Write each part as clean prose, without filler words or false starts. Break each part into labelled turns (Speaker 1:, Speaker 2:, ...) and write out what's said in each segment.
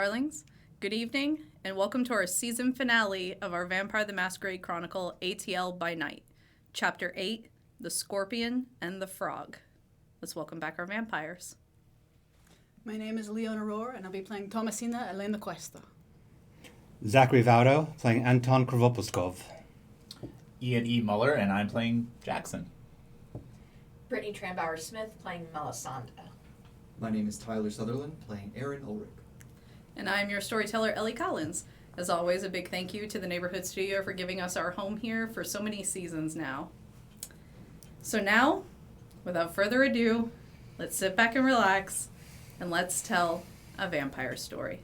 Speaker 1: darlings. Good evening, and welcome to our season finale of our Vampire the Masquerade Chronicle, ATL By Night. Chapter 8, The Scorpion and the Frog. Let's welcome back our vampires.
Speaker 2: My name is Leona Rohr, and I'll be playing Thomasina Elena Cuesta.
Speaker 3: Zachary Vaudo, playing Anton Krvopuskov.
Speaker 4: Ian E. Muller, and I'm playing Jackson.
Speaker 5: Brittany Trambauer-Smith playing Melisandre.
Speaker 6: My name is Tyler Sutherland, playing Aaron Ulrich.
Speaker 1: And I'm your storyteller, Ellie Collins. As always, a big thank you to the Neighborhood Studio for giving us our home here for so many seasons now. So now, without further ado, let's sit back and relax, and let's tell a vampire story.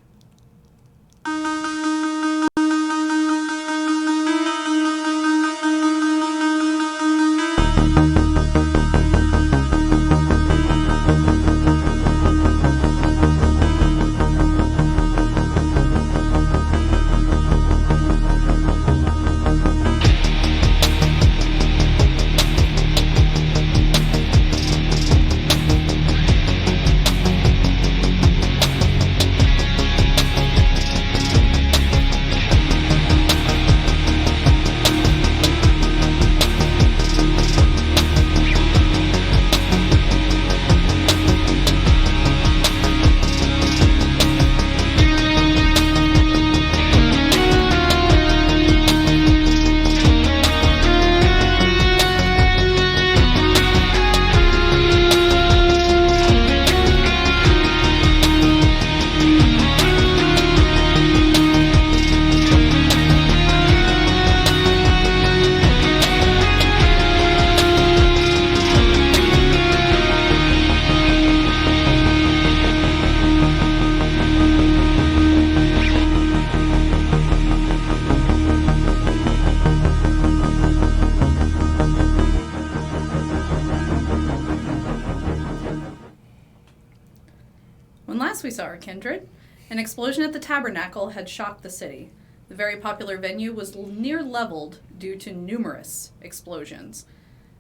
Speaker 1: We saw our Kindred. An explosion at the Tabernacle had shocked the city. The very popular venue was near leveled due to numerous explosions.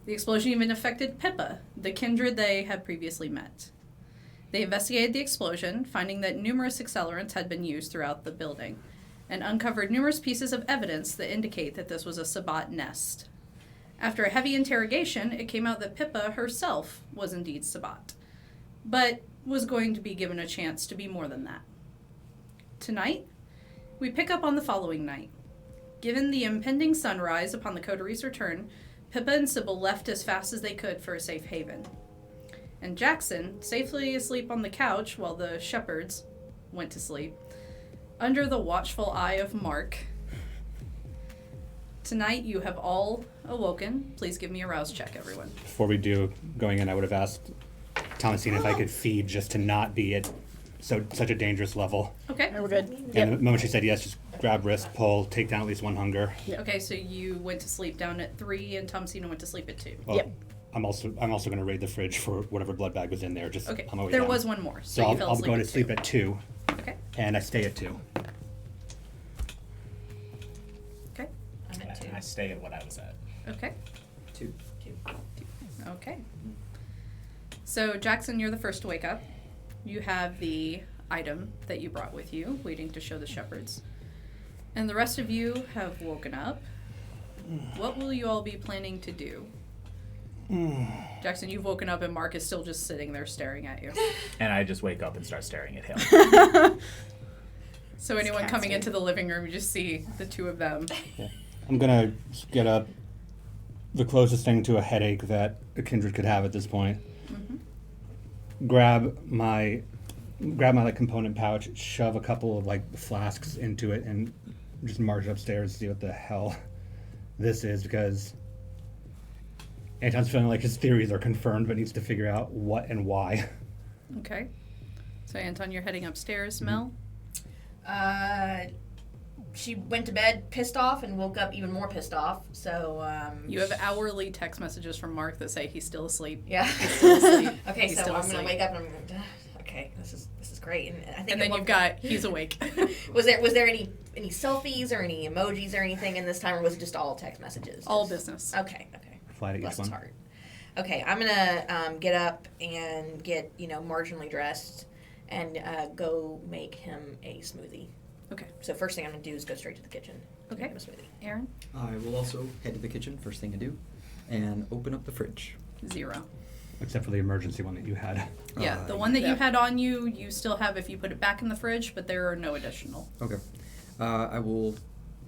Speaker 1: The explosion even affected Pippa, the Kindred they had previously met. They investigated the explosion, finding that numerous accelerants had been used throughout the building, and uncovered numerous pieces of evidence that indicate that this was a Sabbat nest. After a heavy interrogation, it came out that Pippa herself was indeed Sabbat, but was going to be given a chance to be more than that. Tonight, we pick up on the following night. Given the impending sunrise upon the coterie's return, Pippa and Sybil left as fast as they could for a safe haven. And Jackson, safely asleep on the couch while the shepherds went to sleep, under the watchful eye of Mark. Tonight, you have all awoken. Please give me a rouse check, everyone.
Speaker 3: Before we do, going in, I would have asked Thomasine if I could feed just to not be at such a dangerous level.
Speaker 1: Okay.
Speaker 2: We're good.
Speaker 3: And the moment she said yes, just grab wrist, pull, take down at least one hunger.
Speaker 2: Yep.
Speaker 1: Okay, so you went to sleep down at 3, and Thomasina went to sleep at 2.
Speaker 3: Well,
Speaker 2: Yep.
Speaker 3: I'm also going to raid the fridge for whatever blood bag was in there. Just
Speaker 1: Okay,
Speaker 3: on my way
Speaker 1: there
Speaker 3: down.
Speaker 1: was one more,
Speaker 3: So
Speaker 1: you fell
Speaker 3: I'll
Speaker 1: asleep
Speaker 3: go to
Speaker 1: at
Speaker 3: sleep
Speaker 1: 2.
Speaker 3: at 2,
Speaker 1: Okay.
Speaker 3: and I stay at 2.
Speaker 1: Okay.
Speaker 5: I'm at 2.
Speaker 4: I stay at what I was at.
Speaker 1: Okay.
Speaker 6: 2.
Speaker 1: Okay. So, Jackson, you're the first to wake up. You have the item that you brought with you, waiting to show the shepherds. And the rest of you have woken up. What will you all be planning to do? Jackson, you've woken up and Mark is still just sitting there staring at you.
Speaker 4: And I just wake up and start staring at him.
Speaker 1: So anyone coming into the living room, you just see the two of them.
Speaker 3: I'm going to get up the closest thing to a headache that a Kindred could have at this point.
Speaker 1: Mm-hmm.
Speaker 3: Grab my like component pouch, shove a couple of like flasks into it, and just march upstairs to see what the hell this is, because Anton's feeling like his theories are confirmed, but needs to figure out what and why.
Speaker 1: Okay. So Anton, you're heading upstairs. Mel?
Speaker 5: She went to bed pissed off and woke up even more pissed off. So
Speaker 1: You have hourly text messages from Mark that say he's still asleep.
Speaker 5: yeah.
Speaker 1: He's still asleep.
Speaker 5: Okay,
Speaker 1: He's
Speaker 5: so
Speaker 1: still
Speaker 5: I'm
Speaker 1: asleep.
Speaker 5: gonna wake up and I'm gonna. Okay, this is great. And I think.
Speaker 1: And then you've got he's awake.
Speaker 5: Was there any selfies or any emojis or anything in this time, or was it just all text messages?
Speaker 1: All business.
Speaker 5: Okay.
Speaker 3: Fly to each
Speaker 5: Bless his
Speaker 3: one.
Speaker 5: heart. Okay, I'm gonna get up and get marginally dressed, and go make him a smoothie.
Speaker 1: Okay.
Speaker 5: So first thing I'm going to do is go straight to the kitchen. to
Speaker 1: Okay.
Speaker 5: Make him a smoothie.
Speaker 1: Aaron?
Speaker 6: I will also head to the kitchen, first thing I do, and open up the fridge.
Speaker 1: 0.
Speaker 3: Except for the emergency one that you had.
Speaker 1: Yeah, the one that
Speaker 2: yeah.
Speaker 1: you had on you, you still have if you put it back in the fridge, but there are no additional.
Speaker 6: Okay. I will,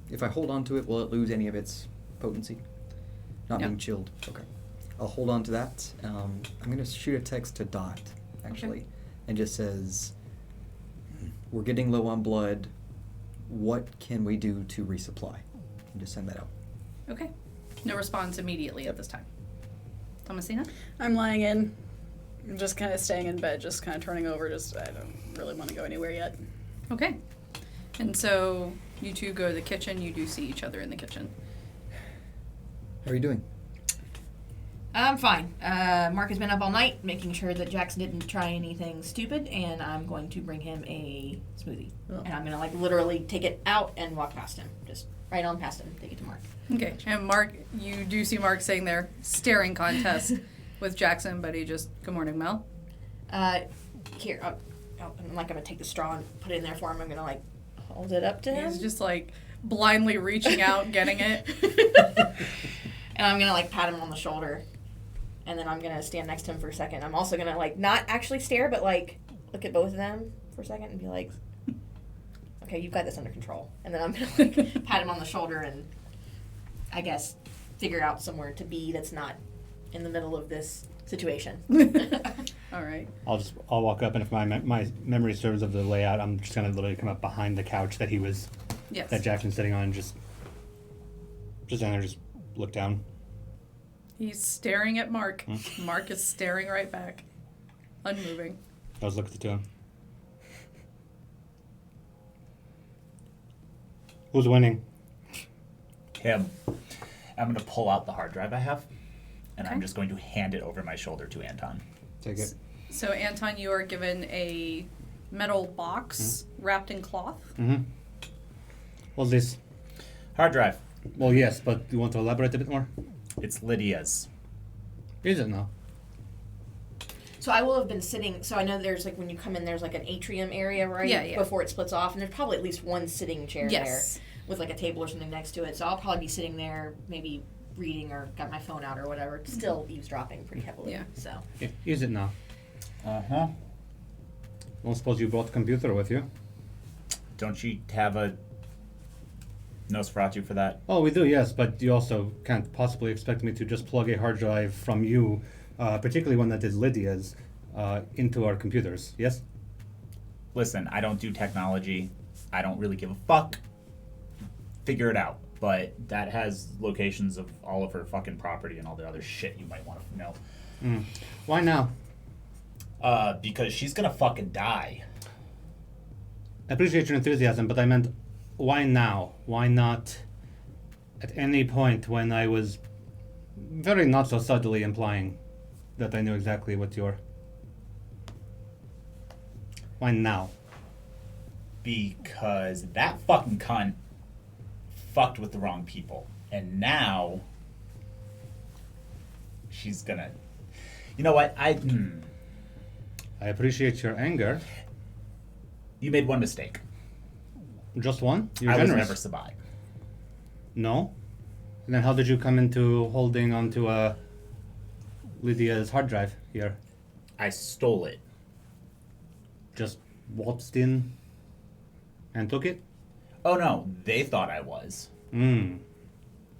Speaker 6: if I hold on to it, will it lose any of its potency? Not
Speaker 1: No.
Speaker 6: being chilled. Okay. I'll hold on to that. I'm going to shoot a text to Dot, actually,
Speaker 1: Okay.
Speaker 6: and just says, we're getting low on blood. What can we do to resupply? And just send that out.
Speaker 1: Okay. No response immediately at this time. Thomasina?
Speaker 2: I'm lying in. I'm just kind of staying in bed, just kind of turning over. Just I don't really want to go anywhere yet.
Speaker 1: Okay. And so you two go to the kitchen. You do see each other in the kitchen.
Speaker 6: How are you doing?
Speaker 5: I'm fine. Mark has been up all night making sure that Jax didn't try anything stupid, and I'm going to bring him a smoothie.
Speaker 2: Oh.
Speaker 5: And I'm going to, like, literally take it out and walk past him. Just right on past him, take it to Mark.
Speaker 1: Okay. And Mark, you do see Mark sitting there, staring contest with Jackson, but he just, good morning, Mel.
Speaker 5: Here, I'm like, going to take the straw and put it in there for him. I'm going to, like, hold it up to him.
Speaker 1: He's just like blindly reaching out, getting it.
Speaker 5: And I'm going to, like, pat him on the shoulder. And then I'm going to stand next to him for a second. I'm also going to, like, not actually stare, but, like, look at both of them for a second and be like, okay, you've got this under control. And then I'm going to, like, pat him on the shoulder and, I guess, figure out somewhere to be that's not in the middle of this situation.
Speaker 1: All right.
Speaker 3: I'll walk up, and if my memory serves of the layout, I'm just gonna literally come up behind the couch that
Speaker 1: Yes.
Speaker 3: that Jackson's sitting on, and just down there, just look down.
Speaker 1: He's staring at Mark. Mark is staring right back, unmoving.
Speaker 3: I was looking at the two of them. Who's winning?
Speaker 4: Him. I'm going to pull out the hard drive I have, and I'm
Speaker 1: Okay.
Speaker 4: just going to hand it over my shoulder to Anton.
Speaker 3: Take it.
Speaker 1: So, Anton, you are given a metal box wrapped in cloth.
Speaker 3: Mm-hmm. What's this?
Speaker 4: Hard drive.
Speaker 3: Well, yes, but you want to elaborate a bit more?
Speaker 4: It's Lydia's.
Speaker 3: Is it now?
Speaker 5: So I will have been sitting, so I know there's, like, when you come in, there's, like, an atrium area, right?
Speaker 1: Yeah, yeah.
Speaker 5: Before it splits off, and there's probably at least one sitting chair
Speaker 1: Yes.
Speaker 5: there with, like, a table or something next to it. So I'll probably be sitting there, maybe reading or got my phone out or whatever, still eavesdropping pretty heavily.
Speaker 1: Yeah.
Speaker 5: So
Speaker 3: Is it now?
Speaker 4: Uh-huh.
Speaker 3: Don't suppose you brought the computer with you?
Speaker 4: Don't you have a Nosferatu for that?
Speaker 3: Oh, we do, yes, but you also can't possibly expect me to just plug a hard drive from you, particularly one that is Lydia's, into our computers, yes?
Speaker 4: Listen, I don't do technology. I don't really give a fuck. Figure it out. But that has locations of all of her fucking property and all the other shit you might want to know.
Speaker 3: Why now?
Speaker 4: Because she's gonna fucking die.
Speaker 3: I appreciate your enthusiasm, but I meant, why now? Why not at any point when I was very not so subtly implying that I knew exactly what you're... Why now?
Speaker 4: Because that fucking cunt fucked with the wrong people. And now she's gonna... You know what?
Speaker 3: I appreciate your anger.
Speaker 4: You made one mistake.
Speaker 3: Just one? You're
Speaker 4: I
Speaker 3: generous.
Speaker 4: was never Sabai.
Speaker 3: No? And then how did you come into holding onto Lydia's hard drive here?
Speaker 4: I stole it.
Speaker 3: Just waltzed in and took it?
Speaker 4: Oh no, they thought I was.
Speaker 3: Hmm.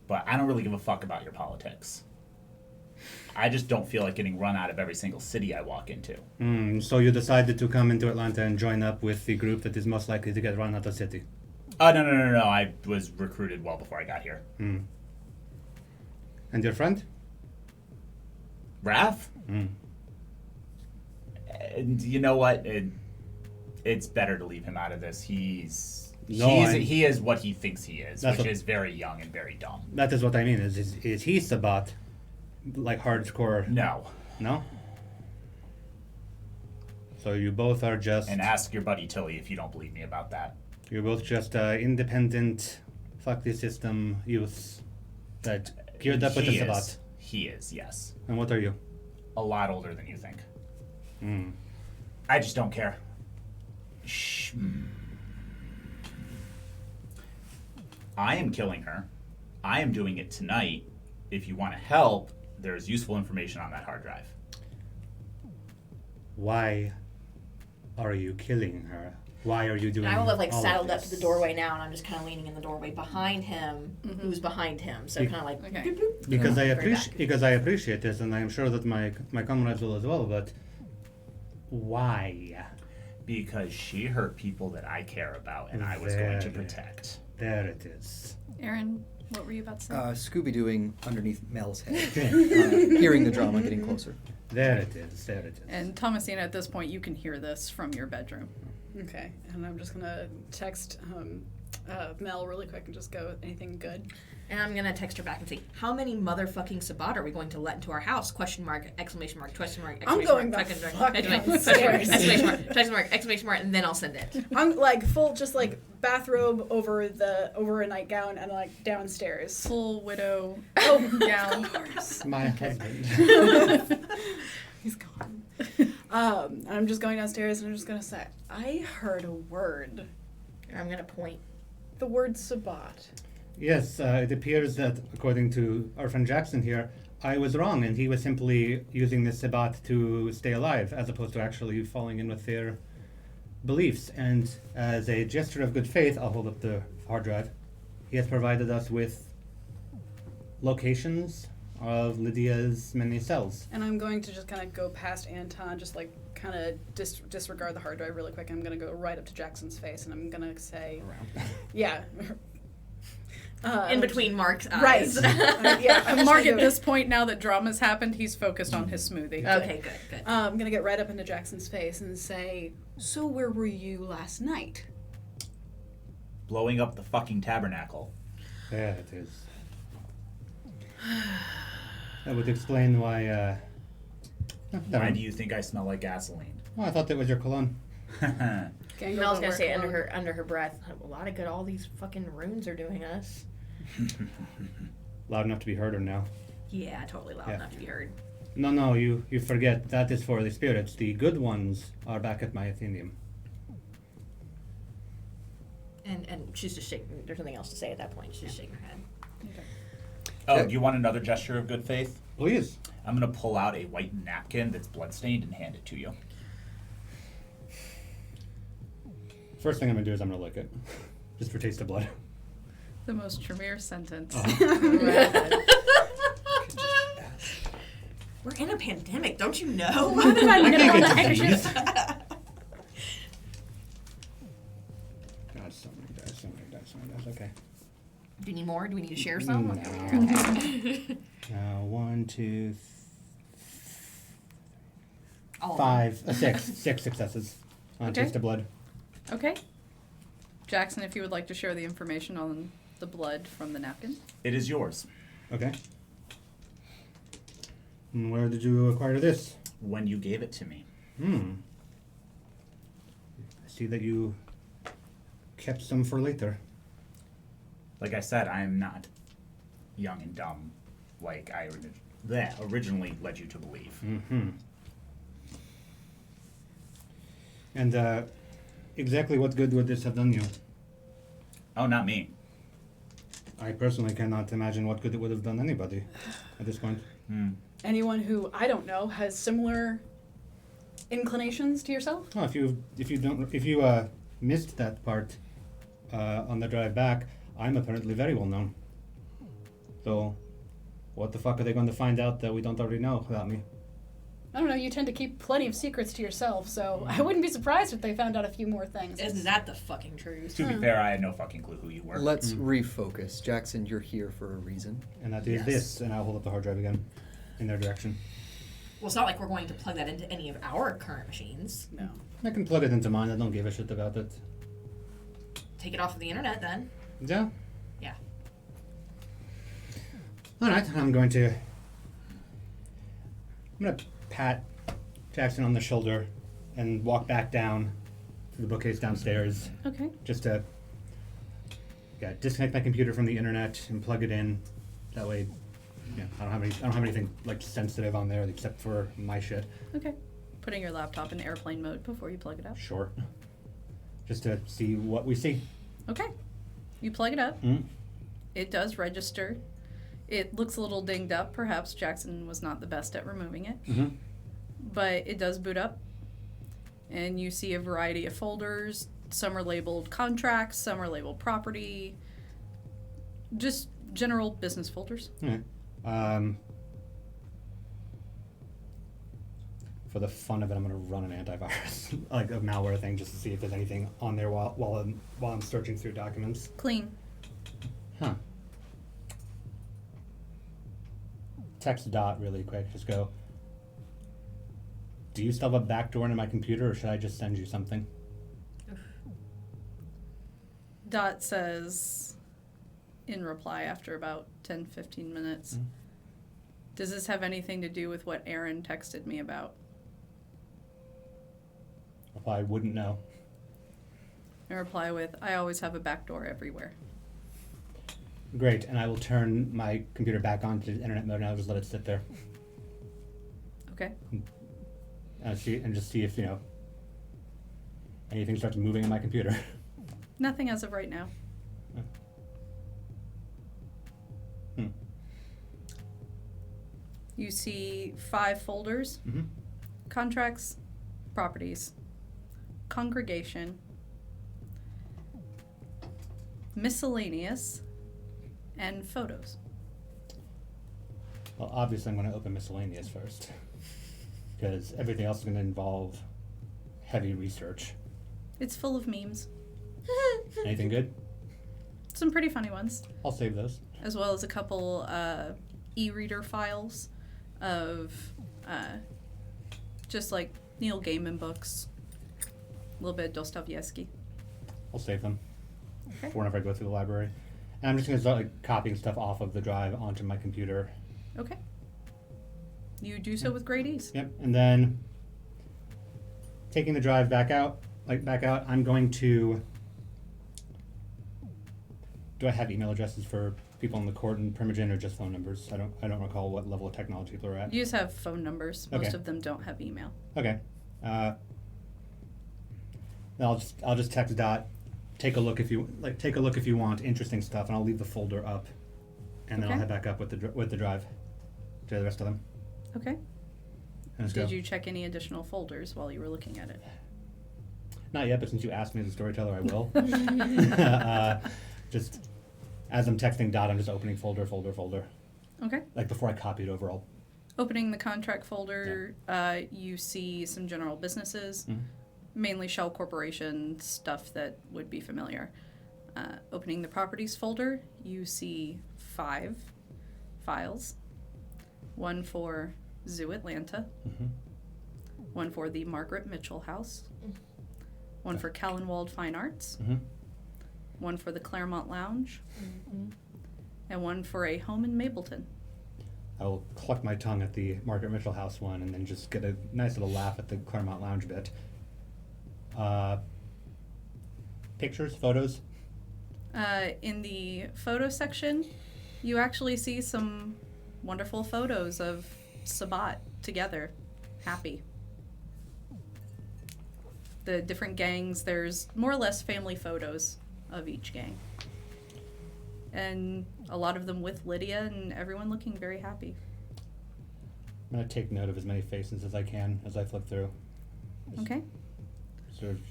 Speaker 4: But I don't really give a fuck about your politics. I just don't feel like getting run out of every single city I walk into.
Speaker 3: So you decided to come into Atlanta and join up with the group that is most likely to get run out of the city?
Speaker 4: Oh, no. I was recruited well before I got here.
Speaker 3: And your friend?
Speaker 4: Raph? And you know what? It's better to leave him out of this. He is what he thinks he is, which is very young and very dumb.
Speaker 3: That is what I mean. Is he Sabat? Like hardcore?
Speaker 4: No.
Speaker 3: No? So you both are just...
Speaker 4: And ask your buddy Tilly if you don't believe me about that.
Speaker 3: You're both just independent, fuck the system youths that geared up with the Sabat.
Speaker 4: He is, yes.
Speaker 3: And what are you?
Speaker 4: A lot older than you think. I just don't care. I am killing her. I am doing it tonight. If you want to help, there's useful information on that hard drive.
Speaker 3: Why are you killing her? Why are you doing
Speaker 5: And I will have
Speaker 3: all of
Speaker 5: saddled up
Speaker 3: this?
Speaker 5: to the doorway now, and I'm just kind of leaning in the doorway behind him, who's behind him. So
Speaker 3: Be-
Speaker 5: kind of like
Speaker 1: Okay.
Speaker 5: boop, boop.
Speaker 3: Because I
Speaker 5: Right
Speaker 3: appreciate this, and I am sure that my comrades will as well. But why?
Speaker 4: Because she hurt people that I care about and I was going to
Speaker 3: Very.
Speaker 4: protect.
Speaker 3: There it is.
Speaker 1: Aaron, what were you about to say?
Speaker 6: Scooby-Dooing underneath Mel's head, hearing the drama getting closer.
Speaker 3: There it is. There it is.
Speaker 1: And Thomasina, at this point, you can hear this from your bedroom.
Speaker 2: Okay, and I'm just gonna text Mel really quick and just go, anything good?
Speaker 5: And I'm gonna text her back and say, "How many motherfucking Sabat are we going to let into our house?" Question mark! Exclamation mark! Question mark!
Speaker 2: I'm
Speaker 5: Exclamation
Speaker 2: going
Speaker 5: mark!
Speaker 2: the
Speaker 5: Question
Speaker 2: fuck
Speaker 5: mark!
Speaker 2: downstairs.
Speaker 5: Exclamation mark! Question mark! Exclamation mark! And then I'll send it.
Speaker 2: I'm like full, just like bathrobe over a nightgown and like downstairs.
Speaker 1: Full widow
Speaker 2: Oh,
Speaker 1: gown.
Speaker 3: My husband.
Speaker 2: He's gone. And I'm just going downstairs and I'm just gonna say, I heard a word.
Speaker 5: And I'm gonna point.
Speaker 2: The word Sabat.
Speaker 3: Yes, it appears that according to our friend Jackson here, I was wrong, and he was simply using this Sabat to stay alive, as opposed to actually falling in with their beliefs. And as a gesture of good faith, I'll hold up the hard drive. He has provided us with locations of Lydia's many cells.
Speaker 2: And I'm going to just kind of go past Anton, just like kind of disregard the hard drive really quick. I'm going to go right up to Jackson's face and I'm going to say, yeah.
Speaker 5: In between Mark's
Speaker 2: Right.
Speaker 5: eyes.
Speaker 2: Yeah. I'm
Speaker 1: Mark,
Speaker 2: just
Speaker 1: at this point, now that drama's happened, he's focused on his smoothie.
Speaker 5: Okay, good.
Speaker 2: I'm going to get right up into Jackson's face and say, so where were you last night?
Speaker 4: Blowing up the fucking tabernacle.
Speaker 3: There it is. That would explain why,
Speaker 4: Why do you think I smell like gasoline?
Speaker 3: Oh, I thought that was your cologne.
Speaker 2: Gangrel
Speaker 5: Mel's
Speaker 2: don't
Speaker 5: gonna
Speaker 2: work
Speaker 5: say
Speaker 2: alone.
Speaker 5: under her breath, a lot of good all these fucking runes are doing us.
Speaker 3: Loud enough to be heard or no?
Speaker 5: Yeah, totally loud
Speaker 3: Yeah.
Speaker 5: enough to be heard.
Speaker 3: No, you forget. That is for the spirits. The good ones are back at my Athenium.
Speaker 5: And she's just shaking. There's nothing else to say at that point. She's just shaking her head.
Speaker 4: Oh, do you want another gesture of good faith?
Speaker 3: Please.
Speaker 4: I'm gonna pull out a white napkin that's bloodstained and hand it to you.
Speaker 3: First thing I'm gonna do is I'm gonna lick it. Just for taste of blood.
Speaker 1: The most Tremere sentence.
Speaker 5: We're in a pandemic, don't you know?
Speaker 3: I can't get disease. God, so many dice. Okay.
Speaker 5: Do you need more? Do we need to share some?
Speaker 3: No. One, two,
Speaker 5: All of them.
Speaker 3: five, six successes on
Speaker 1: Okay.
Speaker 3: taste of blood.
Speaker 1: Okay. Jackson, if you would like to share the information on the blood from the napkin.
Speaker 4: It is yours.
Speaker 3: Okay. And where did you acquire this?
Speaker 4: When you gave it to me.
Speaker 3: I see that you kept some for later.
Speaker 4: Like I said, I am not young and dumb like I originally led you to believe.
Speaker 3: And exactly what good would this have done you?
Speaker 4: Oh, not me.
Speaker 3: I personally cannot imagine what good it would have done anybody at this point.
Speaker 2: Anyone who, I don't know, has similar inclinations to yourself?
Speaker 3: Oh, if you missed that part on the drive back, I'm apparently very well known. So, what the fuck are they going to find out that we don't already know about me?
Speaker 2: I don't know, you tend to keep plenty of secrets to yourself, so I wouldn't be surprised if they found out a few more things.
Speaker 5: Isn't that the fucking truth?
Speaker 4: To be fair, I had no fucking clue who you were.
Speaker 6: Let's refocus. Jackson, you're here for a reason.
Speaker 3: And that is this, and I'll hold up the hard drive again in their direction.
Speaker 5: Well, it's not like we're going to plug that into any of our current machines.
Speaker 2: No.
Speaker 3: I can plug it into mine. I don't give a shit about it.
Speaker 5: Take it off of the internet then.
Speaker 3: Yeah.
Speaker 5: Yeah.
Speaker 3: All right. I'm gonna pat Jackson on the shoulder and walk back down to the bookcase downstairs,
Speaker 1: Okay.
Speaker 3: just to disconnect my computer from the internet and plug it in. That way, I don't have anything like sensitive on there except for my shit.
Speaker 1: Okay. Putting your laptop in airplane mode before you plug it up.
Speaker 3: Sure. just to see what we see.
Speaker 1: Okay. You plug it up.
Speaker 3: Mm.
Speaker 1: It does register. It looks a little dinged up. Perhaps Jackson was not the best at removing it.
Speaker 3: Mm-hmm.
Speaker 1: But it does boot up. And you see a variety of folders. Some are labeled contracts, some are labeled property. Just general business folders.
Speaker 3: Okay. For the fun of it, I'm going to run an antivirus, like a malware thing, just to see if there's anything on there while I'm searching through documents.
Speaker 1: Clean.
Speaker 3: Huh. Text Dot really quick. Just go. Do you still have a backdoor into my computer, or should I just send you something?
Speaker 1: Dot says in reply after about 10-15 minutes,
Speaker 3: Mm.
Speaker 1: does this have anything to do with what Aaron texted me about?
Speaker 3: If I wouldn't know.
Speaker 1: I reply with, I always have a backdoor everywhere.
Speaker 3: Great, and I will turn my computer back on to internet mode, and I'll just let it sit there.
Speaker 1: Okay.
Speaker 3: And just see if, anything starts moving in my computer.
Speaker 1: Nothing as of right now.
Speaker 3: Hmm.
Speaker 1: You see 5 folders.
Speaker 3: Mm-hmm.
Speaker 1: Contracts, properties, congregation, miscellaneous, and photos.
Speaker 3: Well, obviously I'm going to open miscellaneous first, because everything else is going to involve heavy research.
Speaker 1: It's full of memes.
Speaker 3: Anything good?
Speaker 1: Some pretty funny ones,
Speaker 3: I'll save those.
Speaker 1: as well as a couple e-reader files of just like Neil Gaiman books, a little bit of Dostoevsky.
Speaker 3: I'll save them
Speaker 1: Okay.
Speaker 3: for whenever I go through the library. And I'm just going to start copying stuff off of the drive onto my computer.
Speaker 1: Okay. You do so with great ease.
Speaker 3: Yep, and then taking the drive back out, I'm going to. Do I have email addresses for people in the court and Primogen, or just phone numbers? I don't recall what level of technology people are at.
Speaker 1: You just have phone numbers. Most
Speaker 3: Okay.
Speaker 1: of them don't have email.
Speaker 3: Okay. Then I'll just text Dot. Take a look if you want interesting stuff, and I'll leave the folder up, and then I'll
Speaker 1: Okay.
Speaker 3: head back up with the drive to the rest of them.
Speaker 1: Okay.
Speaker 3: And let's
Speaker 1: Did
Speaker 3: go.
Speaker 1: you check any additional folders while you were looking at it?
Speaker 3: Not yet, but since you asked me as a storyteller, I will. Just as I'm texting Dot, I'm just opening folder.
Speaker 1: Okay.
Speaker 3: Like before I copy it over, I'll.
Speaker 1: Opening the contract folder, you see some general businesses,
Speaker 3: Mhm.
Speaker 1: mainly shell corporation stuff that would be familiar. Opening the properties folder, you see 5 files. One for Zoo Atlanta,
Speaker 3: Mhm.
Speaker 1: one for the Margaret Mitchell House, one for Callenwald Fine Arts,
Speaker 3: Mhm.
Speaker 1: one for the Claremont Lounge, and one for a home in Mapleton.
Speaker 3: I will cluck my tongue at the Margaret Mitchell House one, and then just get a nice little laugh at the Claremont Lounge bit. Pictures, photos.
Speaker 1: In the photo section, you actually see some wonderful photos of Sabat together, happy. The different gangs, there's more or less family photos of each gang. And a lot of them with Lydia, and everyone looking very happy.
Speaker 3: I'm gonna take note of as many faces as I can as I flip through. Just
Speaker 1: Okay?
Speaker 3: Sort of.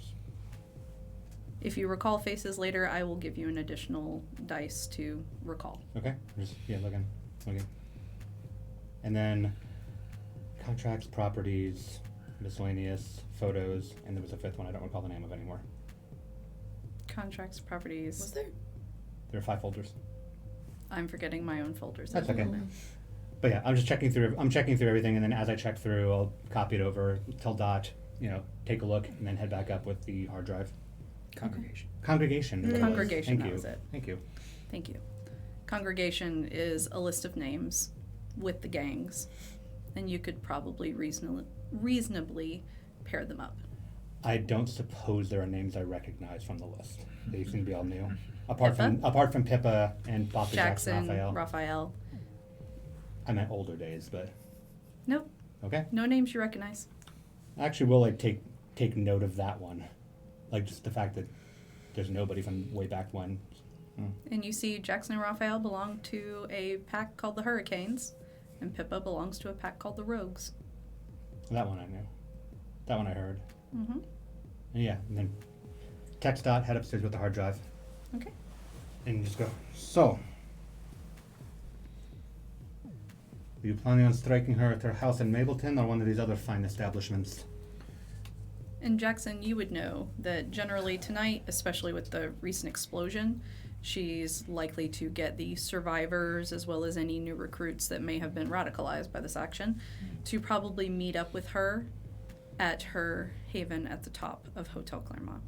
Speaker 1: If you recall faces later, I will give you an additional dice to recall.
Speaker 3: Okay. Just looking. And then contracts, properties, miscellaneous, photos, and there was a 5th one I don't recall the name of anymore.
Speaker 1: Contracts, properties.
Speaker 5: Was there?
Speaker 3: There are 5 folders.
Speaker 1: I'm forgetting my own folders.
Speaker 3: That's
Speaker 1: I don't
Speaker 3: okay.
Speaker 1: know.
Speaker 3: But yeah, I'm checking through everything, and then as I check through, I'll copy it over, tell Dot, take a look, and then head back up with the hard drive.
Speaker 6: Congregation.
Speaker 3: Congregation. there it was.
Speaker 1: Congregation,
Speaker 3: Thank
Speaker 1: that
Speaker 3: you.
Speaker 1: was it.
Speaker 3: Thank you.
Speaker 1: Thank you. Congregation is a list of names with the gangs, and you could probably reasonably pair them up.
Speaker 3: I don't suppose there are names I recognize from the list. They seem to be all new. Apart
Speaker 1: Pippa?
Speaker 3: from Pippa and Bobby
Speaker 1: Jackson,
Speaker 3: Raphael.
Speaker 1: Raphael.
Speaker 3: I meant older days, but
Speaker 1: Nope,
Speaker 3: okay.
Speaker 1: no names you recognize.
Speaker 3: Actually, we'll take note of that one. Like just the fact that there's nobody from way back when.
Speaker 1: And you see Jackson and Raphael belong to a pack called the Hurricanes, and Pippa belongs to a pack called the Rogues.
Speaker 3: That one I knew. That one I heard.
Speaker 1: Mm-hmm.
Speaker 3: And yeah, and then text Dot, head upstairs with the hard drive,
Speaker 1: Okay.
Speaker 3: and just go. So, are you planning on striking her at her house in Mableton or one of these other fine establishments?
Speaker 1: And Jackson, you would know that generally tonight, especially with the recent explosion, she's likely to get the survivors as well as any new recruits that may have been radicalized by this action to probably meet up with her at her haven at the top of Hotel Claremont.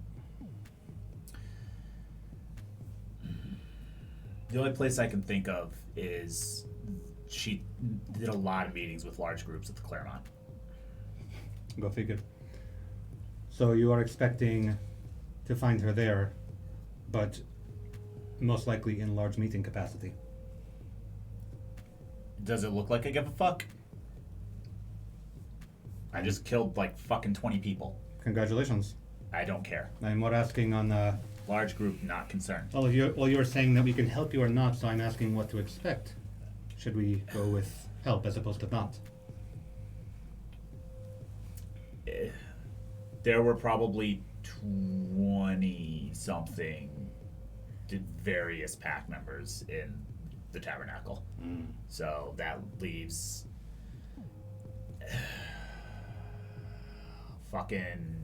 Speaker 4: The only place I can think of is she did a lot of meetings with large groups at the Claremont.
Speaker 3: Go figure. So you are expecting to find her there, but most likely in large meeting capacity.
Speaker 4: Does it look like I give a fuck? I just killed like fucking 20 people.
Speaker 3: Congratulations.
Speaker 4: I don't care.
Speaker 3: I'm more asking on
Speaker 4: Large group, not concerned.
Speaker 3: well, you were saying that we can help you or not, so I'm asking what to expect. Should we go with help as opposed to not?
Speaker 4: There were probably 20-something various pack members in the Tabernacle. So that leaves fucking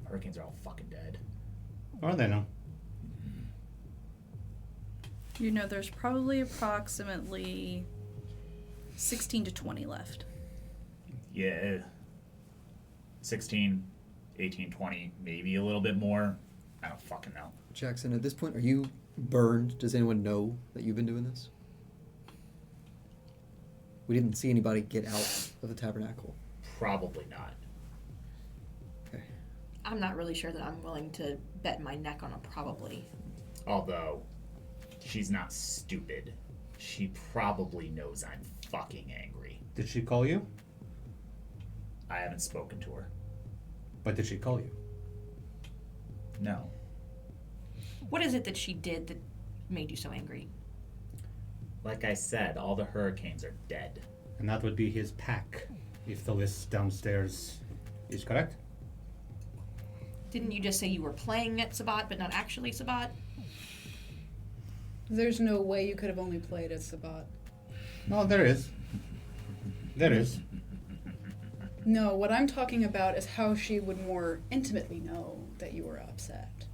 Speaker 4: Hurricanes are all fucking dead.
Speaker 3: Or they know.
Speaker 1: You know, there's probably approximately 16 to 20 left.
Speaker 4: Yeah. 16, 18, 20, maybe a little bit more. I don't fucking know.
Speaker 6: Jackson, at this point, are you burned? Does anyone know that you've been doing this? We didn't see anybody get out of the tabernacle.
Speaker 4: Probably not.
Speaker 6: Okay.
Speaker 5: I'm not really sure that I'm willing to bet my neck on a probably.
Speaker 4: Although, she's not stupid. She probably knows I'm fucking angry.
Speaker 3: Did she call you?
Speaker 4: I haven't spoken to her.
Speaker 3: But did she call you?
Speaker 4: No.
Speaker 5: What is it that she did that made you so angry?
Speaker 4: Like I said, all the Hurricanes are dead.
Speaker 3: And that would be his pack, if the list downstairs is correct.
Speaker 5: Didn't you just say you were playing at Sabat but not actually Sabat?
Speaker 2: There's no way you could have only played as Sabat.
Speaker 3: No, there is. There is.
Speaker 2: No, what I'm talking about is how she would more intimately know that you were upset.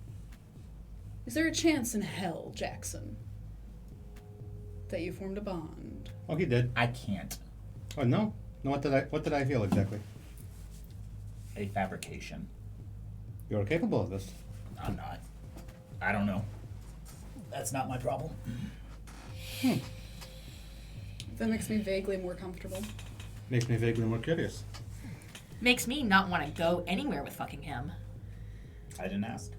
Speaker 2: Is there a chance in hell, Jackson, that you formed a bond?
Speaker 3: Oh, he did.
Speaker 4: I can't.
Speaker 3: Oh, no? No, what did I feel exactly?
Speaker 4: A fabrication.
Speaker 3: You're capable of this.
Speaker 4: I'm not. I don't know. That's not my problem.
Speaker 2: That makes me vaguely more comfortable.
Speaker 3: Makes me vaguely more curious.
Speaker 5: Makes me not want to go anywhere with fucking him.
Speaker 4: I didn't ask.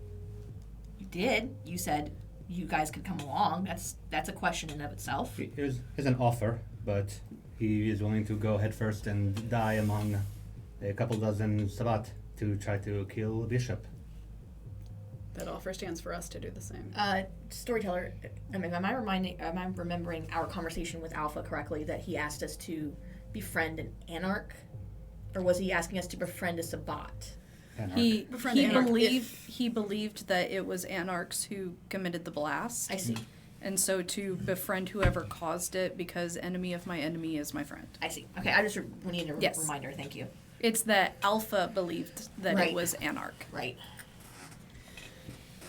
Speaker 5: You did. You said you guys could come along. That's a question in of itself.
Speaker 3: Here's an offer, but he is willing to go headfirst and die among a couple dozen Sabat to try to kill Bishop.
Speaker 2: That offer stands for us to do the same.
Speaker 5: Storyteller, I mean, am I remembering our conversation with Alpha correctly that he asked us to befriend an anarch? Or was he asking us to befriend a Sabat?
Speaker 3: Anarch.
Speaker 1: He
Speaker 2: Befriend Anarch
Speaker 1: he believed that it was Anarchs who committed the blast.
Speaker 5: I see.
Speaker 1: And so to befriend whoever caused it, because enemy of my enemy is my friend.
Speaker 5: I see. Okay, I just need a
Speaker 1: Yes.
Speaker 5: reminder. Thank you.
Speaker 1: It's that Alpha believed that
Speaker 5: Right.
Speaker 1: it was Anarch.
Speaker 5: Right.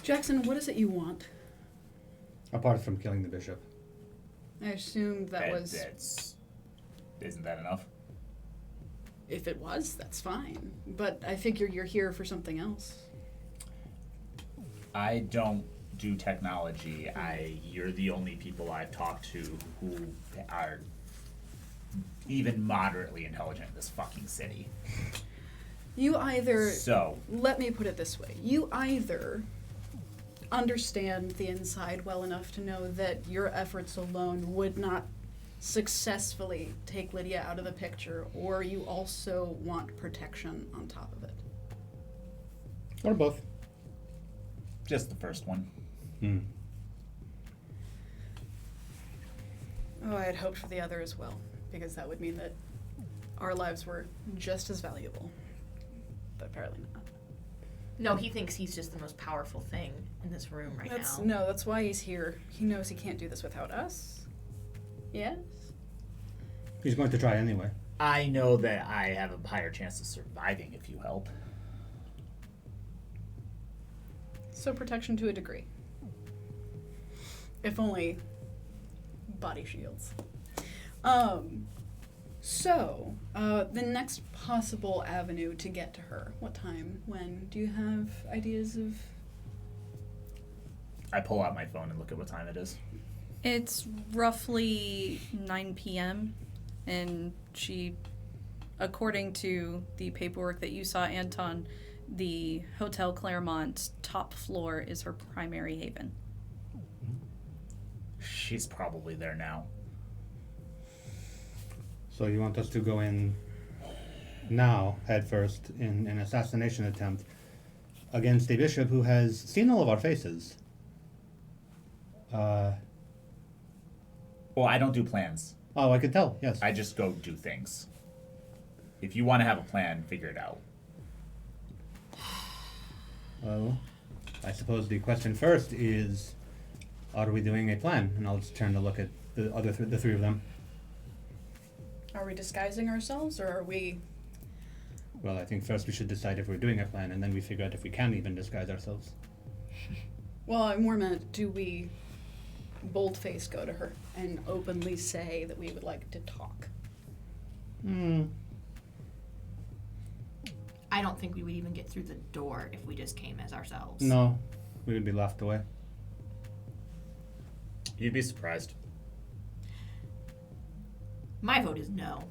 Speaker 2: Jackson, what is it you want?
Speaker 3: Apart from killing the Bishop.
Speaker 2: I assume that was...
Speaker 4: Isn't that enough?
Speaker 2: If it was, that's fine. But I figure you're here for something else.
Speaker 4: I don't do technology. You're the only people I've talked to who are even moderately intelligent in this fucking city.
Speaker 2: You either...
Speaker 4: So,
Speaker 2: Let me put it this way. You either understand the inside well enough to know that your efforts alone would not successfully take Lydia out of the picture, or you also want protection on top of it.
Speaker 3: Or both.
Speaker 4: Just the first one.
Speaker 3: Hmm.
Speaker 2: Oh, I had hoped for the other as well, because that would mean that our lives were just as valuable. But apparently not.
Speaker 5: No, he thinks he's just the most powerful thing in this room right now.
Speaker 2: No, that's why he's here. He knows he can't do this without us. Yes?
Speaker 3: He's going to try anyway.
Speaker 4: I know that I have a higher chance of surviving if you help.
Speaker 2: So protection to a degree. If only body shields. The next possible avenue to get to her. What time? When? Do you have ideas of...
Speaker 4: I pull out my phone and look at what time it is.
Speaker 1: It's roughly 9 p.m. and she, according to the paperwork that you saw, Anton, the Hotel Claremont's top floor is her primary haven.
Speaker 4: She's probably there now.
Speaker 3: So you want us to go in now, head first, in an assassination attempt against a bishop who has seen all of our faces.
Speaker 4: Well, I don't do plans.
Speaker 3: Oh, I could tell, yes.
Speaker 4: I just go do things. If you want to have a plan, figure it out.
Speaker 3: Well, I suppose the question first is, are we doing a plan? And I'll just turn to look at the other the three of them.
Speaker 2: Are we disguising ourselves, or are we...
Speaker 3: Well, I think first we should decide if we're doing a plan, and then we figure out if we can even disguise ourselves.
Speaker 2: Well, I more meant, do we bold-face go to her and openly say that we would like to talk?
Speaker 5: I don't think we would even get through the door if we just came as ourselves.
Speaker 3: No, we would be laughed away.
Speaker 4: You'd be surprised.
Speaker 5: My vote is no.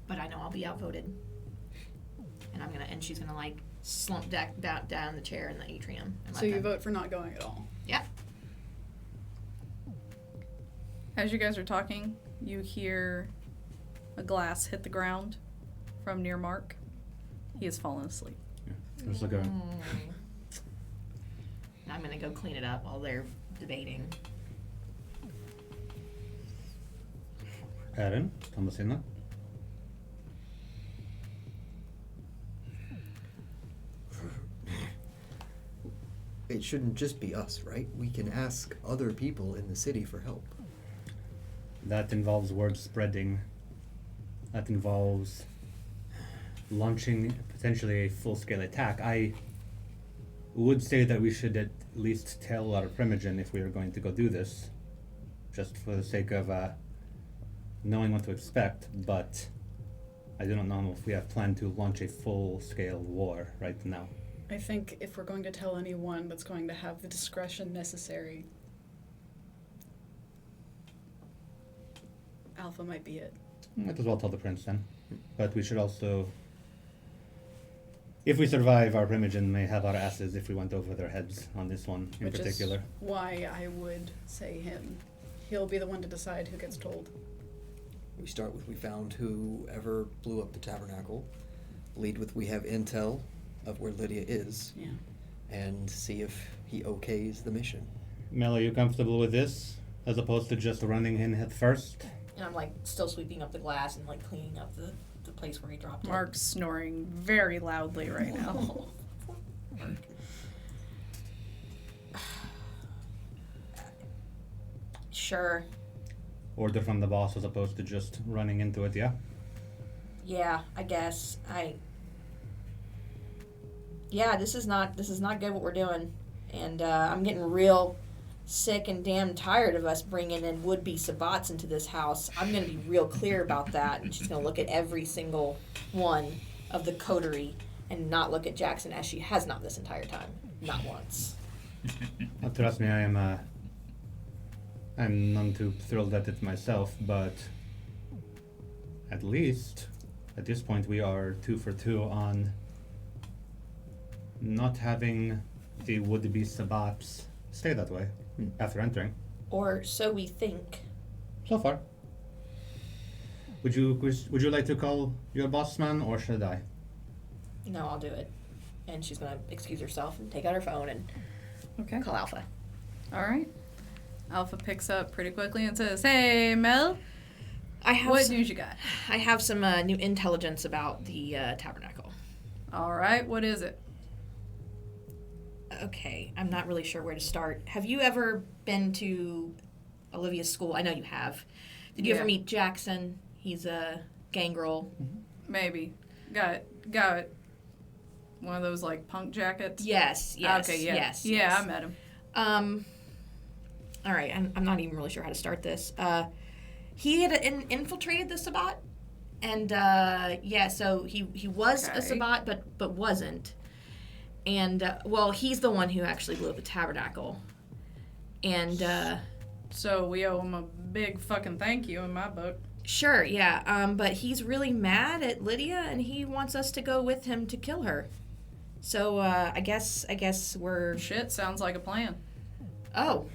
Speaker 5: But I know I'll be outvoted. And she's gonna like slump down the chair in the atrium. And
Speaker 2: So
Speaker 5: let
Speaker 2: you
Speaker 5: them-
Speaker 2: vote for not going at all?
Speaker 5: Yeah.
Speaker 1: As you guys are talking, you hear a glass hit the ground from near Mark. He has fallen asleep.
Speaker 3: Just look around.
Speaker 5: I'm gonna go clean it up while they're debating.
Speaker 3: Erin, Thomasina.
Speaker 6: It shouldn't just be us, right? We can ask other people in the city for help.
Speaker 3: That involves word spreading. That involves launching potentially a full-scale attack. I would say that we should at least tell our Primogen if we are going to go do this, just for the sake of knowing what to expect, but I do not know if we have planned to launch a full-scale war right now.
Speaker 2: I think if we're going to tell anyone that's going to have the discretion necessary, Alpha might be it.
Speaker 3: Might as well tell the prince then. But we should also, if we survive, our Primogen may have our asses if we went over their heads on this one in
Speaker 2: Which
Speaker 3: particular.
Speaker 2: is why I would say him. He'll be the one to decide who gets told.
Speaker 6: We start with we found whoever blew up the tabernacle. Lead with we have intel of where Lydia is.
Speaker 2: Yeah.
Speaker 6: And see if he okays the mission.
Speaker 3: Mel, are you comfortable with this, as opposed to just running in head first?
Speaker 5: And I'm like still sweeping up the glass and like cleaning up the place where he dropped it.
Speaker 1: Mark's snoring very loudly right now.
Speaker 5: Sure.
Speaker 3: Order from the boss as opposed to just running into it, yeah?
Speaker 5: Yeah, I guess. Yeah, this is not good what we're doing. And I'm getting real sick and damn tired of us bringing in would-be Sabbats into this house. I'm going to be real clear about that. And she's going to look at every single one of the coterie and not look at Jackson as she has not this entire time. Not once.
Speaker 3: Well, trust me, I'm none too thrilled at it myself, but at least at this point we are 2 for 2 on not having the would-be Sabbats stay that way after entering.
Speaker 5: Or so we think.
Speaker 3: So far. Would you like to call your boss man, or should I?
Speaker 5: No, I'll do it. And she's going to excuse herself and take out her phone and
Speaker 1: Okay.
Speaker 5: call Alpha.
Speaker 1: All right. Alpha picks up pretty quickly and says, "Hey, Mel,
Speaker 5: I have
Speaker 1: what
Speaker 5: some,
Speaker 1: news you got?"
Speaker 5: I have some new intelligence about the tabernacle.
Speaker 1: All right, what is it?
Speaker 5: Okay, I'm not really sure where to start. Have you ever been to Olivia's school? I know you have. Did you
Speaker 1: Yeah.
Speaker 5: ever meet Jackson? He's a gangrel.
Speaker 1: Maybe. Got it. One of those, like, punk jackets?
Speaker 5: Yes, yes,
Speaker 1: Okay, yeah.
Speaker 5: yes.
Speaker 1: Yeah,
Speaker 5: yes.
Speaker 1: I met him.
Speaker 5: All right, I'm not even really sure how to start this. He had infiltrated the Sabbat, and so he was a
Speaker 1: Okay.
Speaker 5: Sabbat, but wasn't. And well, he's the one who actually blew up the tabernacle. And
Speaker 1: So we owe him a big fucking thank you in my book.
Speaker 5: sure, yeah. But he's really mad at Lydia, and he wants us to go with him to kill her. So I guess we're.
Speaker 1: Shit, sounds like a plan.
Speaker 5: Oh.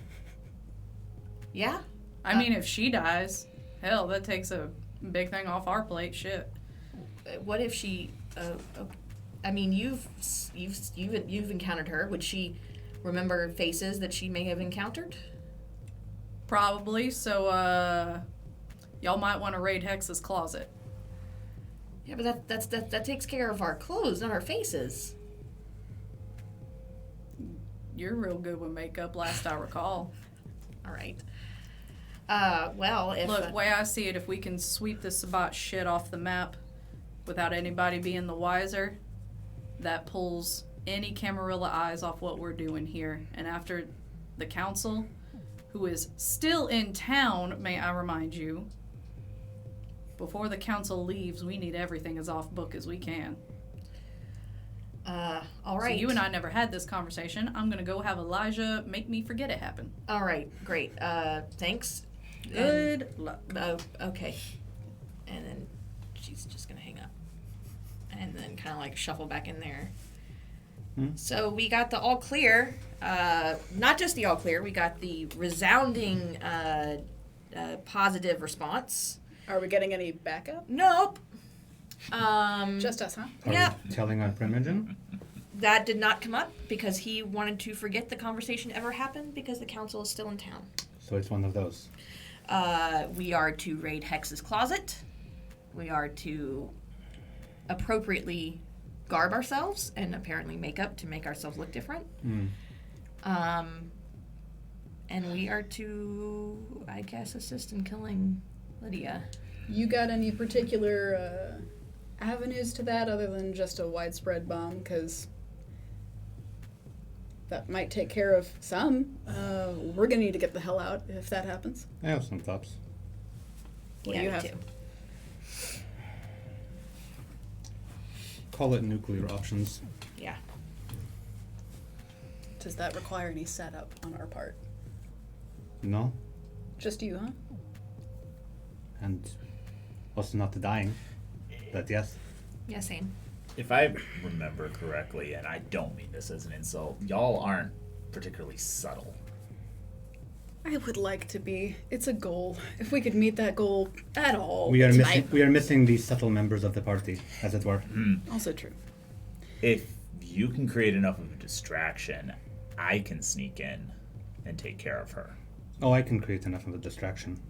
Speaker 5: Yeah.
Speaker 1: I mean, if she dies, hell, that takes a big thing off our plate. Shit.
Speaker 5: What if she? I mean, you've encountered her. Would she remember faces that she may have encountered?
Speaker 1: Probably. So, y'all might want to raid Hex's closet.
Speaker 5: Yeah, but that takes care of our clothes, not our faces.
Speaker 1: You're real good with makeup, last I recall.
Speaker 5: All right. Well, if
Speaker 1: Look, way I see it, if we can sweep this Sabbat shit off the map without anybody being the wiser, that pulls any Camarilla eyes off what we're doing here. And after the council, who is still in town, may I remind you, before the council leaves, we need everything as off book as we can.
Speaker 5: all right.
Speaker 1: So you and I never had this conversation. I'm gonna go have Elijah make me forget it happened.
Speaker 5: All right, great. Thanks.
Speaker 1: Good luck.
Speaker 5: Oh, okay. And then she's just gonna hang up, and then kind of like shuffle back in there. So we got the all clear. Not just the all clear. We got the resounding positive response.
Speaker 2: Are we getting any backup?
Speaker 5: Nope.
Speaker 2: Just us, huh?
Speaker 3: Are
Speaker 5: Yeah.
Speaker 3: we telling on Primogen?
Speaker 5: That did not come up because he wanted to forget the conversation ever happened because the council is still in town.
Speaker 3: So it's one of those.
Speaker 5: We are to raid Hex's closet. We are to appropriately garb ourselves and apparently make up to make ourselves look different. And we are to, I guess, assist in killing Lydia.
Speaker 2: You got any particular avenues to that other than just a widespread bomb? Because that might take care of some. We're gonna need to get the hell out if that happens.
Speaker 3: I have some thoughts.
Speaker 2: What do
Speaker 5: Yeah,
Speaker 2: you
Speaker 5: me
Speaker 2: have?
Speaker 5: too.
Speaker 3: Call it nuclear options.
Speaker 5: Yeah.
Speaker 2: Does that require any setup on our part?
Speaker 3: No?
Speaker 2: Just you, huh?
Speaker 3: And also not the dying. But yes.
Speaker 5: Yeah, same.
Speaker 4: If I remember correctly, and I don't mean this as an insult, y'all aren't particularly subtle.
Speaker 2: I would like to be. It's a goal. If we could meet that goal at all.
Speaker 3: We are
Speaker 2: it's
Speaker 3: missing
Speaker 2: nice.
Speaker 3: we are missing the subtle members of the party, as it were.
Speaker 2: Also true.
Speaker 4: If you can create enough of a distraction, I can sneak in and take care of her.
Speaker 3: Oh, I can create enough of a distraction.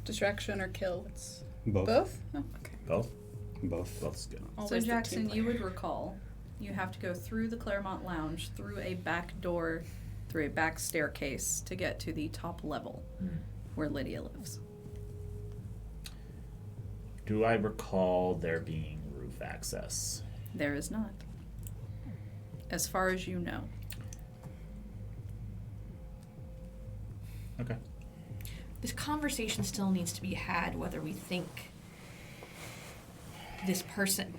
Speaker 2: Distraction or kill? It's
Speaker 3: Both.
Speaker 2: both? Oh, okay.
Speaker 4: Both?
Speaker 3: Both.
Speaker 4: Both's good.
Speaker 1: So
Speaker 2: Always the
Speaker 1: Jackson,
Speaker 2: team
Speaker 1: you
Speaker 2: player.
Speaker 1: would recall, you have to go through the Claremont Lounge, through a back door, through a back staircase to get to the top level where Lydia lives.
Speaker 4: Do I recall there being roof access?
Speaker 1: There is not. As far as you know.
Speaker 4: Okay.
Speaker 5: This conversation still needs to be had whether we think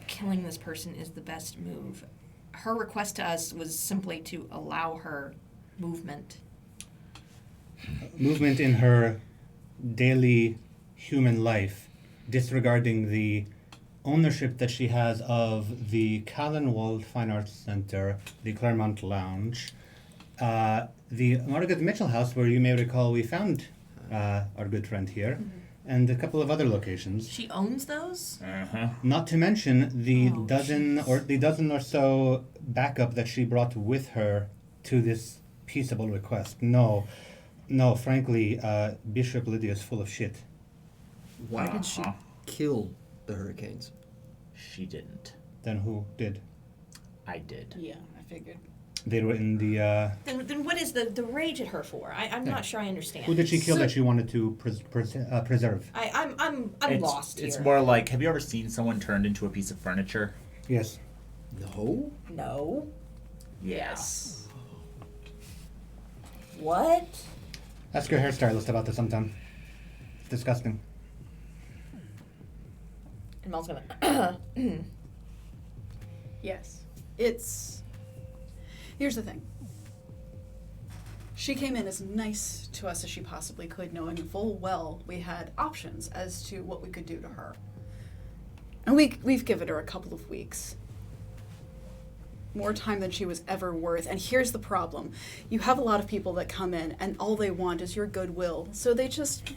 Speaker 5: killing this person is the best move. Her request to us was simply to allow her movement.
Speaker 3: Movement in her daily human life, disregarding the ownership that she has of the Callanwald Fine Arts Center, the Claremont Lounge, the Margaret Mitchell house, where you may recall we found our good friend here, and a couple of other locations.
Speaker 5: She owns those?
Speaker 4: Uh-huh.
Speaker 3: Not to mention the
Speaker 5: Oh,
Speaker 3: dozen or so backup that she brought with her to this peaceable request. No, frankly, Bishop Lydia is full of shit.
Speaker 6: Why did she
Speaker 4: Uh-huh.
Speaker 6: kill the Hurricanes?
Speaker 4: She didn't.
Speaker 3: Then who did?
Speaker 4: I did.
Speaker 2: Yeah, I figured.
Speaker 3: They were in the.
Speaker 5: Then what is the rage at her for? I'm not sure I understand.
Speaker 3: Who did she kill that she wanted to preserve?
Speaker 5: I'm
Speaker 4: It's,
Speaker 5: lost here.
Speaker 4: it's more like, have you ever seen someone turned into a piece of furniture?
Speaker 3: Yes.
Speaker 6: No?
Speaker 5: No.
Speaker 4: Yes.
Speaker 5: What?
Speaker 3: Ask your hairstylist about this sometime. It's disgusting.
Speaker 5: And Mel's gonna.
Speaker 2: Yes. It's... Here's the thing. She came in as nice to us as she possibly could, knowing full well we had options as to what we could do to her. And we've given her a couple of weeks. More time than she was ever worth. And here's the problem. You have a lot of people that come in and all they want is your goodwill. So they just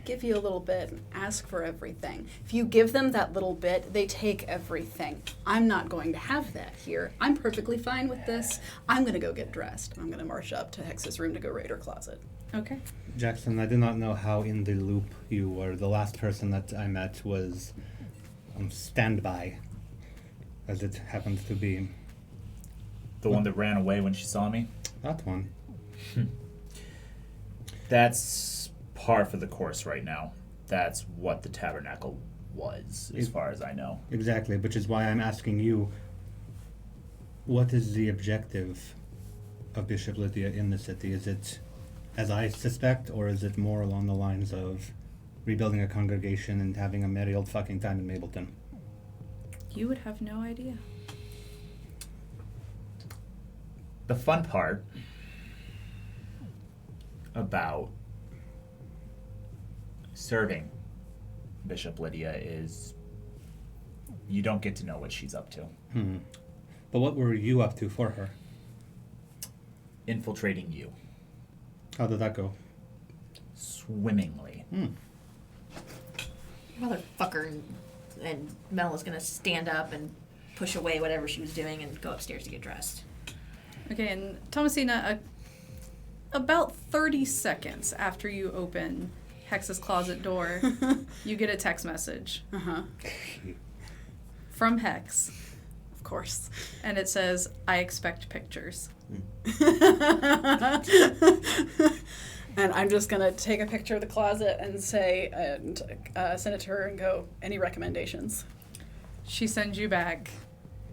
Speaker 2: give you a little bit and ask for everything. If you give them that little bit, they take everything. I'm not going to have that here. I'm perfectly fine with this. I'm going to go get dressed. I'm going to march up to Hex's room to go raid her closet.
Speaker 1: Okay.
Speaker 3: Jackson, I do not know how in the loop you were. The last person that I met was on standby, as it happened to be.
Speaker 4: The one that ran away when she saw me?
Speaker 3: That one.
Speaker 4: That's par for the course right now. That's what the tabernacle was, as far as I know.
Speaker 3: Exactly, which is why I'm asking you, what is the objective of Bishop Lydia in the city? Is it, as I suspect, or is it more along the lines of rebuilding a congregation and having a merry old fucking time in Mableton?
Speaker 1: You would have no idea.
Speaker 4: The fun part about serving Bishop Lydia is you don't get to know what she's up to.
Speaker 3: But what were you up to for her?
Speaker 4: Infiltrating you.
Speaker 3: How did that go?
Speaker 4: Swimmingly.
Speaker 5: Motherfucker. And Mel is gonna stand up and push away whatever she was doing and go upstairs to get dressed.
Speaker 1: Okay, and Thomasina, about 30 seconds after you open Hex's closet door, you get a text message
Speaker 2: Uh-huh.
Speaker 1: from Hex,
Speaker 2: Of course.
Speaker 1: and it says, "I expect pictures."
Speaker 2: And I'm just going to take a picture of the closet and say, and send it to her and go, any recommendations?
Speaker 1: She sends you back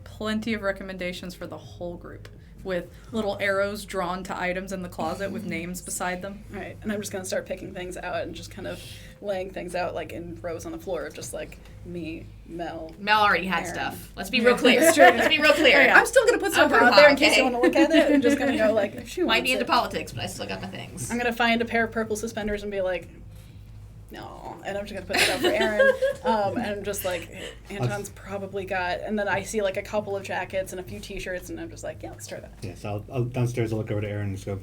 Speaker 1: plenty of recommendations for the whole group, with little arrows drawn to items in the closet with names beside them.
Speaker 2: All right, and I'm just going to start picking things out and just kind of laying things out like in rows on the floor of just like me, Mel.
Speaker 5: Mel already had
Speaker 2: Aaron.
Speaker 5: stuff. Let's be real clear.
Speaker 2: That's true.
Speaker 5: Let's be real clear.
Speaker 2: All right, I'm still going to put some
Speaker 5: Upper
Speaker 2: out there in
Speaker 5: hot,
Speaker 2: case you
Speaker 5: okay?
Speaker 2: want to look at it. I'm just going to go like, if she
Speaker 5: Might
Speaker 2: wants
Speaker 5: be into
Speaker 2: it.
Speaker 5: politics, but I still got my things.
Speaker 2: I'm going to find a pair of purple suspenders and be like, no. And I'm just going to put that out for Aaron. And I'm just like, Anton's probably got, and then I see like a couple of jackets and a few t-shirts, and I'm just like, yeah, let's try that.
Speaker 3: Yes, I'll downstairs. I'll look over to Aaron and just go,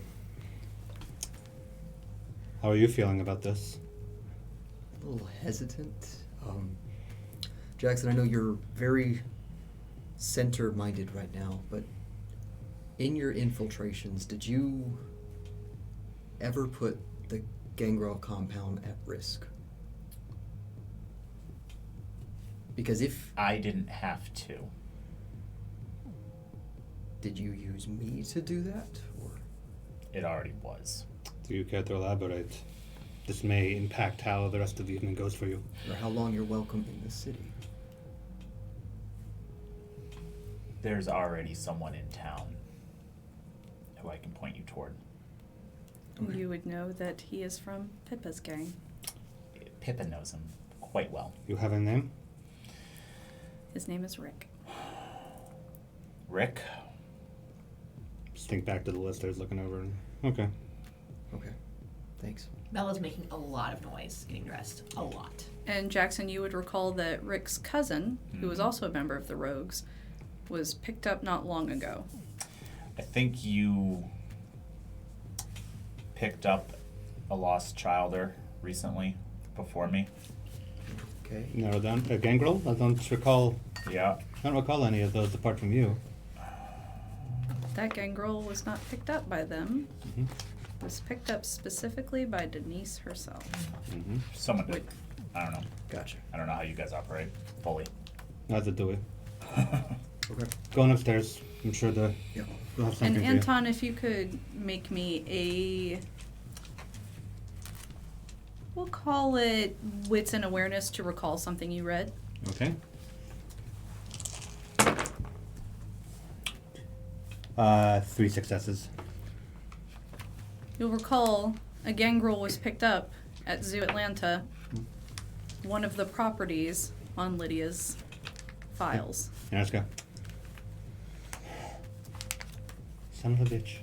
Speaker 3: how are you feeling about this?
Speaker 6: A little hesitant. Jackson, I know you're very center-minded right now, but in your infiltrations, did you ever put the Gangrel compound at risk? Because if...
Speaker 4: I didn't have to.
Speaker 6: Did you use me to do that, or...?
Speaker 4: It already was.
Speaker 3: Do you care to elaborate? This may impact how the rest of the evening goes for you.
Speaker 6: Or how long you're welcome in the city?
Speaker 4: There's already someone in town who I can point you toward.
Speaker 6: Okay.
Speaker 1: You would know that he is from Pippa's gang.
Speaker 4: Pippa knows him quite well.
Speaker 3: You have a name?
Speaker 1: His name is Rick.
Speaker 4: Rick?
Speaker 3: Just think back to the list I was looking over. Okay.
Speaker 6: Okay. Thanks.
Speaker 5: Bella's making a lot of noise getting dressed. A lot.
Speaker 1: And Jackson, you would recall that Rick's cousin, who was also a member of the Rogues, was picked up not long ago.
Speaker 4: I think you picked up a lost childer recently. before me.
Speaker 6: Okay.
Speaker 3: Narrow down. Gangrel? I don't recall any of those apart from you.
Speaker 1: That gangrel was not picked up by them.
Speaker 3: Mm-hmm.
Speaker 1: It was picked up specifically by Denise herself.
Speaker 3: Mm-hmm.
Speaker 4: Someone did. I don't know.
Speaker 6: Gotcha.
Speaker 4: I don't know how you guys operate fully.
Speaker 3: Neither do we.
Speaker 6: Okay.
Speaker 3: Going upstairs. I'm sure
Speaker 6: Yeah.
Speaker 3: we'll have
Speaker 1: And
Speaker 3: something for you.
Speaker 1: Anton, if you could make me we'll call it wits and awareness to recall something you read.
Speaker 3: Okay. 3 successes.
Speaker 1: You'll recall a gangrel was picked up at Zoo Atlanta, one of the properties on Lydia's files.
Speaker 3: Yeah, let's go. Son of a bitch.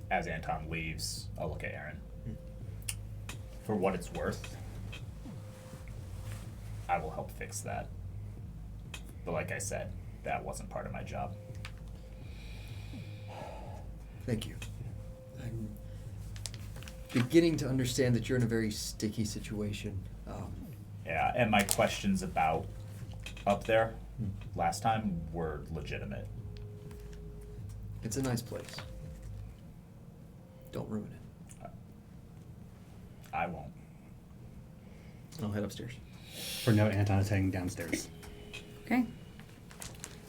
Speaker 4: As Anton leaves, I'll look at Aaron. For what it's worth, I will help fix that. But like I said, that wasn't part of my job.
Speaker 6: Thank you. I'm beginning to understand that you're in a very sticky situation.
Speaker 4: Yeah, and my questions about up there last time were legitimate.
Speaker 6: It's a nice place. Don't ruin it.
Speaker 4: I won't.
Speaker 6: I'll head upstairs.
Speaker 3: For note, Anton is heading downstairs.
Speaker 1: Okay.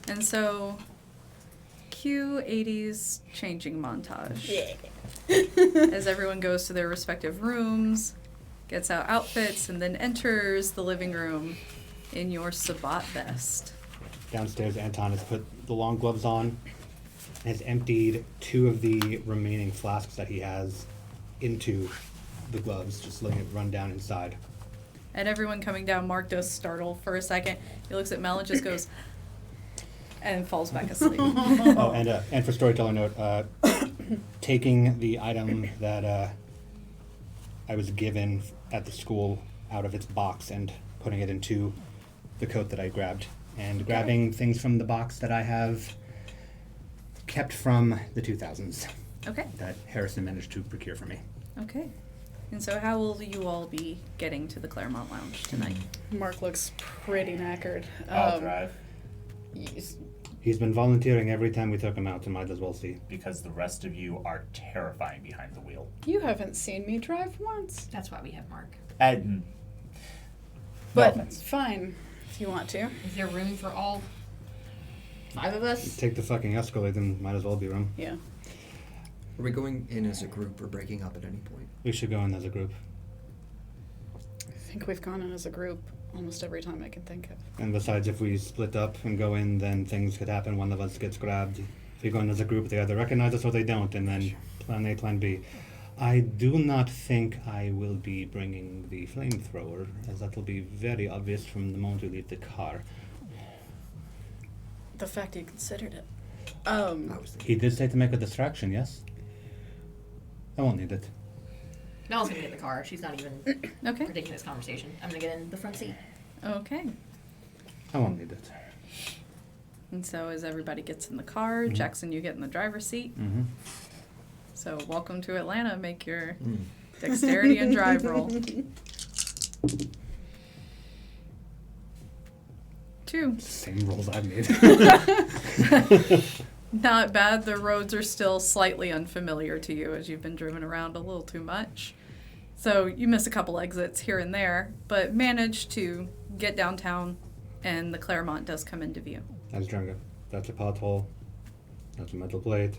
Speaker 1: And so, cue 80s changing montage.
Speaker 2: Yeah.
Speaker 1: As everyone goes to their respective rooms, gets out outfits, and then enters the living room in your Sabbat vest.
Speaker 3: Downstairs, Anton has put the long gloves on, has emptied 2 of the remaining flasks that he has into the gloves, just letting it run down inside.
Speaker 1: At everyone coming down, Mark does startle for a second. He looks at Mel and just goes, and falls back asleep.
Speaker 3: Oh, and for storyteller note, taking the item that I was given at the school out of its box and putting it into the coat that I grabbed, and grabbing things from the box that I have kept from the 2000s
Speaker 1: Okay.
Speaker 3: that Harrison managed to procure for me.
Speaker 1: Okay. And so how will you all be getting to the Claremont Lounge tonight?
Speaker 2: Mark looks pretty knackered.
Speaker 4: I'll drive.
Speaker 2: Yes.
Speaker 3: He's been volunteering every time we took him out, and might as well see.
Speaker 4: Because the rest of you are terrifying behind the wheel.
Speaker 2: You haven't seen me drive once.
Speaker 5: That's why we have Mark.
Speaker 4: And
Speaker 2: But
Speaker 4: no offense.
Speaker 2: fine, if you want to.
Speaker 5: Is there room for all 5 of us?
Speaker 3: Take the fucking Escalade, then might as well be room.
Speaker 2: Yeah.
Speaker 6: Are we going in as a group or breaking up at any point?
Speaker 3: We should go in as a group.
Speaker 2: I think we've gone in as a group almost every time I can think of.
Speaker 3: And besides, if we split up and go in, then things could happen. One of us gets grabbed. If we go in as a group, they either recognize us or they don't, and then plan A, plan B. I do not think I will be bringing the flamethrower, as that will be very obvious from the moment we leave the car.
Speaker 2: The fact you considered it.
Speaker 6: I was thinking.
Speaker 3: He did say to make a distraction, yes? I won't need it.
Speaker 5: Mel's gonna get in the car. She's not even
Speaker 1: Okay.
Speaker 5: predicting this conversation. I'm gonna get in the front seat.
Speaker 1: Okay.
Speaker 3: I won't need it.
Speaker 1: And so as everybody gets in the car,
Speaker 3: Mhm.
Speaker 1: Jackson, you get in the driver's seat.
Speaker 3: Mm-hmm.
Speaker 1: So welcome to Atlanta. Make your
Speaker 6: Mm.
Speaker 1: dexterity and drive roll. 2.
Speaker 3: Same rolls I've made.
Speaker 1: Not bad. The roads are still slightly unfamiliar to you as you've been driven around a little too much. So you miss a couple exits here and there, but manage to get downtown, and the Claremont does come into view.
Speaker 3: That's Django. That's a pothole. That's a metal plate.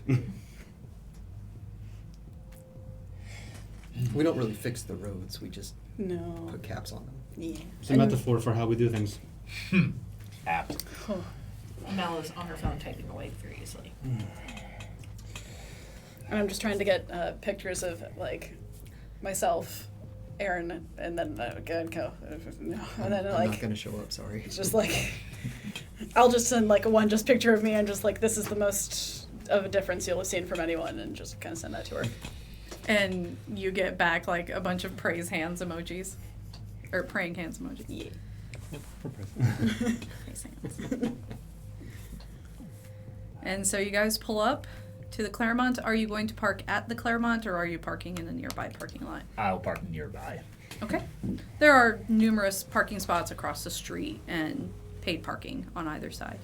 Speaker 6: We don't really fix the roads. We just
Speaker 2: No.
Speaker 6: put caps on them.
Speaker 2: Yeah.
Speaker 3: It's a metaphor for how we do things.
Speaker 4: Apt.
Speaker 2: Oh.
Speaker 5: Mel is on her phone typing away furiously.
Speaker 2: And I'm just trying to get pictures of, like, myself, Aaron, and then again, no. And then,
Speaker 6: I'm
Speaker 2: like,
Speaker 6: not gonna show up. Sorry.
Speaker 2: it's just like, I'll just send, like, one just picture of me and just, like, this is the most of a difference you'll have seen from anyone, and just kind of send that to her.
Speaker 1: And you get back like a bunch of praise hands emojis. Or praying hands emojis.
Speaker 2: Yeah.
Speaker 1: Praise hands. And so you guys pull up To the Claremont, are you going to park at the Claremont or are you parking in a nearby parking lot?
Speaker 4: I'll park nearby.
Speaker 1: Okay. There are numerous parking spots across the street and paid parking on either side.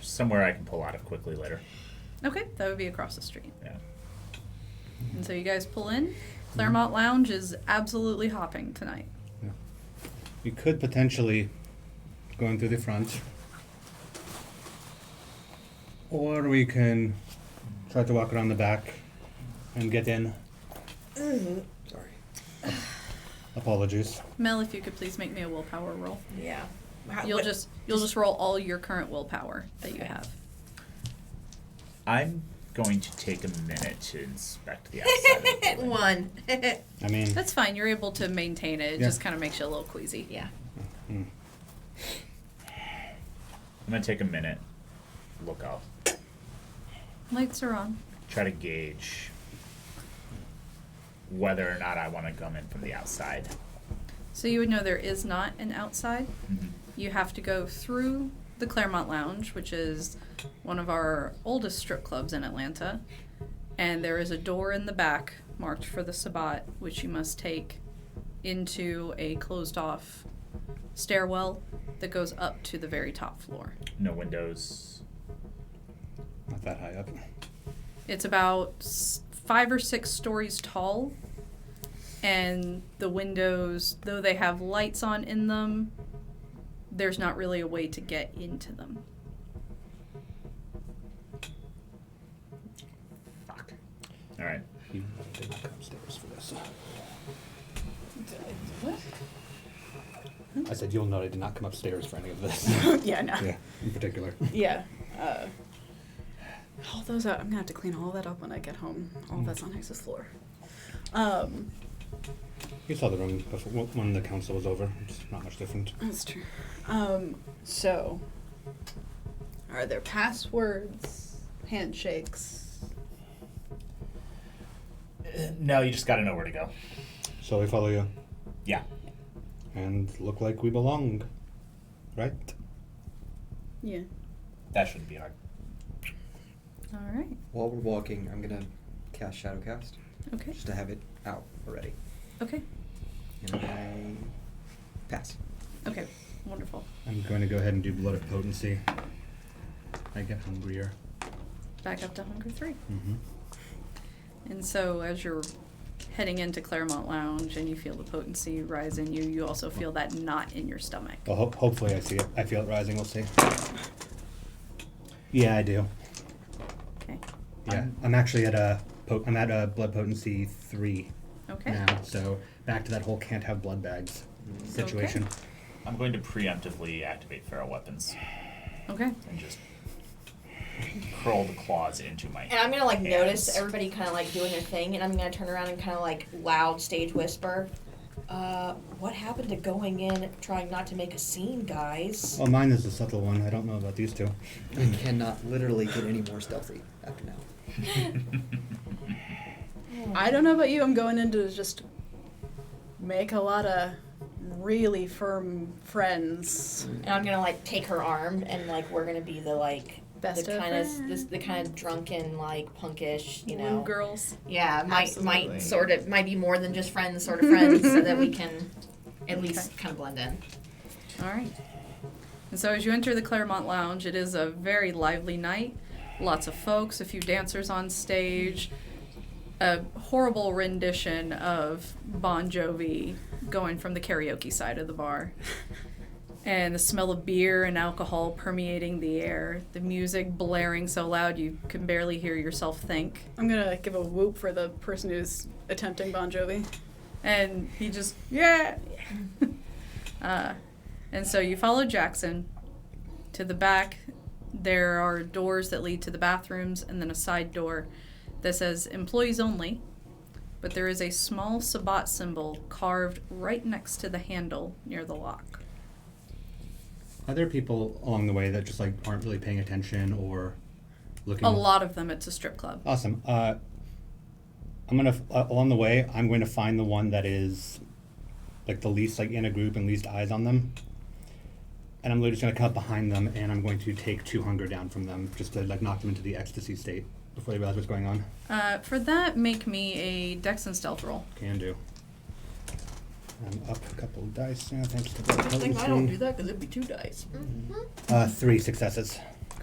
Speaker 4: Somewhere I can pull out of quickly later.
Speaker 1: Okay, that would be across the street.
Speaker 4: Yeah.
Speaker 1: And so you guys pull in. Claremont Lounge is absolutely hopping tonight.
Speaker 3: We could potentially go in through the front. Or we can try to walk around the back and get in.
Speaker 6: Sorry.
Speaker 3: Apologies.
Speaker 1: Mel, if you could please make me a willpower roll.
Speaker 5: Yeah.
Speaker 1: You'll just roll all your current willpower that you
Speaker 5: Okay.
Speaker 1: have.
Speaker 4: I'm going to take a minute to inspect the outside of the building.
Speaker 5: One.
Speaker 3: I mean,
Speaker 1: That's fine. You're able to maintain it. It
Speaker 3: Yeah.
Speaker 1: just kind of makes you a little queasy.
Speaker 5: Yeah.
Speaker 3: mm,
Speaker 4: I'm going to take a minute, look up,
Speaker 1: Lights are on.
Speaker 4: try to gauge whether or not I want to come in from the outside.
Speaker 1: So you would know there is not an outside.
Speaker 4: Mm-hmm.
Speaker 1: You have to go through the Claremont Lounge, which is one of our oldest strip clubs in Atlanta. And there is a door in the back marked for the Sabbat, which you must take into a closed off stairwell that goes up to the very top floor.
Speaker 4: No windows.
Speaker 3: not that high up.
Speaker 1: It's about 5 or 6 stories tall, and the windows, though they have lights on in them, there's not really a way to get into them.
Speaker 4: Fuck. All right.
Speaker 3: You did not come upstairs for this.
Speaker 2: What?
Speaker 3: I said you'll know I did not come upstairs for any of this.
Speaker 2: Yeah, no.
Speaker 3: Yeah, in particular.
Speaker 2: Yeah. All those out. I'm gonna have to clean all that up when I get home. All that's on Hex's floor.
Speaker 3: You saw the room before when the council was over. It's not much different.
Speaker 2: That's true. So, are there passwords, handshakes?
Speaker 4: No, you just got to know where to go.
Speaker 3: So we follow you
Speaker 4: Yeah.
Speaker 3: and look like we belong, right?
Speaker 2: Yeah.
Speaker 4: That shouldn't be hard.
Speaker 1: All right.
Speaker 6: While we're walking, I'm gonna cast Shadowcast
Speaker 1: Okay.
Speaker 6: just to have it out already.
Speaker 1: Okay.
Speaker 6: And I pass.
Speaker 1: Okay. Wonderful.
Speaker 3: I'm going to go ahead and do Blood of Potency. I get hungrier.
Speaker 1: Back up to Hunger 3.
Speaker 3: Mm-hmm.
Speaker 1: And so as you're heading into Claremont Lounge and you feel the potency rise in you, you also feel that knot in your stomach.
Speaker 3: Well, hopefully I see it. I feel it rising. We'll see. Yeah, I do.
Speaker 1: Okay.
Speaker 3: Yeah, I'm actually at a blood potency 3
Speaker 1: Okay.
Speaker 3: now. So back to that whole can't have blood bags situation.
Speaker 4: I'm going to preemptively activate feral weapons
Speaker 1: Okay.
Speaker 4: and just curl the claws into my
Speaker 5: And I'm gonna like
Speaker 4: hands.
Speaker 5: notice everybody kind of like doing their thing, and I'm gonna turn around and kind of like loud stage whisper, "What happened to going in, trying not to make a scene, guys?"
Speaker 3: Well, mine is a subtle one. I don't know about these two.
Speaker 6: I cannot literally get any more stealthy after now.
Speaker 2: I don't know about you. I'm going in to just make a lot of really firm friends.
Speaker 5: And I'm gonna like take her arm, and like we're gonna be the like
Speaker 2: Best
Speaker 5: the
Speaker 2: of
Speaker 5: kind of
Speaker 2: friends.
Speaker 5: the kind of drunken like punkish, you know.
Speaker 1: Woo girls.
Speaker 5: Yeah, might
Speaker 2: Absolutely.
Speaker 5: might be more than just friends, sort of friends, so that we can at least kind of blend in.
Speaker 1: All right. And so as you enter the Claremont Lounge, it is a very lively night. Lots of folks, a few dancers on stage, a horrible rendition of Bon Jovi going from the karaoke side of the bar. And the smell of beer and alcohol permeating the air. The music blaring so loud you can barely hear yourself think.
Speaker 2: I'm gonna give a whoop for the person who's attempting Bon Jovi.
Speaker 1: And he just, yeah. And so you follow Jackson to the back. There are doors that lead to the bathrooms and then a side door that says employees only. But there is a small Sabbat symbol carved right next to the handle near the lock.
Speaker 3: Are there people along the way that just like aren't really paying attention or looking?
Speaker 1: A lot of them, it's a strip club.
Speaker 3: Awesome. I'm gonna along the way. I'm going to find the one that is like the least like in a group and least eyes on them, And I'm literally just going to come up behind them, and I'm going to take 2 hunger down from them, just to like knock them into the ecstasy state before they realize what's going on.
Speaker 1: For that, make me a Dex and Stealth roll.
Speaker 3: Can do. I'm up a couple of dice now, thanks to the
Speaker 5: Good thing I don't do
Speaker 3: potency.
Speaker 5: that because it'd be 2 dice.
Speaker 3: 3 successes.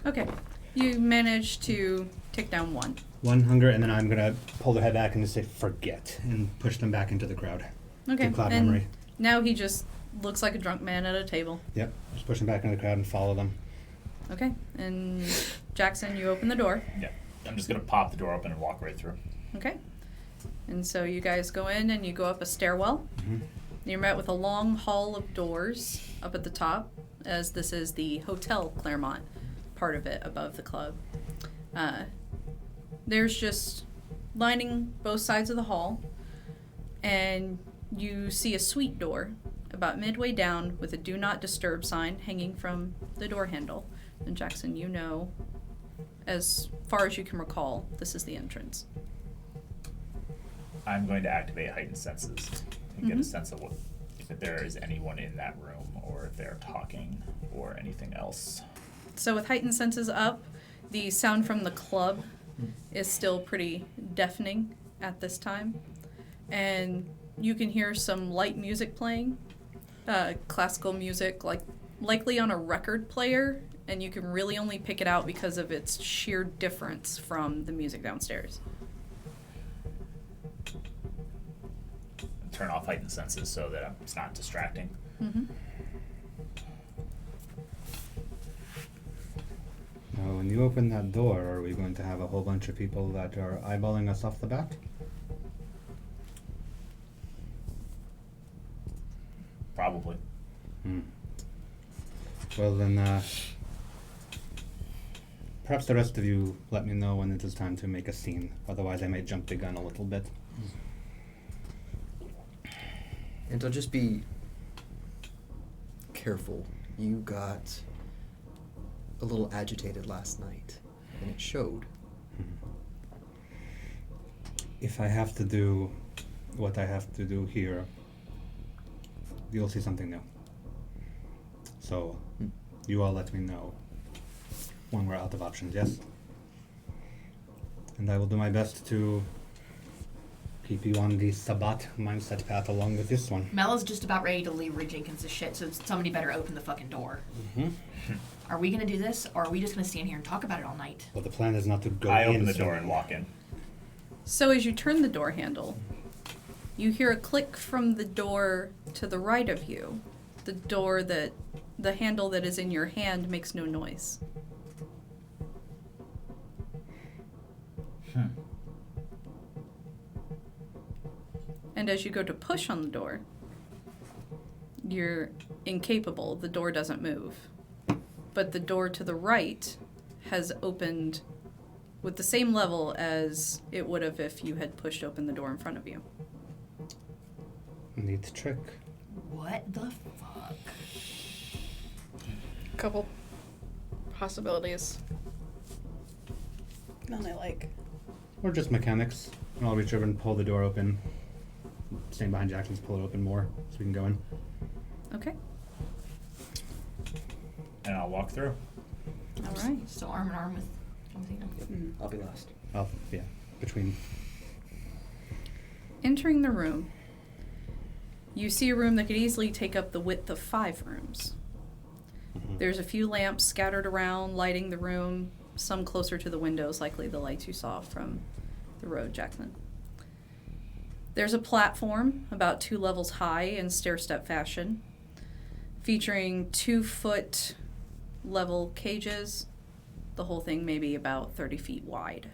Speaker 1: Okay. You manage to take down 1.
Speaker 3: 1 hunger, and then I'm going to pull their head back and just say, forget, and push them back into the crowd.
Speaker 1: Okay.
Speaker 3: Do cloud
Speaker 1: and
Speaker 3: memory.
Speaker 1: now he just looks like a drunk man at a table.
Speaker 3: Yep, just push them back into the crowd and follow them.
Speaker 1: Okay. And Jackson, you open the door.
Speaker 4: Yeah. I'm just gonna pop the door open and walk right through.
Speaker 1: Okay. And so you guys go in and you go up a stairwell. You're met with a long hall of doors up at the top, as this is the Hotel Claremont part of it above the club. There's just lining both sides of the hall, and you see a suite door about midway down with a do not disturb sign hanging from the door handle. And Jackson, you know, as far as you can recall, this is the entrance.
Speaker 4: I'm going to activate heightened senses and get a sense of what if there is anyone in that room, or if they're talking, or anything else.
Speaker 1: So with heightened senses up, the sound from the club is still pretty deafening at this time. And you can hear some light music playing, classical music, likely on a record player, and you can really only pick it out because of its sheer difference from the music downstairs.
Speaker 4: Turn off heightened senses so that it's not distracting.
Speaker 1: Mm-hmm.
Speaker 3: Now, when you open that door, are we going to have a whole bunch of people that are eyeballing us off the bat?
Speaker 4: Probably.
Speaker 3: Well then, perhaps the rest of you let me know when it is time to make a scene. Otherwise I may jump the gun a little bit.
Speaker 6: And to just be careful. You got a little agitated last night, and it showed.
Speaker 3: If I have to do what I have to do here, you'll see something new. So, you all let me know when we're out of options, yes? And I will do my best to keep you on the Sabbat mindset path along with this one.
Speaker 5: Mel is just about ready to leave Reed Jenkins' shit, so somebody better open the fucking door. Are we gonna do this, or are we just gonna stand here and talk about it all night?
Speaker 3: Well, the plan is not to go
Speaker 4: I
Speaker 3: in.
Speaker 4: open the
Speaker 3: so-
Speaker 4: door and walk in.
Speaker 1: So as you turn the door handle, you hear a click from the door to the right of you. The handle that is in your hand makes no noise. And as you go to push on the door, you're incapable. The door doesn't move. But the door to the right has opened with the same level as it would have if you had pushed open the door in front of you.
Speaker 3: Neat trick.
Speaker 5: What the fuck?
Speaker 2: Couple possibilities. None I like.
Speaker 3: Or just mechanics. And I'll reach over and pull the door open. Stand behind Jackson's, pull it open more so we can go in.
Speaker 1: Okay.
Speaker 4: And I'll walk through.
Speaker 1: All right.
Speaker 5: Still arm in arm with Thomasina.
Speaker 6: I'll be last.
Speaker 3: Yeah, between.
Speaker 1: Entering the room, you see a room that could easily take up the width of 5 rooms. There's a few lamps scattered around, lighting the room, some closer to the windows, likely the lights you saw from the road, Jackson. There's a platform about 2 levels high in stair-step fashion, featuring 2-foot level cages, the whole thing maybe about 30 feet wide.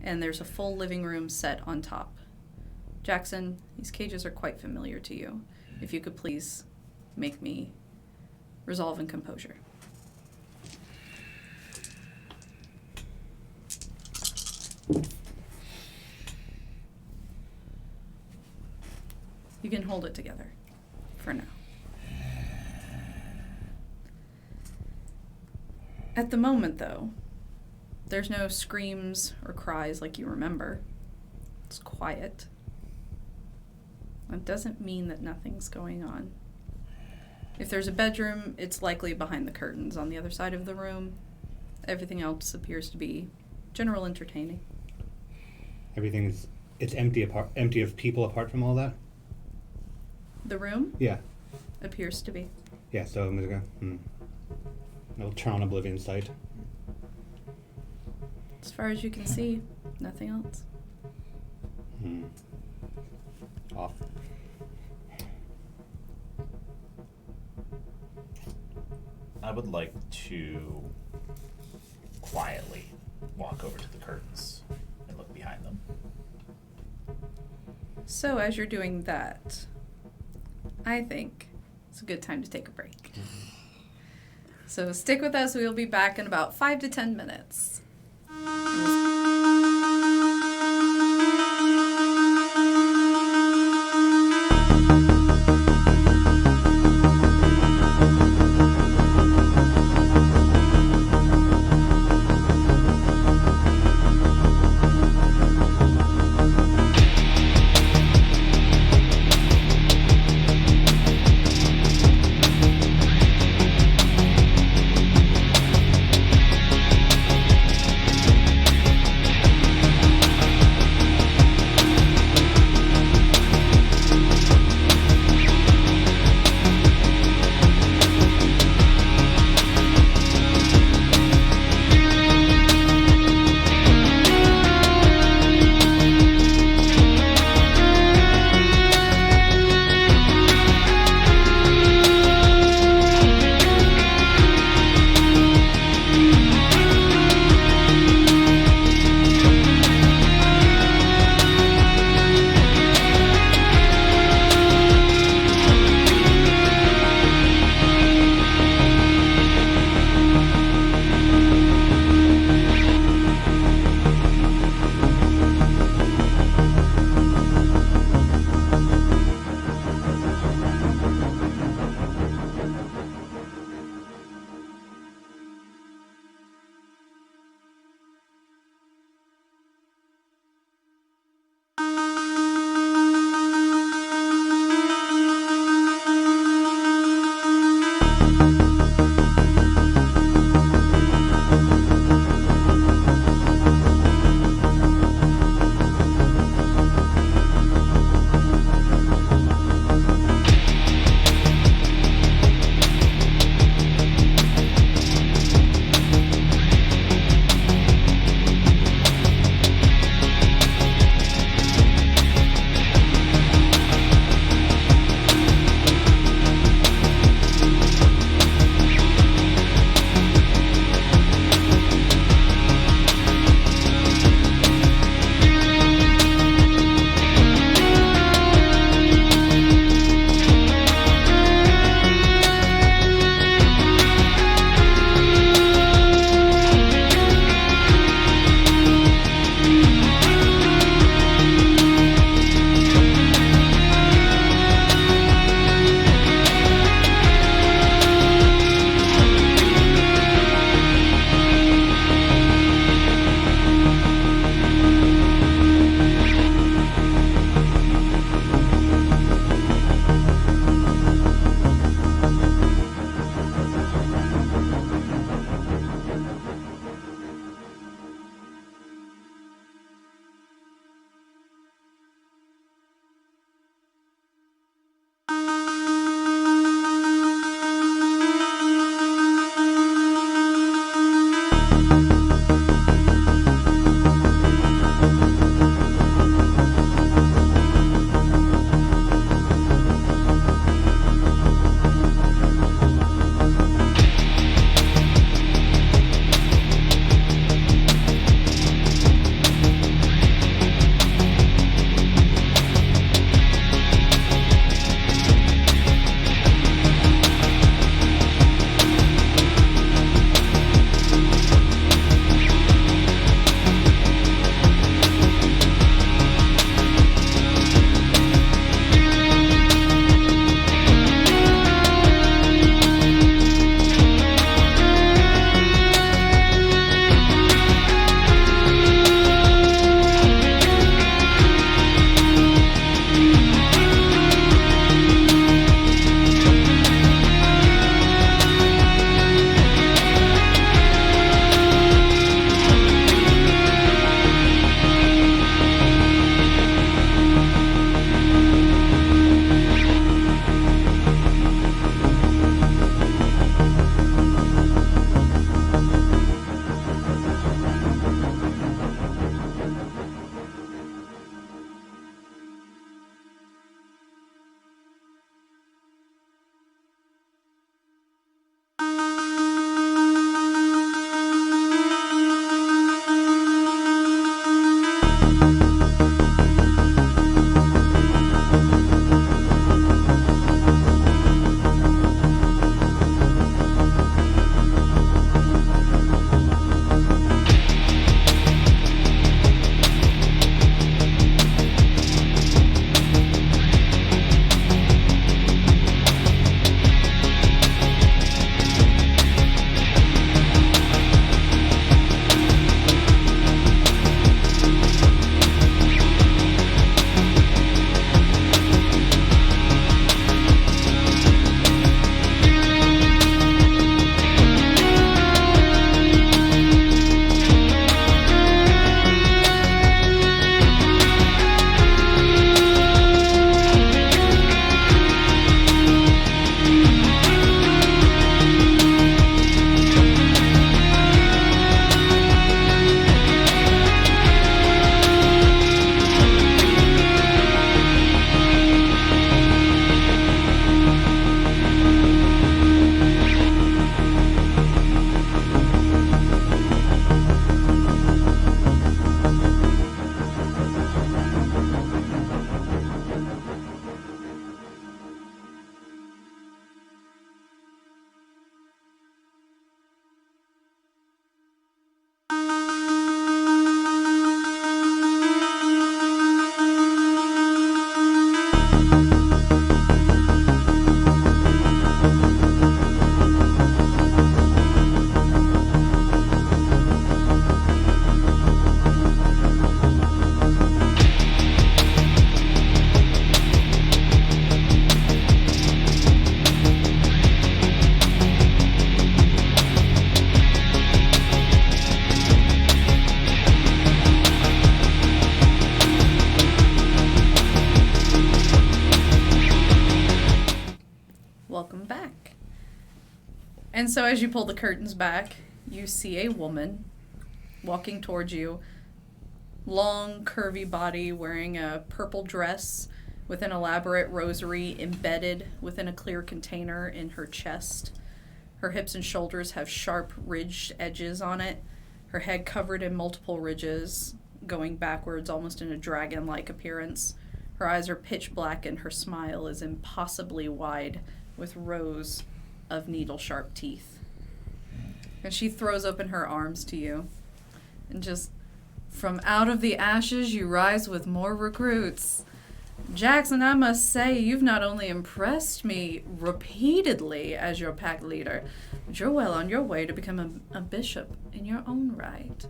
Speaker 1: And there's a full living room set on top. Jackson, these cages are quite familiar to you. If you could please make me resolve and composure. You can hold it together for now. At the moment, though, there's no screams or cries like you remember. It's quiet. That doesn't mean that nothing's going on. If there's a bedroom, it's likely behind the curtains on the other side of the room. Everything else appears to be general entertaining.
Speaker 3: It's empty of people apart from all that?
Speaker 1: The room
Speaker 3: Yeah.
Speaker 1: appears to be.
Speaker 3: Yeah, so I'm gonna go, I'll turn on Oblivion Sight.
Speaker 1: As far as you can see, nothing else.
Speaker 3: Off.
Speaker 4: I would like to quietly walk over to the curtains and look behind them.
Speaker 1: So as you're doing that, I think it's a good time to take a break. So stick with us. We'll be back in about 5 to 10 minutes. And so as you pull the curtains back, you see a woman walking towards you. Long, curvy body, wearing a purple dress with an elaborate rosary embedded within a clear container in her chest. Her hips and shoulders have sharp, ridged edges on it. Her head covered in multiple ridges, going backwards almost in a dragon-like appearance. Her eyes are pitch black and her smile is impossibly wide with rows of needle-sharp teeth. And she throws open her arms to you and just, from out of the ashes you rise with more recruits. Jackson, I must say, you've not only impressed me repeatedly as your pack leader, but you're well on your way to become a bishop in your own right.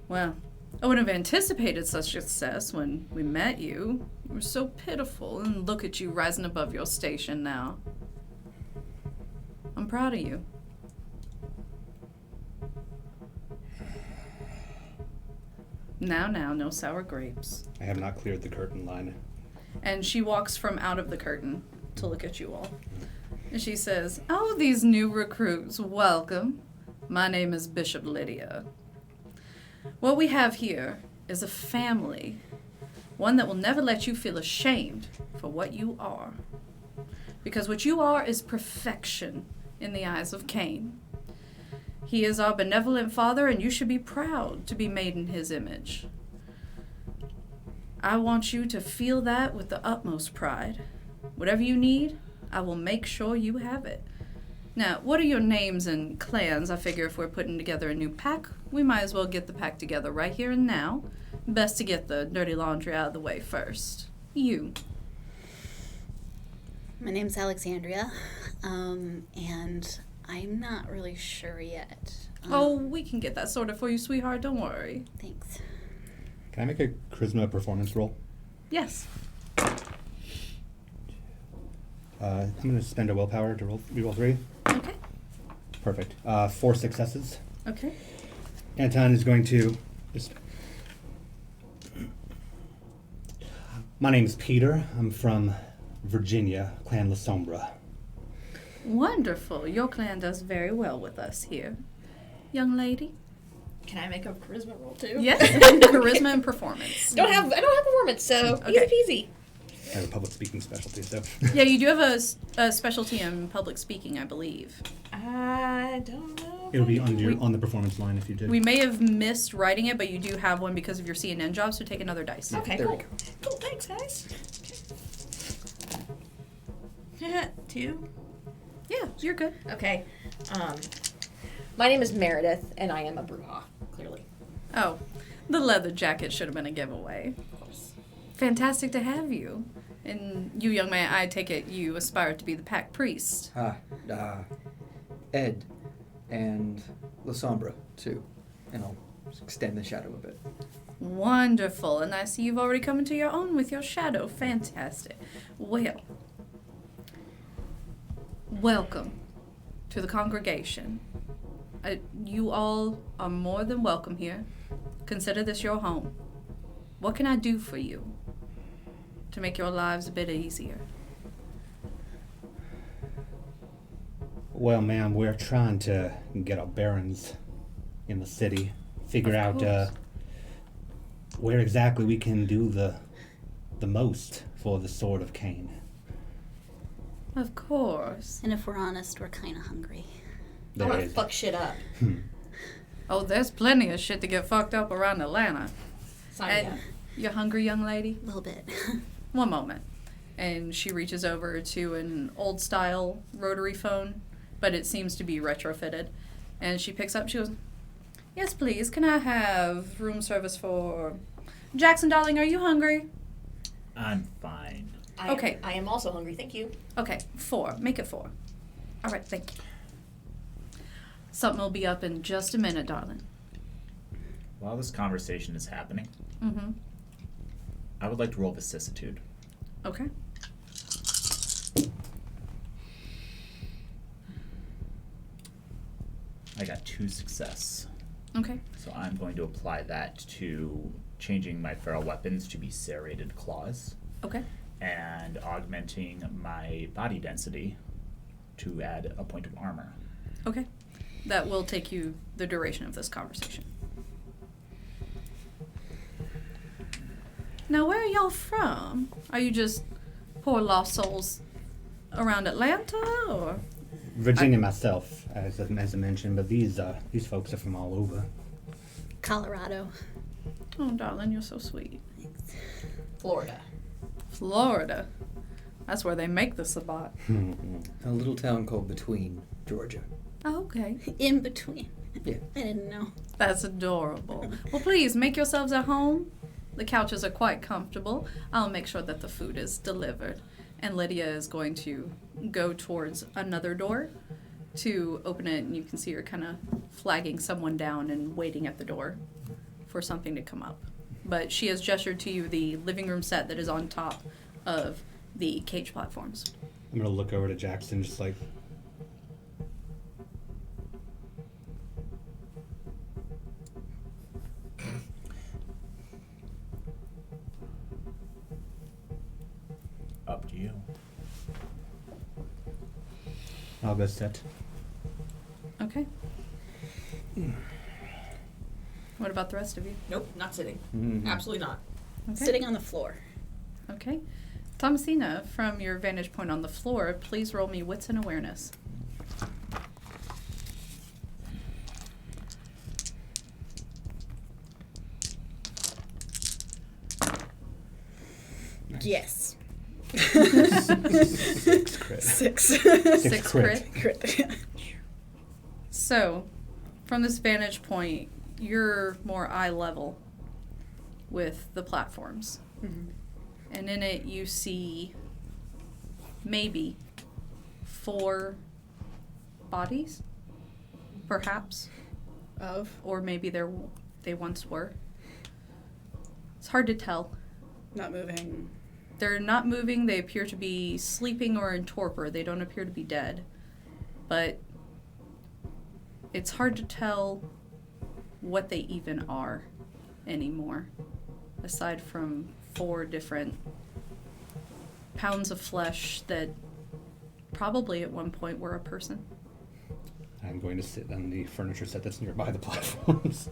Speaker 1: Well, I wouldn't have anticipated such success when we met you. You were so pitiful, and look at you rising above your station now. I'm proud of you. Now, no sour grapes.
Speaker 3: I have not cleared the curtain line.
Speaker 1: And she walks from out of the curtain to look at you all. And she says, "Oh, these new recruits, welcome. My name is Bishop Lydia. What we have here is a family, one that will never let you feel ashamed for what you are. Because what you are is perfection in the eyes of Cain. He is our benevolent father, and you should be proud to be made in his image. I want you to feel that with the utmost pride. Whatever you need, I will make sure you have it. Now, what are your names and clans? I figure if we're putting together a new pack, we might as well get the pack together right here and now. Best to get the dirty laundry out of the way first. You."
Speaker 7: My name's Alexandria, and I'm not really sure yet.
Speaker 1: Oh, we can get that sorted for you, sweetheart. Don't worry.
Speaker 7: Thanks.
Speaker 3: Can I make a charisma performance roll?
Speaker 1: Yes.
Speaker 3: I'm going to spend a willpower to reroll 3.
Speaker 1: Okay.
Speaker 3: Perfect. 4 successes.
Speaker 1: Okay.
Speaker 3: Anton is going to just... My name's Peter. I'm from Virginia, Clan La Sombra.
Speaker 1: Wonderful. Your clan does very well with us here. Young lady?
Speaker 5: Can I make a charisma roll too?
Speaker 1: Yes. Charisma and performance.
Speaker 5: I don't have performance, so
Speaker 1: Okay.
Speaker 5: easy peasy.
Speaker 3: I have a public speaking specialty, so...
Speaker 1: Yeah, you do have a specialty in public speaking, I believe.
Speaker 5: I don't know
Speaker 3: It'll be on the performance line if you did.
Speaker 1: We may have missed writing it, but you do have one because of your CNN job, so take another dice.
Speaker 5: Okay,
Speaker 6: There we
Speaker 5: cool.
Speaker 6: go.
Speaker 5: Cool, thanks, guys. 2.
Speaker 1: Yeah, you're good.
Speaker 5: Okay. My name is Meredith, and I am a Bruja, clearly.
Speaker 1: Oh, the leather jacket should have been a giveaway.
Speaker 5: Of course.
Speaker 1: Fantastic to have you. And you, young man, I take it you aspire to be the pack priest.
Speaker 6: Ed and Lasombra, too. And I'll extend the shadow a bit.
Speaker 1: Wonderful. And I see you've already come into your own with your shadow. Fantastic. Well, welcome to the congregation. You all are more than welcome here. Consider this your home. What can I do for you to make your lives a bit easier?
Speaker 3: Well, ma'am, we're trying to get our bearings in the city. Figure
Speaker 1: Of
Speaker 3: out
Speaker 1: course.
Speaker 3: where exactly we can do the most for the Sword of Cain.
Speaker 1: Of course.
Speaker 7: And if we're honest, we're kind of hungry.
Speaker 5: I
Speaker 3: There
Speaker 5: want to
Speaker 3: is.
Speaker 5: fuck shit up.
Speaker 1: Oh, there's plenty of shit to get fucked up around Atlanta.
Speaker 5: Sign me up.
Speaker 1: And you hungry, young lady?
Speaker 7: A little bit.
Speaker 1: One moment. And she reaches over to an old style rotary phone, but it seems to be retrofitted. And she picks up, she goes, "Yes, please. Can I have room service for Jackson, darling, are you hungry?"
Speaker 4: I'm fine.
Speaker 1: Okay.
Speaker 5: I am also hungry, thank you.
Speaker 1: Okay, 4. Make it 4. All right, thank you. Something will be up in just a minute, darling.
Speaker 4: While this conversation is happening,
Speaker 1: Mm-hmm.
Speaker 4: I would like to roll vicissitude.
Speaker 1: Okay.
Speaker 4: I got 2 success.
Speaker 1: Okay.
Speaker 4: So I'm going to apply that to changing my feral weapons to be serrated claws
Speaker 1: Okay.
Speaker 4: and augmenting my body density to add a point of armor.
Speaker 1: Okay. That will take you the duration of this conversation. Now, where are y'all from? Are you just poor lost souls around Atlanta, or?
Speaker 3: Virginia myself, as I mentioned, but these folks are from all over.
Speaker 7: Colorado.
Speaker 1: Oh, darling, you're so sweet.
Speaker 5: Florida.
Speaker 1: Florida. That's where they make the Sabat.
Speaker 6: A little town called Between, Georgia.
Speaker 1: Oh, okay.
Speaker 7: In between.
Speaker 6: Yeah.
Speaker 7: I didn't know.
Speaker 1: That's adorable. Well, please, make yourselves at home. The couches are quite comfortable. I'll make sure that the food is delivered. And Lydia is going to go towards another door to open it, and you can see her kind of flagging someone down and waiting at the door for something to come up. But she has gestured to you the living room set that is on top of the cage platforms.
Speaker 3: I'm gonna look over to Jackson, just like,
Speaker 4: Up to you.
Speaker 3: I'll go sit.
Speaker 1: Okay. What about the rest of you?
Speaker 5: Nope, not sitting.
Speaker 6: Mhm.
Speaker 5: Absolutely not.
Speaker 1: Okay.
Speaker 2: Sitting on the floor.
Speaker 1: Okay. Thomasina, from your vantage point on the floor, please roll me wits and awareness.
Speaker 2: Yes.
Speaker 3: Six crit.
Speaker 2: 6.
Speaker 1: Six
Speaker 3: crit.
Speaker 2: Crit.
Speaker 1: So, from this vantage point, you're more eye level with the platforms.
Speaker 2: Mhm.
Speaker 1: And in it, you see maybe 4 bodies, perhaps,
Speaker 2: Of
Speaker 1: or maybe they once were. It's hard to tell.
Speaker 2: not moving.
Speaker 1: They're not moving. They appear to be sleeping or in torpor. They don't appear to be dead. But it's hard to tell what they even are anymore, aside from 4 different pounds of flesh that probably at one point were a person.
Speaker 3: I'm going to sit on the furniture set that's nearby the platforms.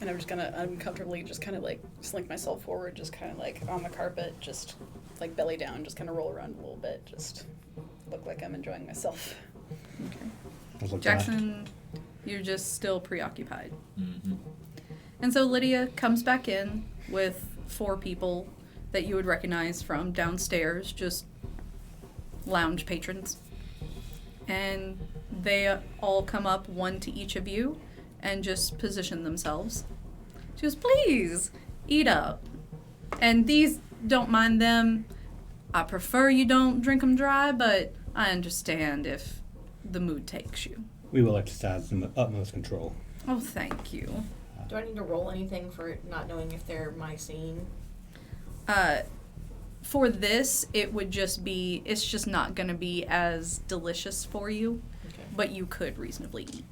Speaker 2: And I'm just gonna uncomfortably just kind of like slink myself forward, just kind of like on the carpet, just like belly down, just kind of roll around a little bit, just look like I'm enjoying myself.
Speaker 1: Okay.
Speaker 3: I was like,
Speaker 1: Jackson, you're just still preoccupied.
Speaker 4: Mm-hmm.
Speaker 1: And so Lydia comes back in with 4 people that you would recognize from downstairs, just lounge patrons. And they all come up, one to each of you, and just position themselves. She goes, please, eat up. And these, don't mind them. I prefer you don't drink them dry, but I understand if the mood takes you.
Speaker 3: We will exercise the utmost control.
Speaker 1: Oh, thank you.
Speaker 5: Do I need to roll anything for not knowing if they're my scene?
Speaker 1: For this, it would just be, it's just not going to be as delicious for you,
Speaker 5: Okay.
Speaker 1: but you could reasonably eat.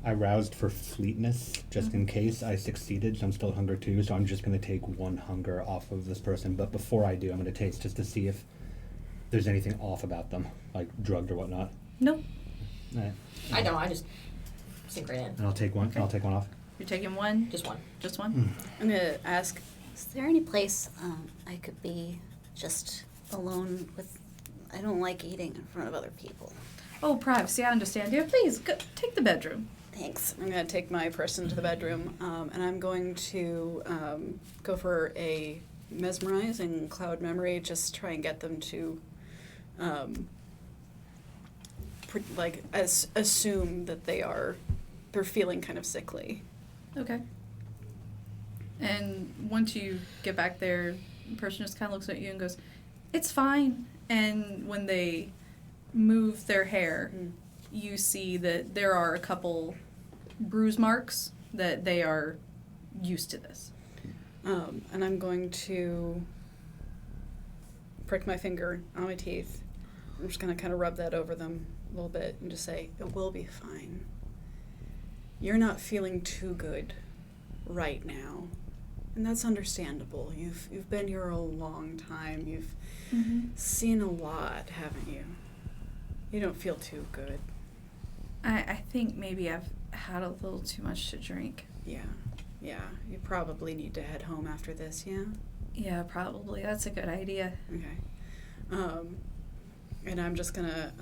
Speaker 3: I roused for fleetness just in case I succeeded, so I'm still hunger too, so I'm just going to take 1 hunger off of this person. But before I do, I'm going to taste just to see if there's anything off about them, like drugged or whatnot.
Speaker 1: Nope.
Speaker 3: All right.
Speaker 5: I know, I just sink right in.
Speaker 3: And I'll take one.
Speaker 1: Okay.
Speaker 3: I'll take one off.
Speaker 1: You're taking one?
Speaker 5: Just one.
Speaker 1: Just one?
Speaker 2: I'm gonna ask.
Speaker 7: Is there any place I could be just alone with? I don't like eating in front of other people.
Speaker 1: Oh, privacy, I understand. Dear, please, go, take the bedroom.
Speaker 7: Thanks.
Speaker 2: I'm gonna take my person to the bedroom, and I'm going to go for a mesmerize and cloud memory. Just try and get them to, assume that they're feeling kind of sickly.
Speaker 1: Okay. And once you get back there, the person just kind of looks at you and goes, it's fine. And when they move their hair, you see that there are a couple bruise marks that they are used to this.
Speaker 2: And I'm going to prick my finger on my teeth. I'm just going to kind of rub that over them a little bit and just say, it will be fine. You're not feeling too good right now. And that's understandable. You've been here a long time. You've seen a lot, haven't you? You don't feel too good.
Speaker 1: I think maybe I've had a little too much to drink.
Speaker 2: Yeah. You probably need to head home after this, yeah?
Speaker 1: Yeah, probably. That's a good idea.
Speaker 2: Okay. And I'm just gonna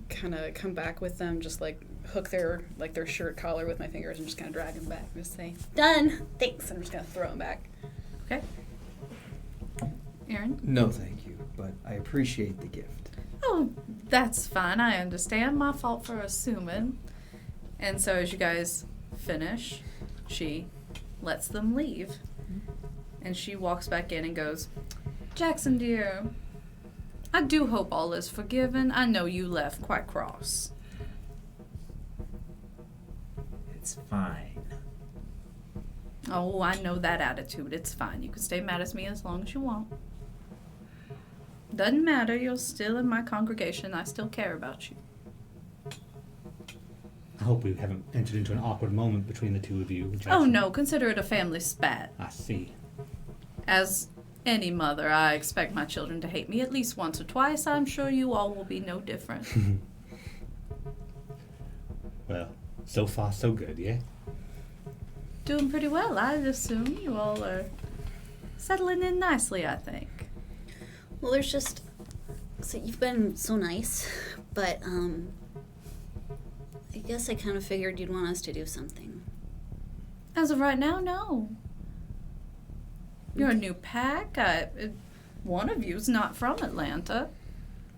Speaker 2: kind of come back with them, just like hook their shirt collar with my fingers and just kind of drag them back and just say, done, thanks, and I'm just gonna throw them back.
Speaker 1: Okay. Aaron?
Speaker 6: No, thank you, but I appreciate the gift.
Speaker 1: Oh, that's fine. I understand. My fault for assuming. And so as you guys finish, she lets them leave. And she walks back in and goes, Jackson, dear, I do hope all is forgiven. I know you left quite cross.
Speaker 4: It's fine.
Speaker 1: Oh, I know that attitude. It's fine. You can stay mad at me as long as you want. Doesn't matter. You're still in my congregation. I still care about you.
Speaker 3: I hope we haven't entered into an awkward moment between the two of you. Jackson.
Speaker 1: Oh, no. Consider it a family spat.
Speaker 3: I see.
Speaker 1: As any mother, I expect my children to hate me at least once or twice. I'm sure you all will be no different.
Speaker 3: Well, so far so good, yeah?
Speaker 1: Doing pretty well. I'd assume you all are settling in nicely, I think.
Speaker 7: Well, there's just, so you've been so nice, but I guess I kind of figured you'd want us to do something.
Speaker 1: As of right now, no. You're a new pack. One of you's not from Atlanta.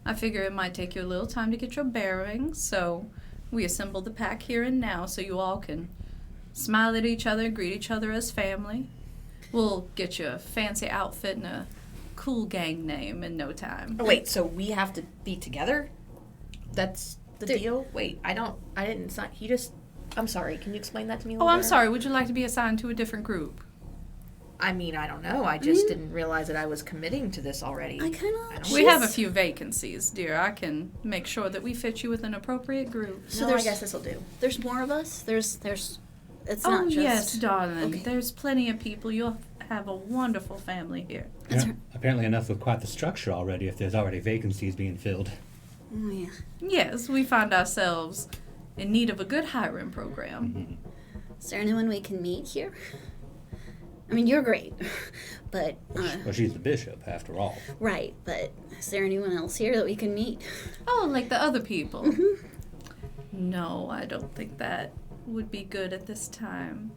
Speaker 1: I figure it might take you a little time to get your bearings, so we assembled the pack here and now so you all can smile at each other, greet each other as family. We'll get you a fancy outfit and a cool gang name in no time.
Speaker 5: Oh, wait, so we have to be together? That's the deal? Wait, I'm sorry, can you explain that to me a
Speaker 1: Oh,
Speaker 5: little
Speaker 1: I'm
Speaker 5: better?
Speaker 1: sorry. Would you like to be assigned to a different group?
Speaker 5: I mean, I don't know. I just didn't realize that I was committing to this already.
Speaker 7: I kind of...
Speaker 1: We have a few vacancies, dear. I can make sure that we fit you with an appropriate group.
Speaker 7: So
Speaker 5: I guess this'll do.
Speaker 7: There's more of us? There's it's
Speaker 1: Oh,
Speaker 7: not just...
Speaker 1: yes, darling.
Speaker 7: Okay.
Speaker 1: There's plenty of people. You'll have a wonderful family here.
Speaker 3: Apparently enough with quite the structure already if there's already vacancies being filled.
Speaker 7: Oh, yeah.
Speaker 1: Yes, we find ourselves in need of a good hiring program.
Speaker 3: Mm-hmm.
Speaker 7: Is there anyone we can meet here? I mean, you're great, but
Speaker 3: Well, she's the bishop, after all.
Speaker 7: right. But is there anyone else here that we can meet?
Speaker 1: Oh, like the other people? No, I don't think that would be good at this time.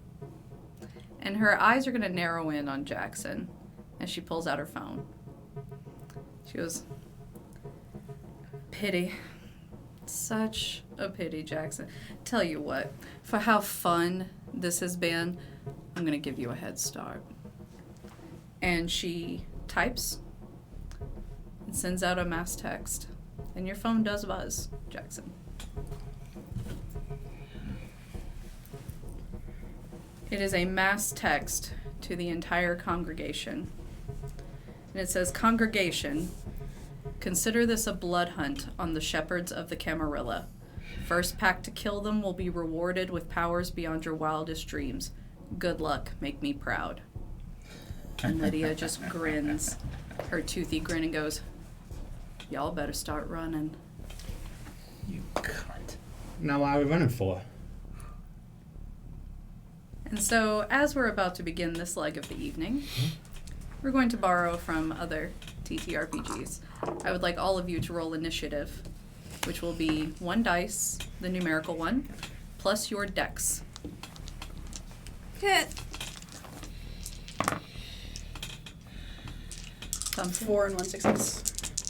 Speaker 1: And her eyes are going to narrow in on Jackson as she pulls out her phone. She goes, pity. Such a pity, Jackson. Tell you what, for how fun this has been, I'm going to give you a head start. And she types and sends out a mass text. And your phone does buzz, Jackson. It is a mass text to the entire congregation. And it says, "Congregation, consider this a blood hunt on the shepherds of the Camarilla. First pack to kill them will be rewarded with powers beyond your wildest dreams. Good luck, make me proud." And Lydia just grins, her toothy grin, and goes, "Y'all better start running."
Speaker 4: You cunt.
Speaker 3: Now, what are we running for?
Speaker 1: And so, as we're about to begin this leg of the evening, we're going to borrow from other TTRPGs. I would like all of you to roll initiative, which will be 1 dice, the numerical one, plus your dex.
Speaker 5: Hit.
Speaker 1: Thumbs in.
Speaker 2: 4 and 1 success.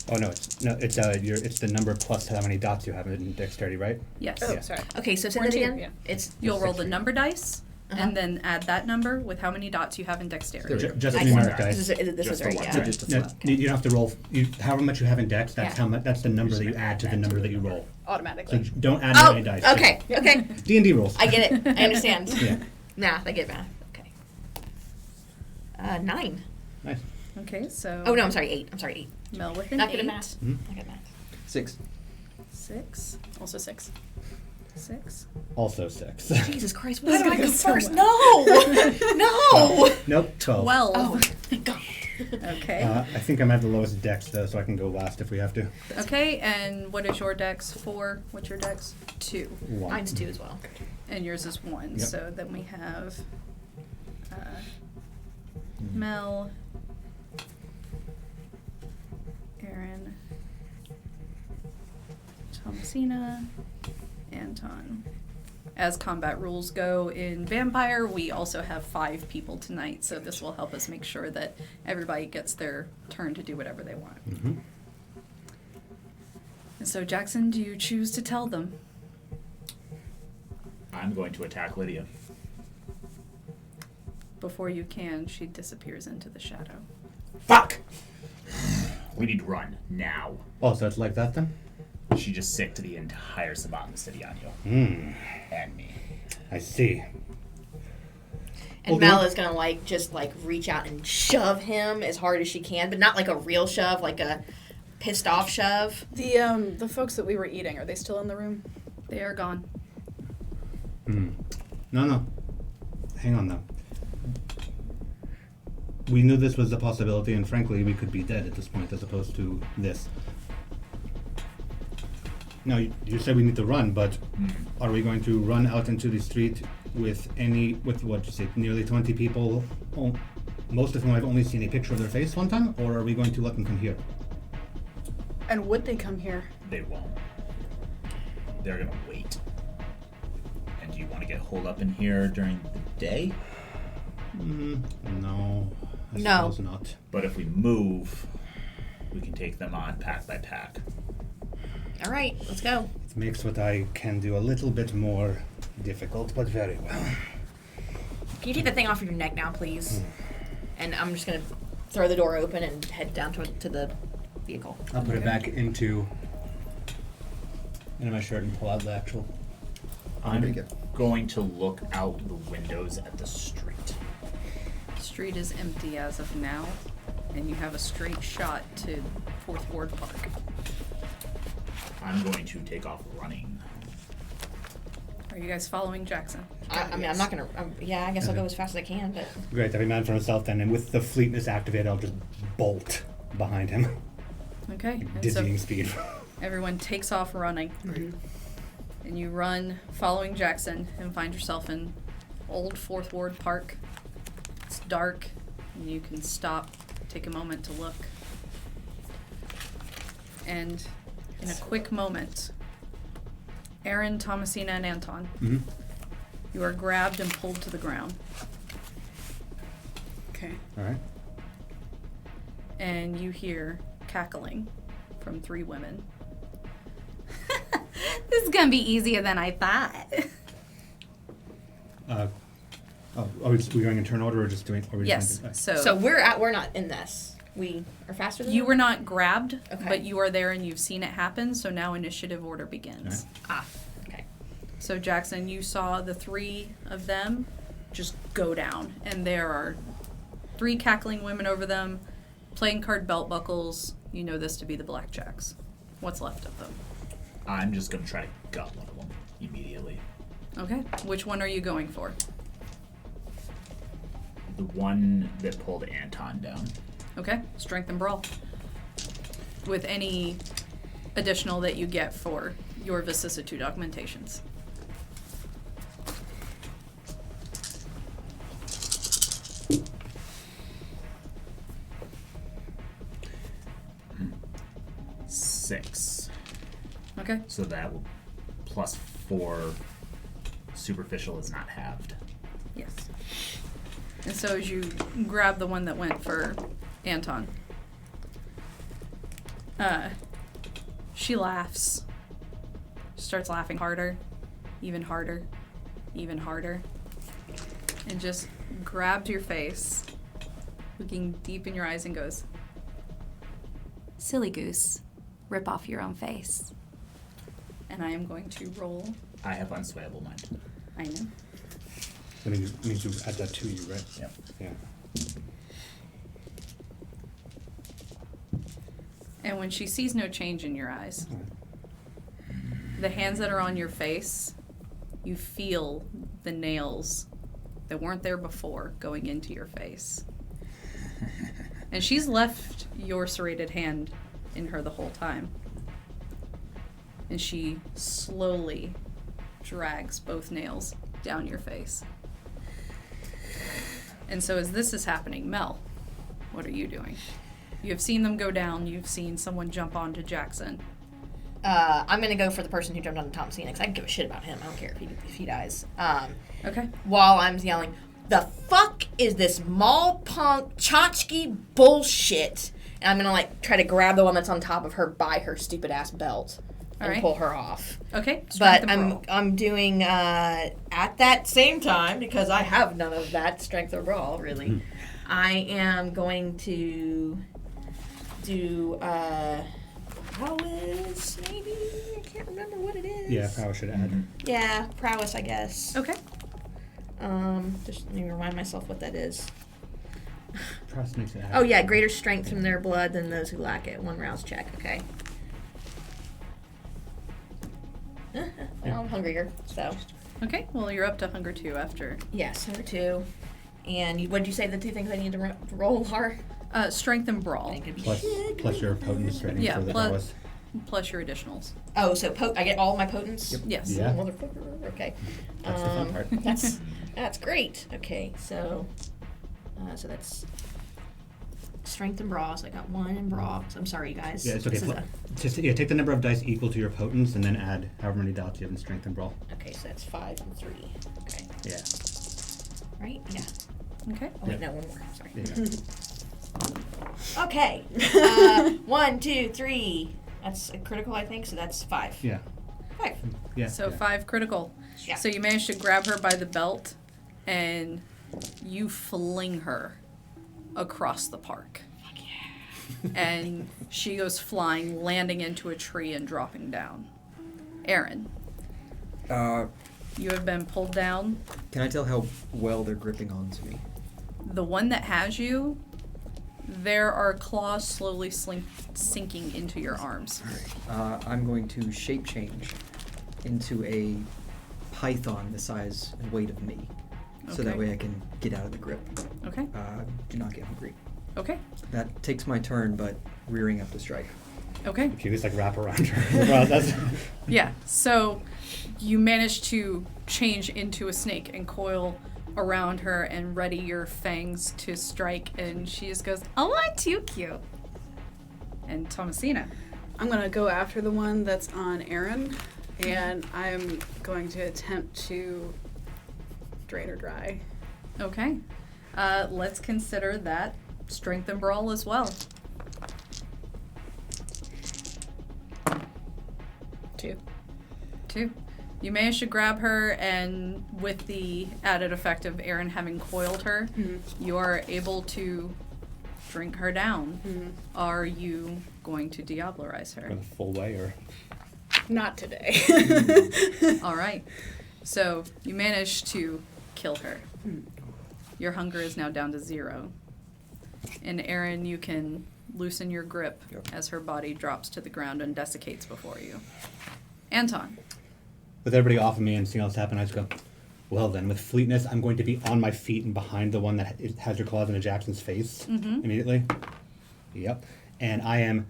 Speaker 3: Oh no, it's the number plus how many dots you have in dexterity, right?
Speaker 1: Yes.
Speaker 2: Oh,
Speaker 3: Yeah.
Speaker 2: sorry.
Speaker 5: Okay, so say
Speaker 2: 4
Speaker 5: that
Speaker 2: and 2,
Speaker 5: again.
Speaker 2: yeah.
Speaker 5: It's
Speaker 1: You'll roll the
Speaker 3: 6
Speaker 1: number dice,
Speaker 5: Uh-huh.
Speaker 1: and then add that number with how many dots you have in dexterity.
Speaker 3: Just
Speaker 5: I
Speaker 3: numeric
Speaker 5: can-
Speaker 3: dice.
Speaker 5: This
Speaker 4: Just
Speaker 5: is
Speaker 4: the
Speaker 5: right.
Speaker 4: one,
Speaker 5: Yeah.
Speaker 4: right?
Speaker 6: Just a
Speaker 3: No,
Speaker 6: flat.
Speaker 3: you don't have to roll. However much you have in dex, that's
Speaker 5: Yeah.
Speaker 3: how much. That's the number that you add to the
Speaker 4: Add
Speaker 3: number
Speaker 4: to
Speaker 3: that
Speaker 4: it.
Speaker 3: you roll. So
Speaker 2: Automatically.
Speaker 3: don't add
Speaker 5: Oh,
Speaker 3: any dice.
Speaker 5: okay, okay.
Speaker 3: D&D rules.
Speaker 5: I get it. I understand.
Speaker 3: Yeah.
Speaker 5: Math. I get math. Okay. 9.
Speaker 3: Nice.
Speaker 1: Okay, so
Speaker 5: Oh no, I'm sorry. 8. I'm sorry. 8.
Speaker 1: Mel with an
Speaker 5: Not good
Speaker 1: 8.
Speaker 5: at math.
Speaker 3: Mhm.
Speaker 5: Not good at math.
Speaker 6: 6.
Speaker 1: 6.
Speaker 2: Also 6.
Speaker 1: 6.
Speaker 3: Also 6.
Speaker 5: Jesus Christ! Why
Speaker 2: This
Speaker 5: did I
Speaker 2: is
Speaker 5: go
Speaker 2: gonna go so
Speaker 5: first? No, no.
Speaker 3: Nope. 12.
Speaker 1: 12.
Speaker 5: Oh, thank God.
Speaker 1: Okay.
Speaker 3: I think I'm at the lowest dex though, so I can go last if we have to.
Speaker 1: Okay, and what is your dex? 4. What's your dex? 2.
Speaker 3: 1.
Speaker 5: Mine's 2 as well.
Speaker 1: And yours is 1.
Speaker 3: Yep.
Speaker 1: So then we have Mel, Aaron, Thomasina, Anton. As combat rules go in Vampire, we also have 5 people tonight, so this will help us make sure that everybody gets their turn to do whatever they want.
Speaker 3: Mm-hmm.
Speaker 1: And so, Jackson, do you choose to tell them?
Speaker 4: I'm going to attack Lydia.
Speaker 1: Before you can, she disappears into the shadow.
Speaker 4: Fuck! We need to run now.
Speaker 3: Oh, so it's like that then?
Speaker 4: She just sicked the entire Sabbatan city on you. And me.
Speaker 3: I see.
Speaker 5: And
Speaker 3: Well,
Speaker 5: Mel
Speaker 3: then-
Speaker 5: is gonna just reach out and shove him as hard as she can, but not like a real shove, like a pissed off shove.
Speaker 2: The folks that we were eating, are they still in the room?
Speaker 1: They are gone.
Speaker 3: No. Hang on though. We knew this was a possibility, and frankly, we could be dead at this point as opposed to this. Now, you said we need to run, but are we going to run out into the street with what you say, nearly 20 people, most of whom I've only seen a picture of their face one time, or are we going to let them come here?
Speaker 2: And would they come here?
Speaker 4: They won't. They're gonna wait. And do you want to get holed up in here during the day?
Speaker 3: No. I
Speaker 5: No.
Speaker 3: suppose not.
Speaker 4: But if we move, we can take them on pack by pack.
Speaker 5: All right, let's go.
Speaker 3: It makes what I can do a little bit more difficult, but very well.
Speaker 5: Can you take the thing off your neck now, please? And I'm just gonna throw the door open and head down to the vehicle.
Speaker 3: I'll put it back into my shirt and pull out the actual.
Speaker 4: I'm
Speaker 6: Very good.
Speaker 4: going to look out the windows at the street.
Speaker 1: The street is empty as of now, and you have a straight shot to 4th Ward Park.
Speaker 4: I'm going to take off running.
Speaker 1: Are you guys following Jackson?
Speaker 5: I mean, I'm not gonna. Yeah, I guess I'll go as fast as I can, but
Speaker 3: Great, every man for himself then, and with the fleetness activated, I'll just bolt behind him.
Speaker 1: Okay. And so
Speaker 3: Dizzying speed.
Speaker 1: everyone takes off running. And you run following Jackson and find yourself in Old 4th Ward Park. It's dark, and you can stop, take a moment to look. And in a quick moment, Aaron, Thomasina, and Anton,
Speaker 3: Mm-hmm.
Speaker 1: you are grabbed and pulled to the ground.
Speaker 2: Okay.
Speaker 3: All right.
Speaker 1: And you hear cackling from 3 women.
Speaker 7: This is gonna be easier than I thought.
Speaker 3: Are we going in turn order or just doing? Are we
Speaker 1: Yes.
Speaker 3: Just
Speaker 5: So we're not in this. We are faster than
Speaker 1: You
Speaker 5: them?
Speaker 1: were not grabbed,
Speaker 5: Okay.
Speaker 1: but you are there and you've seen it happen, so now initiative order begins.
Speaker 3: Alright.
Speaker 5: Okay.
Speaker 1: So Jackson, you saw the 3 of them just go down, and there are 3 cackling women over them, playing card belt buckles. You know this to be the blackjacks. What's left of them?
Speaker 4: I'm just gonna try to gut one of them immediately.
Speaker 1: Okay. Which one are you going for?
Speaker 4: The one that pulled Anton down.
Speaker 1: Okay. Strength and brawl. With any additional that you get for your vicissitude augmentations.
Speaker 4: Six.
Speaker 1: Okay.
Speaker 4: So that will plus 4 superficial is not halved.
Speaker 1: Yes. And so as you grab the one that went for Anton, she laughs. Starts laughing harder, even harder, even harder. And just grabs your face, looking deep in your eyes and goes,
Speaker 7: Silly goose. Rip off your own face.
Speaker 1: and I am going to roll.
Speaker 4: I have unswayable mind.
Speaker 1: I know.
Speaker 3: That means you add that to you, right?
Speaker 4: Yep.
Speaker 3: Yeah.
Speaker 1: And when she sees no change in your eyes,
Speaker 3: All right.
Speaker 1: the hands that are on your face, you feel the nails that weren't there before going into your face. And she's left your serrated hand in her the whole time. And she slowly drags both nails down your face. And so as this is happening, Mel, what are you doing? You have seen them go down. You've seen someone jump onto Jackson.
Speaker 5: I'm gonna go for the person who jumped onto Tom Cena because I don't give a shit about him. I don't care if he dies.
Speaker 1: Okay.
Speaker 5: While I'm yelling, the fuck is this mall punk tchotchke bullshit? And I'm gonna like try to grab the one that's on top of her by her stupid ass belt and
Speaker 1: Alright.
Speaker 5: pull her off.
Speaker 1: Okay. Strength
Speaker 5: But
Speaker 1: and brawl.
Speaker 5: I'm doing at that same time because I have none of that strength or brawl really. I am going to do prowess maybe. I can't remember what it is.
Speaker 3: Yeah, probably should add.
Speaker 5: Yeah, prowess I guess.
Speaker 1: Okay.
Speaker 5: Just let me remind myself what that is.
Speaker 3: Press makes it add.
Speaker 5: Oh yeah, greater strength from their blood than those who lack it. 1 rouse check. Okay. Well, I'm hungrier, so
Speaker 1: Okay. Well, you're up to hunger 2 after.
Speaker 5: yes, number 2. And what did you say the 2 things I need to roll are?
Speaker 1: Strength and brawl.
Speaker 5: Thank you.
Speaker 3: Plus your potence rating
Speaker 1: Yeah,
Speaker 3: for the
Speaker 1: plus-
Speaker 3: prowess.
Speaker 1: Plus your additionals.
Speaker 5: Oh, so I get all my potents.
Speaker 3: Yep.
Speaker 1: Yes.
Speaker 3: Yeah.
Speaker 5: Motherfucker. Okay.
Speaker 3: That's the fun part.
Speaker 5: That's great. Okay, so that's strength and brawl. So I got 1 in brawl. So I'm sorry, you guys.
Speaker 3: Yeah, it's okay.
Speaker 5: This is
Speaker 3: Just take the number of dice equal to your potence, and then add however many dots you have in strength and brawl.
Speaker 5: okay, so that's 5 and 3. Okay.
Speaker 3: Yeah.
Speaker 5: Right? Yeah.
Speaker 1: Okay.
Speaker 5: Oh wait,
Speaker 3: Yeah.
Speaker 5: no, 1 more. Sorry.
Speaker 3: Yeah.
Speaker 5: Okay. 1, 2, 3. That's a critical, I think. So that's 5.
Speaker 3: Yeah.
Speaker 5: 5.
Speaker 3: Yeah.
Speaker 1: So
Speaker 3: yeah.
Speaker 1: 5 critical.
Speaker 5: Yeah.
Speaker 1: So you manage to grab her by the belt, and you fling her across the park.
Speaker 5: Fuck yeah.
Speaker 1: And she goes flying, landing into a tree and dropping down. Aaron, you have been pulled down.
Speaker 6: Can I tell how well they're gripping onto me?
Speaker 1: The one that has you, there are claws slowly sinking into your arms.
Speaker 6: I'm going to shape change into a python the size and weight of me. So that
Speaker 1: Okay.
Speaker 6: way I can get out of the grip.
Speaker 1: Okay.
Speaker 6: Do not get hungry.
Speaker 1: Okay.
Speaker 6: That takes my turn, but rearing up to strike.
Speaker 1: Okay.
Speaker 3: Okay, just like wrap around her. Well, that's
Speaker 1: Yeah. So you manage to change into a snake and coil around her and ready your fangs to strike, and she just goes, "Oh, I'm too cute." And Thomasina.
Speaker 2: I'm gonna go after the one that's on Aaron, and I'm going to attempt to drain her dry.
Speaker 1: Okay. Let's consider that strength and brawl as well. 2. You manage to grab her, and with the added effect of Aaron having coiled her, you are able to drink her down. Are you going to Diablerize her?
Speaker 3: For the full way, or
Speaker 2: Not today.
Speaker 1: All right. So you manage to kill her. Your hunger is now down to 0. And Aaron, you can loosen your grip as her body drops to the ground and desiccates before you. Anton.
Speaker 3: with everybody off of me and seeing all this happen, I just go, well then, with fleetness, I'm going to be on my feet and behind the one that has her claws into Jackson's face immediately. Yep. And I am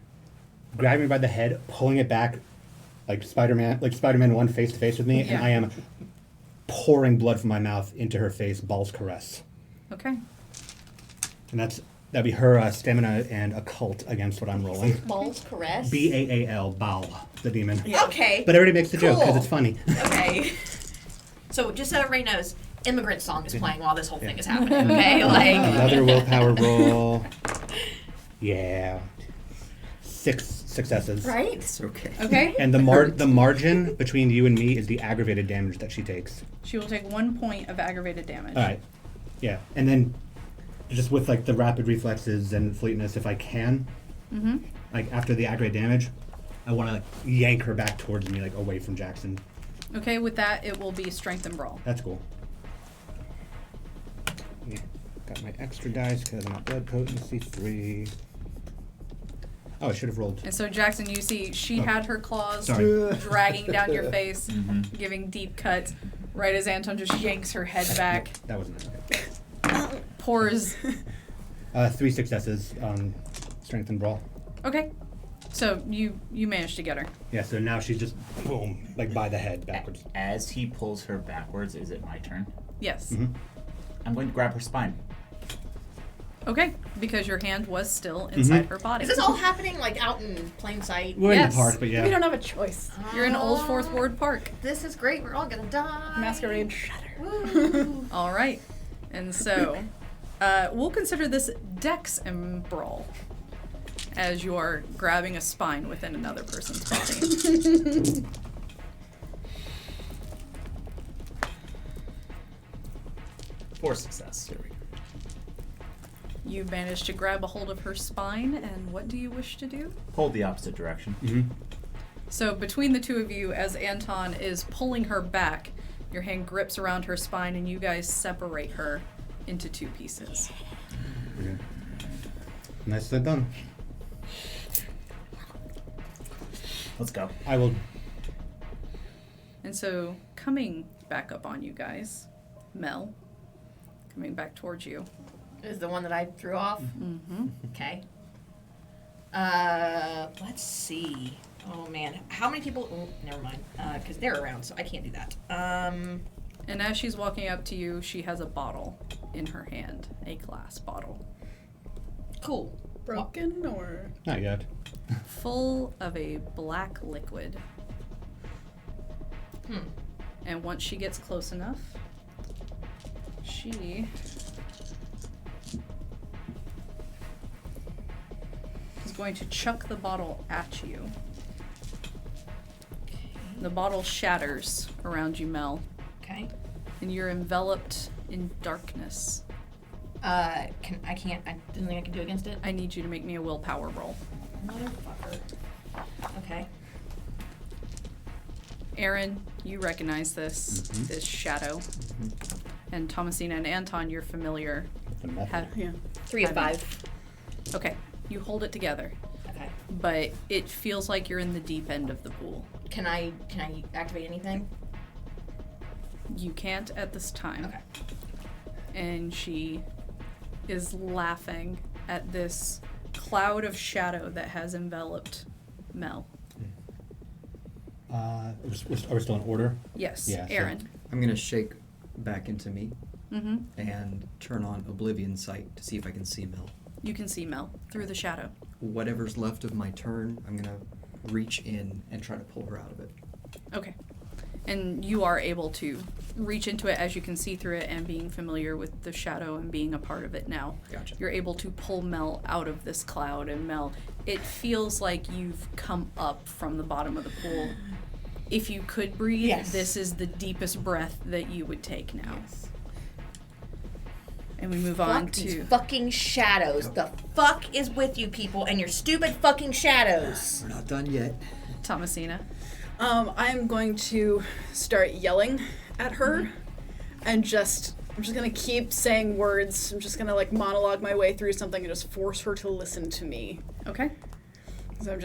Speaker 3: grabbing her by the head, pulling it back like Spider-Man 1 face to face with me, and I am pouring blood from my mouth into her face, Baal's Caress.
Speaker 1: Okay.
Speaker 3: And that'd be her stamina and occult against what I'm rolling.
Speaker 5: Baal's Caress?
Speaker 3: Baal, Baal, the demon.
Speaker 5: Okay.
Speaker 3: But everybody makes the joke because
Speaker 5: Cool.
Speaker 3: it's funny.
Speaker 5: Okay. So just so everybody knows, Immigrant Song is playing while this whole thing is happening, okay? Like
Speaker 3: Another willpower roll. Yeah. 6 successes.
Speaker 5: right?
Speaker 6: It's okay.
Speaker 1: Okay.
Speaker 3: And the margin between you and me is the aggravated damage that she takes.
Speaker 1: She will take 1 point of aggravated damage.
Speaker 3: All right. Yeah. And then just with like the rapid reflexes and fleetness, if I can, like after the aggravated damage, I want to like yank her back towards me, like away from Jackson.
Speaker 1: Okay, with that, it will be strength and brawl.
Speaker 3: That's cool. Yeah. Got my extra dice because I'm at blood potency 3. Oh, I should have rolled.
Speaker 1: And so, Jackson, you see she had her claws
Speaker 3: Sorry.
Speaker 1: dragging down your face, giving deep cuts, right as Anton just yanks her head back,
Speaker 3: That wasn't it.
Speaker 1: pours.
Speaker 3: 3 successes on strength and brawl.
Speaker 1: Okay. So, you managed to get her.
Speaker 3: Yeah, so now she's just boom, like by the head backwards.
Speaker 4: As he pulls her backwards, is it my turn?
Speaker 1: Yes.
Speaker 4: I'm going to grab her spine.
Speaker 1: Okay, because your hand was still inside her body.
Speaker 5: Is this all happening like out in plain sight?
Speaker 3: We're in
Speaker 1: Yes.
Speaker 3: the park, but yeah.
Speaker 2: We don't have a choice.
Speaker 1: You're in Old Fourth Ward Park.
Speaker 5: This is great. We're all gonna die.
Speaker 2: Masquerade Shudder.
Speaker 5: Woo.
Speaker 1: All right. And so, we'll consider this Dex and Brawl, as you are grabbing a spine within another person's body.
Speaker 4: For success. Here we go.
Speaker 1: You managed to grab a hold of her spine, and what do you wish to do?
Speaker 4: Hold the opposite direction.
Speaker 1: So between the two of you, as Anton is pulling her back, your hand grips around her spine, and you guys separate her into 2 pieces.
Speaker 3: Okay. Nicely done.
Speaker 4: Let's go.
Speaker 3: I will.
Speaker 1: And so, coming back up on you guys, Mel, coming back towards you.
Speaker 5: Is the one that I threw off? Okay. Let's see. Oh man, how many people? Oh, never mind. Because they're around, so I can't do that.
Speaker 1: And as she's walking up to you, she has a bottle in her hand, a glass bottle,
Speaker 5: Cool.
Speaker 2: Broken or?
Speaker 3: Not yet.
Speaker 1: full of a black liquid. And once she gets close enough, she is going to chuck the bottle at you. The bottle shatters around you, Mel,
Speaker 5: Okay.
Speaker 1: and you're enveloped in darkness.
Speaker 5: I don't think I can do against it.
Speaker 1: I need you to make me a willpower roll.
Speaker 5: Motherfucker. Okay.
Speaker 1: Aaron, you recognize this shadow. And Thomasina and Anton, you're familiar.
Speaker 3: The method.
Speaker 1: Ha-
Speaker 2: Yeah.
Speaker 5: 3 of 5.
Speaker 1: okay, you hold it together,
Speaker 5: Okay.
Speaker 1: but it feels like you're in the deep end of the pool.
Speaker 5: Can I activate anything?
Speaker 1: You can't at this time.
Speaker 5: Okay.
Speaker 1: And she is laughing at this cloud of shadow that has enveloped Mel.
Speaker 3: Are we still in order?
Speaker 1: Yes,
Speaker 3: Yeah, so-
Speaker 1: Aaron.
Speaker 6: I'm gonna shake back into me.
Speaker 1: Mm-hmm.
Speaker 6: and turn on Oblivion Sight to see if I can see Mel.
Speaker 1: You can see Mel through the shadow.
Speaker 6: Whatever's left of my turn, I'm gonna reach in and try to pull her out of it.
Speaker 1: Okay. And you are able to reach into it as you can see through it, and being familiar with the shadow and being a part of it now.
Speaker 6: Gotcha.
Speaker 1: You're able to pull Mel out of this cloud, and Mel, it feels like you've come up from the bottom of the pool. If you could breathe,
Speaker 5: Yes.
Speaker 1: this is the deepest breath that you would take now.
Speaker 5: Yes.
Speaker 1: And we move on
Speaker 5: Fuck these
Speaker 1: to...
Speaker 5: fucking shadows. The fuck is with you people and your stupid fucking shadows?
Speaker 6: We're not done yet.
Speaker 1: Thomasina.
Speaker 2: I'm going to start yelling at her, and I'm just gonna keep saying words. I'm just gonna like monologue my way through something and just force her to listen to me.
Speaker 1: Okay.
Speaker 2: So I'm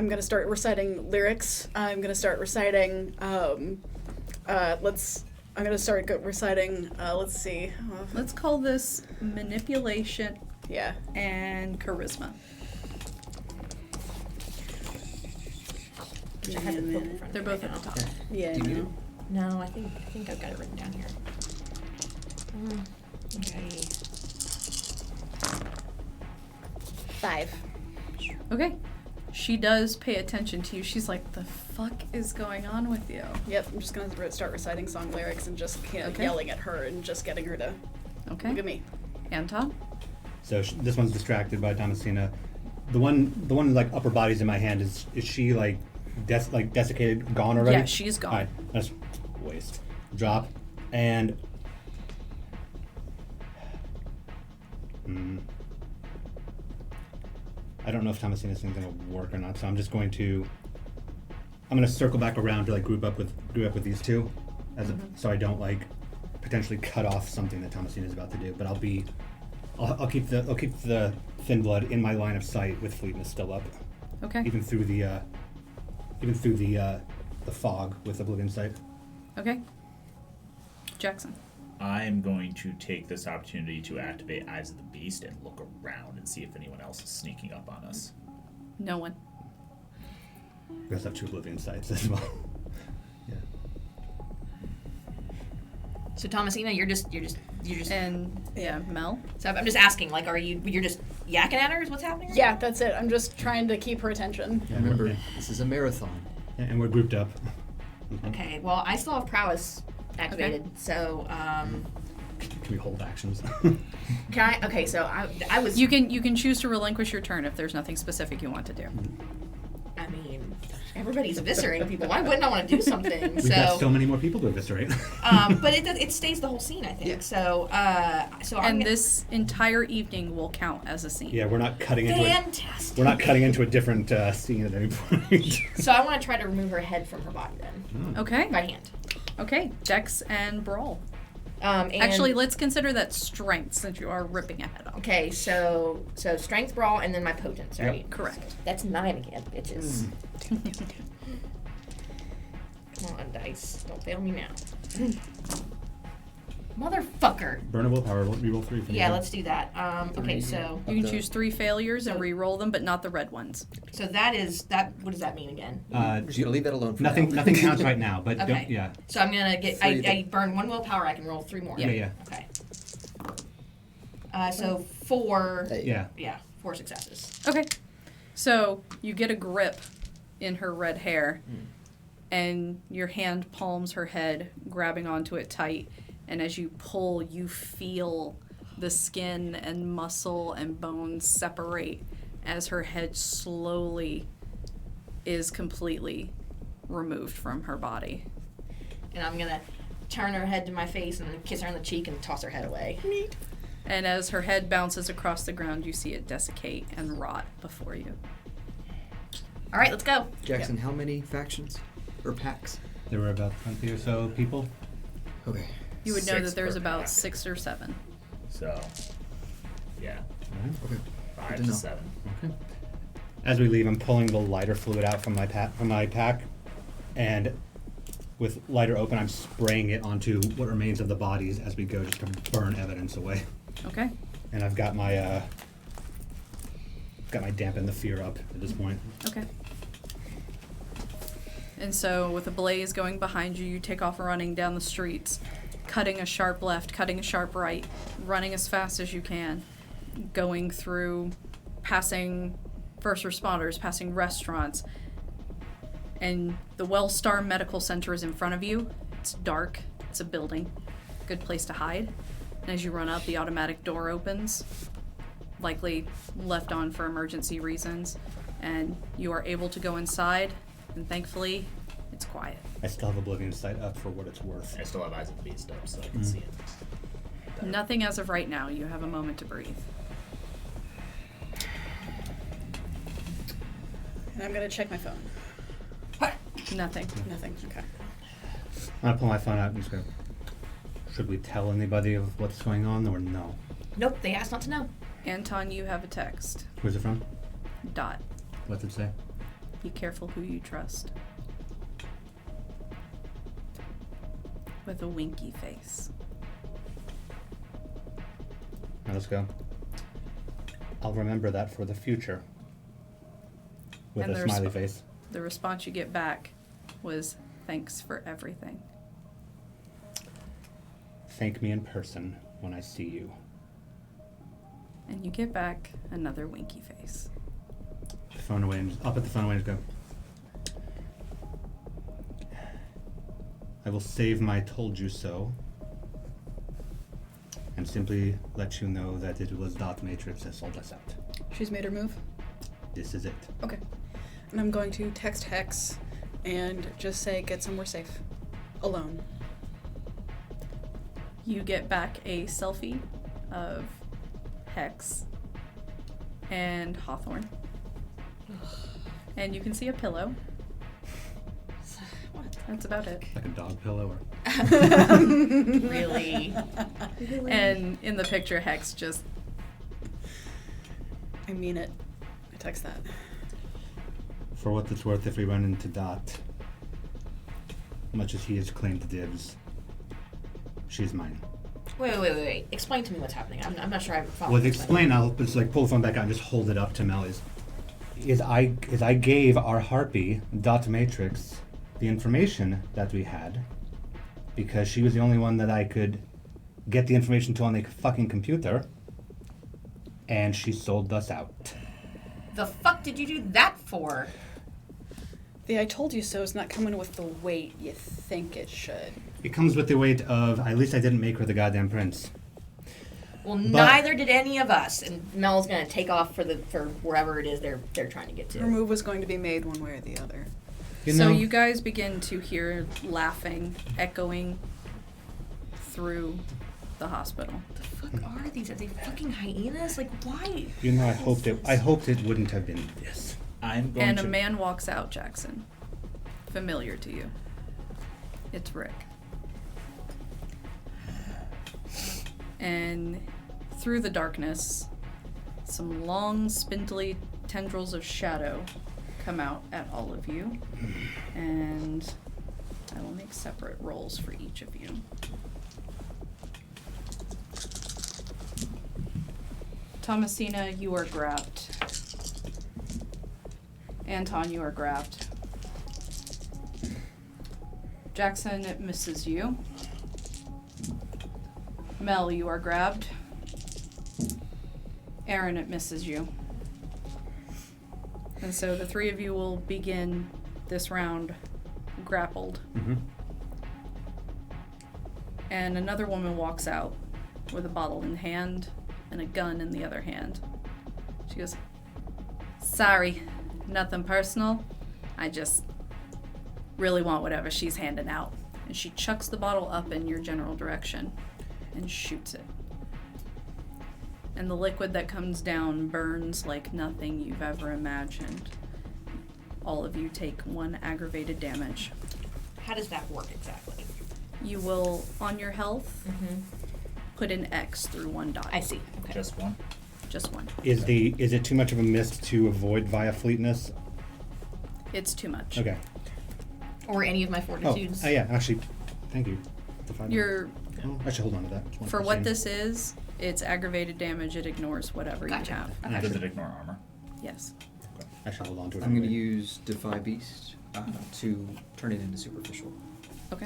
Speaker 2: gonna start reciting lyrics. I'm gonna start reciting, let's see.
Speaker 1: Let's call this manipulation
Speaker 2: Yeah.
Speaker 1: and charisma.
Speaker 5: Which I have the book in front of
Speaker 1: They're
Speaker 5: me
Speaker 1: both
Speaker 5: right
Speaker 1: at the
Speaker 5: now.
Speaker 1: top.
Speaker 2: Yeah.
Speaker 6: Do you need it?
Speaker 5: No, I think I've got it written down here. Okay. 5.
Speaker 1: Okay. She does pay attention to you. She's like, the fuck is going on with you?
Speaker 2: Yep, I'm just gonna start reciting song lyrics and just
Speaker 1: Okay.
Speaker 2: yelling at her and just getting her to
Speaker 1: Okay.
Speaker 2: look at me.
Speaker 1: Anton?
Speaker 3: So this one's distracted by Thomasina. The one like upper body's in my hand. Is she like desiccated, gone already?
Speaker 1: Yeah, she's gone.
Speaker 3: Alright, that's waste. Drop and. I don't know if Thomasina's thing's gonna work or not, so I'm gonna circle back around to like group up with these two, so I don't like potentially cut off something that Thomasina's about to do. But I'll keep the thin blood in my line of sight with fleetness still up,
Speaker 1: Okay.
Speaker 3: even through the fog with Oblivion Sight.
Speaker 1: Okay. Jackson.
Speaker 4: I'm going to take this opportunity to activate Eyes of the Beast and look around and see if anyone else is sneaking up on us.
Speaker 1: No one.
Speaker 3: We also have 2 Oblivion Sights as well. Yeah.
Speaker 5: So Thomasina, you're just.
Speaker 1: And yeah, Mel.
Speaker 5: So I'm just asking, like, you're just yakking at her? Is what's happening?
Speaker 2: Yeah, that's it. I'm just trying to keep her attention.
Speaker 3: Yeah,
Speaker 6: Remember, this is a marathon.
Speaker 3: and we're grouped up.
Speaker 5: Okay. Well, I still have prowess activated, so
Speaker 3: Can we hold actions?
Speaker 5: can I? Okay, so I was.
Speaker 1: You can choose to relinquish your turn if there's nothing specific you want to do.
Speaker 5: I mean, everybody's eviscerating people. Why wouldn't I want to do something?
Speaker 3: We've got so many more people to eviscerate.
Speaker 5: But it stays the whole scene, I think.
Speaker 6: Yeah.
Speaker 5: So I'm
Speaker 1: And
Speaker 5: gonna,
Speaker 1: this entire evening will count as a scene.
Speaker 3: Yeah, we're not cutting into it.
Speaker 5: fantastic.
Speaker 3: We're not cutting into a different scene at any point.
Speaker 5: So I want to try to remove her head from her body then,
Speaker 1: Okay.
Speaker 5: by hand.
Speaker 1: Okay. Dex and Brawl.
Speaker 5: And,
Speaker 1: Actually, let's consider that strength since you are ripping a head off.
Speaker 5: okay, so strength, brawl, and then my potence,
Speaker 3: Yep.
Speaker 5: right?
Speaker 1: Correct.
Speaker 5: That's 9 again, bitches. Come on, dice, don't fail me now. Motherfucker.
Speaker 3: Burn a willpower. Reroll 3 for
Speaker 5: Yeah,
Speaker 3: me.
Speaker 5: let's do that. Okay, so
Speaker 1: You can choose 3 failures and re-roll them, but not the red ones.
Speaker 5: that is that. What does that mean again?
Speaker 6: I'm just gonna leave that alone for
Speaker 3: Nothing.
Speaker 6: now.
Speaker 3: Nothing counts right now. But
Speaker 5: Okay.
Speaker 3: don't, yeah.
Speaker 5: So I'm gonna get.
Speaker 6: Free
Speaker 5: I burn 1 willpower. I can roll 3 more.
Speaker 3: Yeah.
Speaker 5: Okay. So 4.
Speaker 6: Hey.
Speaker 3: Yeah.
Speaker 5: Yeah, 4 successes.
Speaker 1: Okay. So you get a grip in her red hair, and your hand palms her head, grabbing onto it tight. And as you pull, you feel the skin and muscle and bones separate as her head slowly is completely removed from her body.
Speaker 5: And I'm gonna turn her head to my face and then kiss her on the cheek and toss her head away.
Speaker 1: And as her head bounces across the ground, you see it desiccate and rot before you.
Speaker 5: All right, let's go.
Speaker 6: Jackson, how many factions or packs?
Speaker 3: There were about 20 or so people.
Speaker 6: Okay.
Speaker 1: You would know
Speaker 4: 6
Speaker 1: that there's
Speaker 4: per
Speaker 1: about
Speaker 4: pack.
Speaker 1: 6 or 7.
Speaker 4: So, yeah,
Speaker 6: Okay.
Speaker 4: 5
Speaker 6: to
Speaker 4: to
Speaker 6: know.
Speaker 4: 7.
Speaker 3: Okay. As we leave, I'm pulling the lighter fluid out from my pack, and with lighter open, I'm spraying it onto what remains of the bodies as we go, just to burn evidence away.
Speaker 1: Okay?
Speaker 3: And I've got my dampen the fear up at this point.
Speaker 1: Okay. And so, with a blaze going behind you, you take off running down the streets. cutting a sharp left, cutting a sharp right, running as fast as you can, going through, passing first responders, passing restaurants, and the Wellstar Medical Center is in front of you. It's dark. It's a building. Good place to hide. And as you run up, the automatic door opens, likely left on for emergency reasons, and you are able to go inside, and thankfully, it's quiet.
Speaker 3: I still have Oblivion Sight up for what it's worth.
Speaker 4: I still have Eyes of the Beast up, so I can see it. better.
Speaker 1: Nothing as of right now. You have a moment to breathe.
Speaker 2: And I'm gonna check my phone.
Speaker 1: Nothing.
Speaker 2: Nothing. Okay.
Speaker 3: I'm gonna pull my phone out and just go, should we tell anybody of what's going on or no?
Speaker 5: Nope, they asked not to know.
Speaker 1: Anton, you have a text.
Speaker 3: Where's it from?
Speaker 1: Dot.
Speaker 3: What's it say?
Speaker 1: Be careful who you trust. With a winky face.
Speaker 3: Now let's go. I'll remember that for the future. With
Speaker 1: And
Speaker 3: a
Speaker 1: there's-
Speaker 3: smiley face.
Speaker 1: The response you get back was, thanks for everything.
Speaker 3: Thank me in person when I see you.
Speaker 1: And you get back another winky face.
Speaker 3: The phone away and I'll put the phone away and just go. I will save my told you so. And simply let you know that it was Dot Matrix that sold us out.
Speaker 2: She's made her move.
Speaker 3: This is it.
Speaker 2: Okay. And I'm going to text Hex and just say, get somewhere safe. Alone.
Speaker 1: You get back a selfie of Hex and Hawthorne. And you can see a pillow. That's about it.
Speaker 3: Like a dog pillow or
Speaker 5: Really?
Speaker 1: And in the picture, Hex just,
Speaker 2: I mean it. I text that.
Speaker 3: for what it's worth, if we run into Dot, much as he has claimed dibs, she's mine.
Speaker 5: Wait. Explain to me what's happening. I'm not sure I follow.
Speaker 3: Well, to explain, I'll just like pull the phone back out and just hold it up to Mel. Is I gave our harpy Dot Matrix the information that we had because she was the only one that I could get the information to on the fucking computer, and she sold us out.
Speaker 5: The fuck did you do that for?
Speaker 2: The I told you so is not coming with the weight you think it should.
Speaker 3: It comes with the weight of at least I didn't make her the goddamn prince.
Speaker 5: Well, neither did any of us. And Mel's gonna take off for wherever it is they're trying to get to.
Speaker 2: Her move was going to be made one way or the other.
Speaker 1: so you guys begin to hear laughing echoing through the hospital.
Speaker 5: What the fuck are these? Are they fucking hyenas? Like, why?
Speaker 3: You know, I hoped it wouldn't have been this.
Speaker 4: I'm going
Speaker 1: And
Speaker 4: to...
Speaker 1: a man walks out, Jackson. Familiar to you. It's Rick. And through the darkness, some long, spindly tendrils of shadow come out at all of you. And I will make separate rolls for each of you. Thomasina, you are grabbed. Anton, you are grabbed. Jackson, it misses you. Mel, you are grabbed. Aaron, it misses you. And so the three of you will begin this round grappled.
Speaker 3: Mm-hmm.
Speaker 1: And another woman walks out with a bottle in hand and a gun in the other hand. She goes, sorry, nothing personal. I just really want whatever she's handing out. And she chucks the bottle up in your general direction and shoots it. And the liquid that comes down burns like nothing you've ever imagined. All of you take 1 aggravated damage.
Speaker 5: How does that work exactly?
Speaker 1: You will, on your health, put an X through 1 die.
Speaker 5: I see. Okay.
Speaker 4: Just one.
Speaker 1: Just 1.
Speaker 3: Is it too much of a miss to avoid via fleetness?
Speaker 1: It's too much.
Speaker 3: Okay.
Speaker 5: Or any of my
Speaker 3: Oh,
Speaker 5: fortitudes.
Speaker 3: yeah, actually, thank you.
Speaker 1: You're,
Speaker 3: Oh, I should hold on to that. It's one
Speaker 1: for what
Speaker 3: 15.
Speaker 1: this is, it's aggravated damage. It ignores whatever
Speaker 5: Gotcha.
Speaker 1: you have.
Speaker 5: Okay.
Speaker 4: Does it ignore armor?
Speaker 1: Yes.
Speaker 3: I should hold on to it.
Speaker 6: I'm going to
Speaker 3: anyway.
Speaker 6: use Defy Beast to turn it into superficial.
Speaker 1: Okay.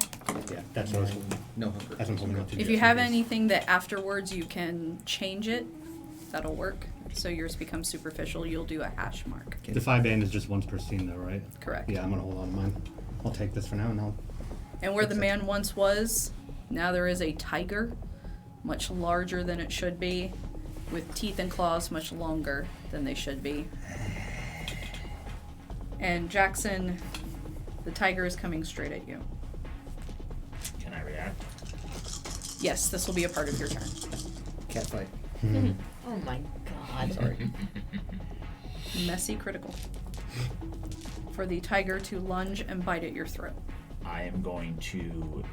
Speaker 3: Yeah, that's what I was,
Speaker 6: No hunger.
Speaker 3: that's what I'm holding on to.
Speaker 1: If
Speaker 3: just
Speaker 1: you
Speaker 3: in
Speaker 1: have
Speaker 3: case.
Speaker 1: anything that afterwards you can change it, that'll work. So yours becomes superficial. You'll do a hash mark.
Speaker 6: Okay.
Speaker 3: The 5 band is just once per scene, though, right?
Speaker 1: Correct.
Speaker 3: Yeah, I'm gonna hold on to mine. I'll take this for now, and I'll.
Speaker 1: And where the man once was, now there is a tiger, much larger than it should be, with teeth and claws much longer than they should be. And Jackson, the tiger is coming straight at you.
Speaker 4: Can I react?
Speaker 1: Yes, this will be a part of your turn.
Speaker 6: Cat fight.
Speaker 5: Oh my god.
Speaker 6: Sorry.
Speaker 1: Messy critical. For the tiger to lunge and bite at your throat.
Speaker 4: I am going to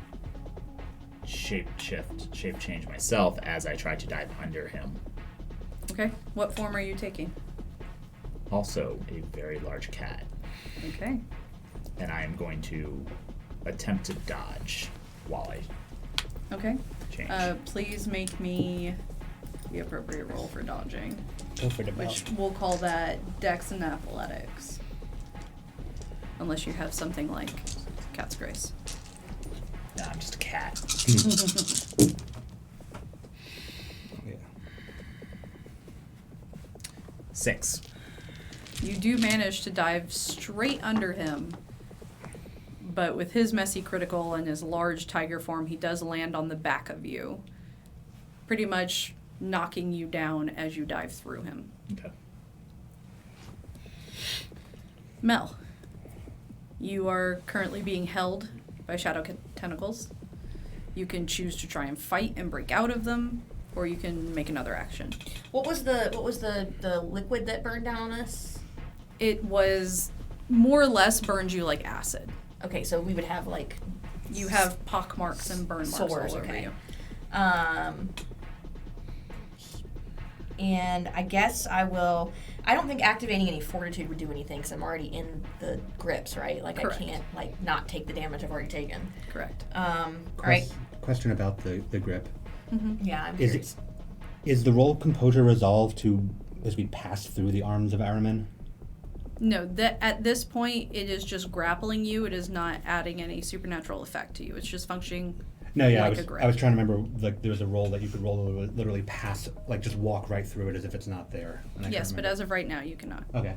Speaker 4: shape change myself as I try to dive under him.
Speaker 1: Okay, what form are you taking?
Speaker 4: Also, a very large cat.
Speaker 1: Okay.
Speaker 4: And I am going to attempt to dodge while I
Speaker 1: Okay.
Speaker 4: change.
Speaker 1: Please make me the appropriate roll for dodging,
Speaker 3: Go for the
Speaker 1: which we'll call that Dex and Athletics. Unless you have something like Cat's Grace.
Speaker 4: No, I'm just a cat.
Speaker 3: Yeah.
Speaker 4: 6.
Speaker 1: You do manage to dive straight under him, but with his messy critical and his large tiger form, he does land on the back of you, pretty much knocking you down as you dive through him.
Speaker 4: Okay.
Speaker 1: Mel, you are currently being held by shadow tentacles. You can choose to try and fight and break out of them, or you can make another action.
Speaker 5: What was the liquid that burned down on us?
Speaker 1: It was more or less burned you like acid.
Speaker 5: Okay, so we would have like
Speaker 1: You have pock marks and burn marks
Speaker 5: sores,
Speaker 1: all over
Speaker 5: okay.
Speaker 1: you.
Speaker 5: And I guess I don't think activating any fortitude would do anything because I'm already in the grips, right? Like
Speaker 1: Correct.
Speaker 5: I can't like not take the damage I've already taken.
Speaker 1: Correct.
Speaker 5: All right.
Speaker 3: Question about the grip.
Speaker 5: Yeah, I'm
Speaker 3: Is
Speaker 5: curious.
Speaker 3: Is the roll composure resolved to as we pass through the arms of Aramin?
Speaker 1: No, that at this point it is just grappling you. It is not adding any supernatural effect to you. It's just functioning.
Speaker 3: No, yeah,
Speaker 1: Like a grip.
Speaker 3: I was trying to remember, like, there was a roll that you could roll literally pass, like, just walk right through it as if it's not there. And I
Speaker 1: Yes,
Speaker 3: can't
Speaker 1: but
Speaker 3: remember.
Speaker 1: as of right now, you cannot.
Speaker 3: Okay.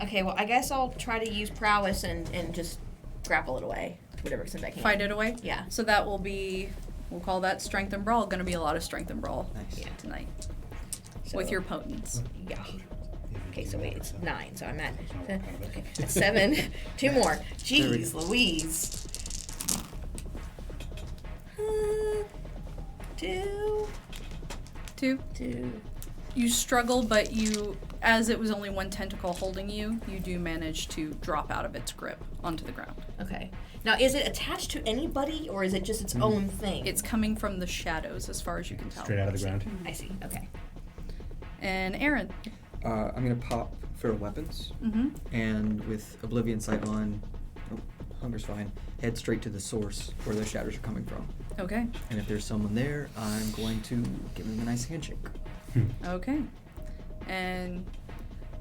Speaker 5: Okay, well I guess I'll try to use prowess and just grapple it away to whatever extent I can.
Speaker 1: Fight it away.
Speaker 5: Yeah.
Speaker 1: So that will be, we'll call that strength and brawl. Going to be a lot of strength and brawl
Speaker 6: Nice.
Speaker 5: Yeah.
Speaker 1: tonight
Speaker 5: So,
Speaker 1: with your potents.
Speaker 5: Yeah. Okay, so wait, it's 9, so I'm at
Speaker 3: Okay.
Speaker 5: okay, 7. 2 more.
Speaker 6: There we
Speaker 5: Jeez Louise. 2.
Speaker 1: 2.
Speaker 5: 2.
Speaker 1: You struggle, but you, as it was only one tentacle holding you, you do manage to drop out of its grip onto the ground.
Speaker 5: Okay. Now, is it attached to anybody, or is it just its own thing?
Speaker 1: It's coming from the shadows, as far as you can tell.
Speaker 3: Straight out of the ground.
Speaker 5: I see. Okay.
Speaker 1: And Aaron.
Speaker 6: I'm gonna pop Feral Weapons,
Speaker 1: Mm-hmm.
Speaker 6: and with Oblivion Sight on, Hunger's fine, head straight to the source where those shadows are coming from.
Speaker 1: Okay.
Speaker 6: And if there's someone there, I'm going to give him a nice handshake.
Speaker 1: Okay. And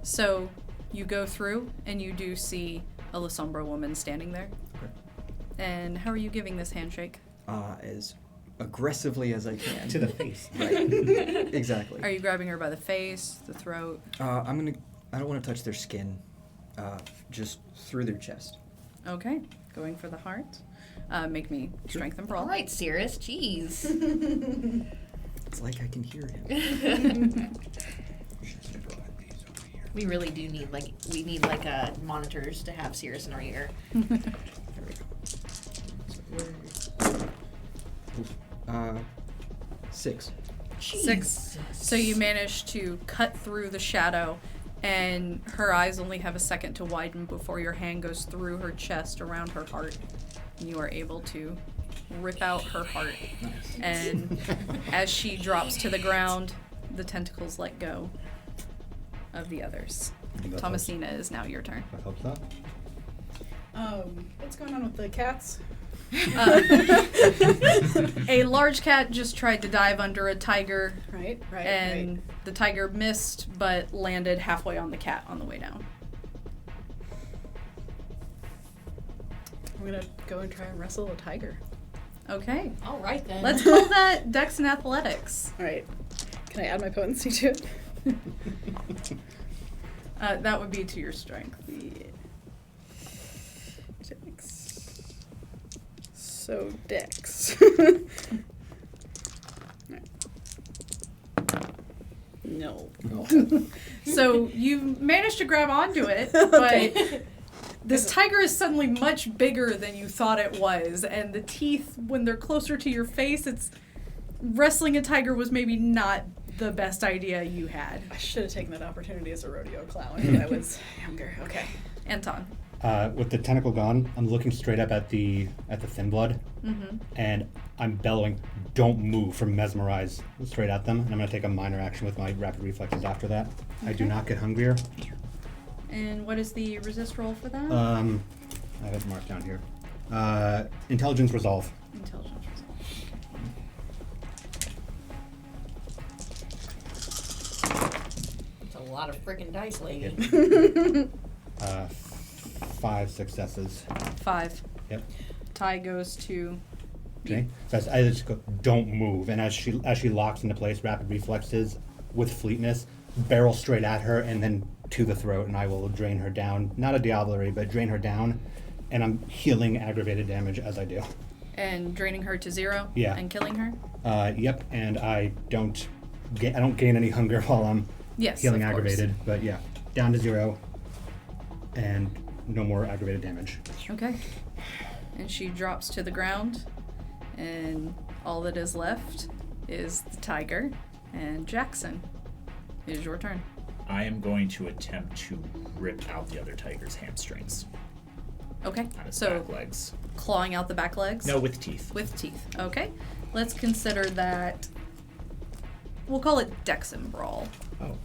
Speaker 1: so you go through, and you do see a La Sombra woman standing there.
Speaker 6: Okay.
Speaker 1: And how are you giving this handshake?
Speaker 6: As aggressively as I can.
Speaker 3: To the face.
Speaker 6: Right. Exactly.
Speaker 1: Are you grabbing her by the face, the throat?
Speaker 6: I don't want to touch their skin. Just through their chest.
Speaker 1: Okay. Going for the heart. Make me strength and brawl.
Speaker 5: All right, Cirrus. Jeez.
Speaker 6: It's like I can hear him.
Speaker 5: We really do need monitors to have Cirrus in our ear.
Speaker 6: There we go. 6.
Speaker 1: 6. So you manage to cut through the shadow, and her eyes only have a second to widen before your hand goes through her chest around her heart. And you are able to rip out her heart.
Speaker 6: Nice.
Speaker 1: And as she drops to the ground, the tentacles let go of the others.
Speaker 3: That
Speaker 1: Thomasina, is now your turn.
Speaker 3: That helps out.
Speaker 2: What's going on with the cats?
Speaker 1: A large cat just tried to dive under a tiger,
Speaker 2: Right.
Speaker 1: and the tiger missed but landed halfway on the cat on the way down.
Speaker 2: I'm gonna go and try and wrestle a tiger.
Speaker 1: Okay.
Speaker 5: All right then.
Speaker 1: Let's call that Dex and Athletics.
Speaker 2: All right. Can I add my potency to it?
Speaker 1: That would be to your strength.
Speaker 2: Yeah. Dex. So Dex. No.
Speaker 1: So you managed to grab onto it, but
Speaker 2: Okay.
Speaker 1: this tiger is suddenly much bigger than you thought it was, and the teeth, when they're closer to your face, it's wrestling a tiger was maybe not the best idea you had.
Speaker 2: I should have taken that opportunity as a rodeo clown when I was younger. Okay.
Speaker 1: Anton.
Speaker 3: With the tentacle gone, I'm looking straight up at the thin blood, and I'm bellowing, "Don't move!" from mesmerize straight at them, and I'm gonna take a minor action with my rapid reflexes after that. I do not get hungrier.
Speaker 1: And what is the resist roll for that?
Speaker 3: I have it marked down here. Intelligence resolve.
Speaker 1: Intelligence
Speaker 5: It's a lot of freaking dice, lady.
Speaker 3: Yep. 5 successes.
Speaker 1: result. 5.
Speaker 3: Yep.
Speaker 1: Tie goes to.
Speaker 3: Okay. So I just go, "Don't move," and as she locks into place, rapid reflexes with fleetness, barrel straight at her, and then to the throat, and I will drain her down. Not a diablerie, but drain her down, and I'm healing aggravated damage as I do.
Speaker 1: And draining her to 0?
Speaker 3: Yeah.
Speaker 1: And killing her?
Speaker 3: Yep, and I don't gain any hunger while I'm
Speaker 1: Yes.
Speaker 3: healing
Speaker 1: of course.
Speaker 3: aggravated, but yeah, down to 0, and no more aggravated damage.
Speaker 1: Okay. And she drops to the ground, and all that is left is the tiger. And Jackson, it is your turn.
Speaker 4: I am going to attempt to rip out the other tiger's hamstrings
Speaker 1: Okay.
Speaker 4: on its
Speaker 1: So
Speaker 4: back legs.
Speaker 1: clawing out the back legs?
Speaker 4: No, with teeth.
Speaker 1: With teeth. Okay. Let's consider that. We'll call it Dex and Brawl,
Speaker 4: Oh.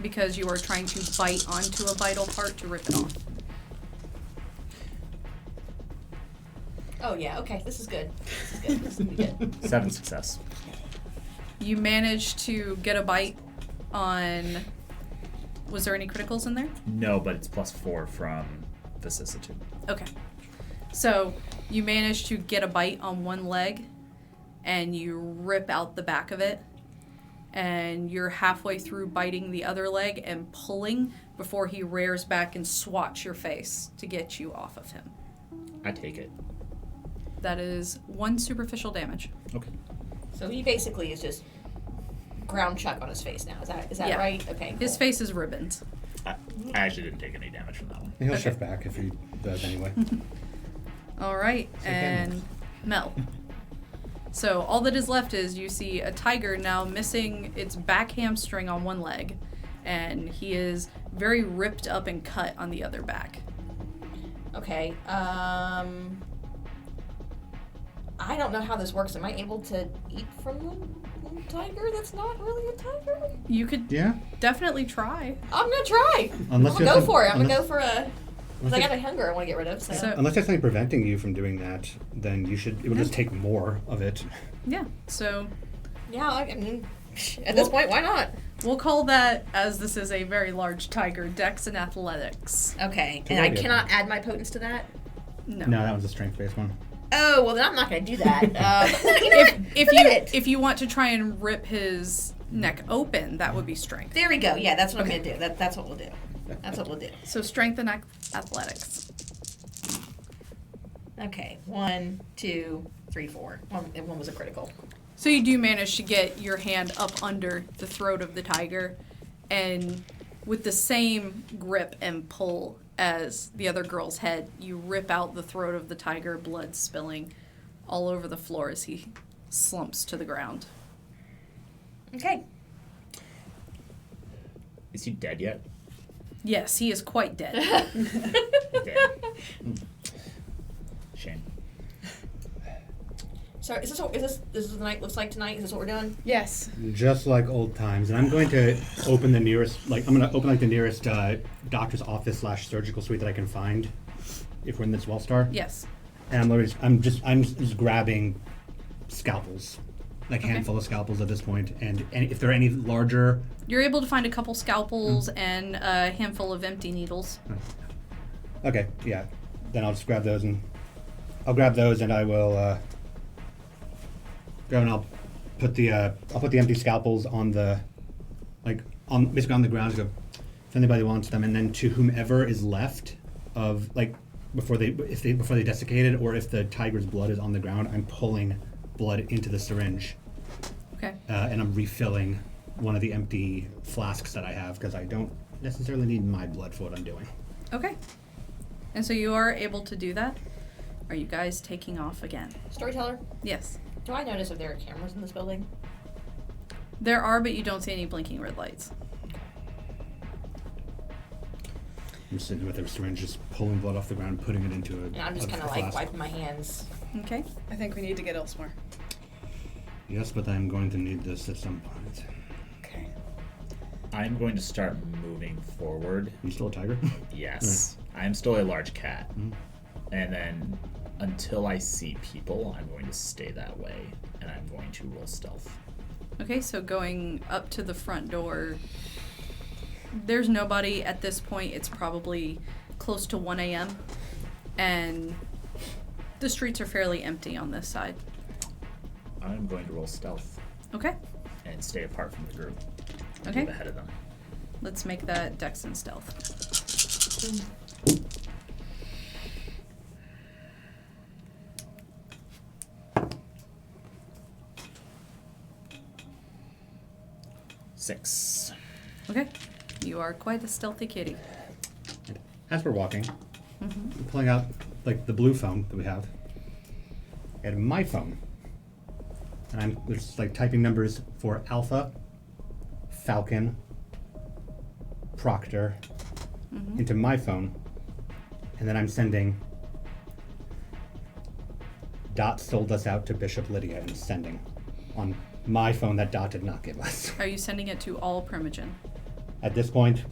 Speaker 1: because you are trying to bite onto a vital part to rip it off.
Speaker 5: Oh yeah, okay, this is good. This is good. This is gonna be good.
Speaker 4: 7 success.
Speaker 1: You managed to get a bite on. Was there any criticals in there?
Speaker 4: No, but it's +4 from vicissitude.
Speaker 1: Okay. So you manage to get a bite on one leg, and you rip out the back of it, and you're halfway through biting the other leg and pulling before he rears back and swats your face to get you off of him.
Speaker 4: I take it.
Speaker 1: That is 1 superficial damage.
Speaker 4: Okay.
Speaker 5: So he basically is just ground chuck on his face now. Is that
Speaker 1: Yeah.
Speaker 5: right? Okay.
Speaker 1: His
Speaker 5: cool.
Speaker 1: face is ribbons.
Speaker 4: I actually didn't take any damage from that one.
Speaker 3: He'll
Speaker 1: Okay.
Speaker 3: shift back if he does anyway.
Speaker 1: All right, and Mel. So all that is left is you see a tiger now missing its back hamstring on one leg, and he is very ripped up and cut on the other back.
Speaker 5: Okay. I don't know how this works. Am I able to eat from the tiger that's not really a tiger?
Speaker 1: You could
Speaker 3: Yeah.
Speaker 1: definitely try.
Speaker 5: I'm gonna try.
Speaker 3: Unless
Speaker 5: I'm
Speaker 3: you
Speaker 5: gonna
Speaker 3: have
Speaker 5: go
Speaker 3: some-
Speaker 5: for it. I'm gonna
Speaker 3: unless-
Speaker 5: go for a. Because I got a hunger I want to get rid of. So.
Speaker 1: So-
Speaker 3: Unless there's something preventing you from doing that, then you should. It will just take more of it.
Speaker 1: Yeah, so
Speaker 5: Yeah, I mean, at this point, why not?
Speaker 1: we'll call that, as this is a very large tiger, Dex and Athletics.
Speaker 5: Okay,
Speaker 3: Good
Speaker 5: and I
Speaker 3: idea.
Speaker 5: cannot add my potence to that.
Speaker 1: No.
Speaker 3: No, that was a strength-based one.
Speaker 5: Oh well, then I'm not gonna do that. You know what? Forget it.
Speaker 1: If you want to try and rip his neck open, that would be strength.
Speaker 5: There we go. Yeah, that's what I'm gonna do. That's what we'll do. That's what we'll do.
Speaker 1: So strength and athletics.
Speaker 5: Okay, 1, 2, 3, 4. One was a critical.
Speaker 1: So you do manage to get your hand up under the throat of the tiger, and with the same grip and pull as the other girl's head, you rip out the throat of the tiger, blood spilling all over the floor as he slumps to the ground.
Speaker 5: Okay.
Speaker 4: Is he dead yet?
Speaker 1: Yes, he is quite dead.
Speaker 4: Dead. Shame.
Speaker 5: So is this what the night looks like tonight? Is this what we're doing?
Speaker 2: Yes.
Speaker 3: Just like old times, and I'm going to open the nearest, I'm going to open the nearest doctor's office / surgical suite that I can find, if we're in this Wellstar.
Speaker 1: Yes.
Speaker 3: And I'm just grabbing scalpels, like
Speaker 1: Okay.
Speaker 3: handful of scalpels at this point, and if there are any larger.
Speaker 1: You're able to find a couple scalpels and a handful of empty needles.
Speaker 3: Okay, yeah, then I'll just grab those and I will grab and I'll put the empty scalpels on the basically on the ground. Go, if anybody wants them, and then to whomever is left of before they desiccated, or if the tiger's blood is on the ground, I'm pulling blood into the syringe.
Speaker 1: Okay.
Speaker 3: And I'm refilling one of the empty flasks that I have because I don't necessarily need my blood for what I'm doing.
Speaker 1: Okay. And so you are able to do that. Are you guys taking off again?
Speaker 5: Storyteller,
Speaker 1: Yes.
Speaker 5: do I notice if there are cameras in this building?
Speaker 1: There are, but you don't see any blinking red lights.
Speaker 3: I'm sitting with a syringe, just pulling blood off the ground, putting it into a.
Speaker 5: And I'm just kind of like wiping my hands.
Speaker 1: Okay.
Speaker 2: I think we need to get elsewhere.
Speaker 3: Yes, but I'm going to need this at some point.
Speaker 2: Okay.
Speaker 4: I'm going to start moving forward.
Speaker 3: You still a tiger?
Speaker 4: Yes. I am still a large cat. And then until I see people, I'm going to stay that way. And I'm going to roll stealth.
Speaker 1: Okay, so going up to the front door, there's nobody at this point. It's probably close to 1 a.m. And the streets are fairly empty on this side.
Speaker 4: I'm going to roll stealth
Speaker 1: Okay.
Speaker 4: and stay apart from the group.
Speaker 1: Okay.
Speaker 4: Move ahead of them.
Speaker 1: Let's make that Dex and Stealth.
Speaker 4: Six.
Speaker 1: Okay. You are quite a stealthy kitty.
Speaker 3: As we're walking, I'm pulling out the blue phone that we have, and my phone, and I'm just typing numbers for Alpha, Falcon, Proctor into my phone, and then I'm sending. Dot sold us out to Bishop Lydia and sending on my phone that Dot did not give us.
Speaker 1: Are you sending it to all Primogen?
Speaker 3: At this point,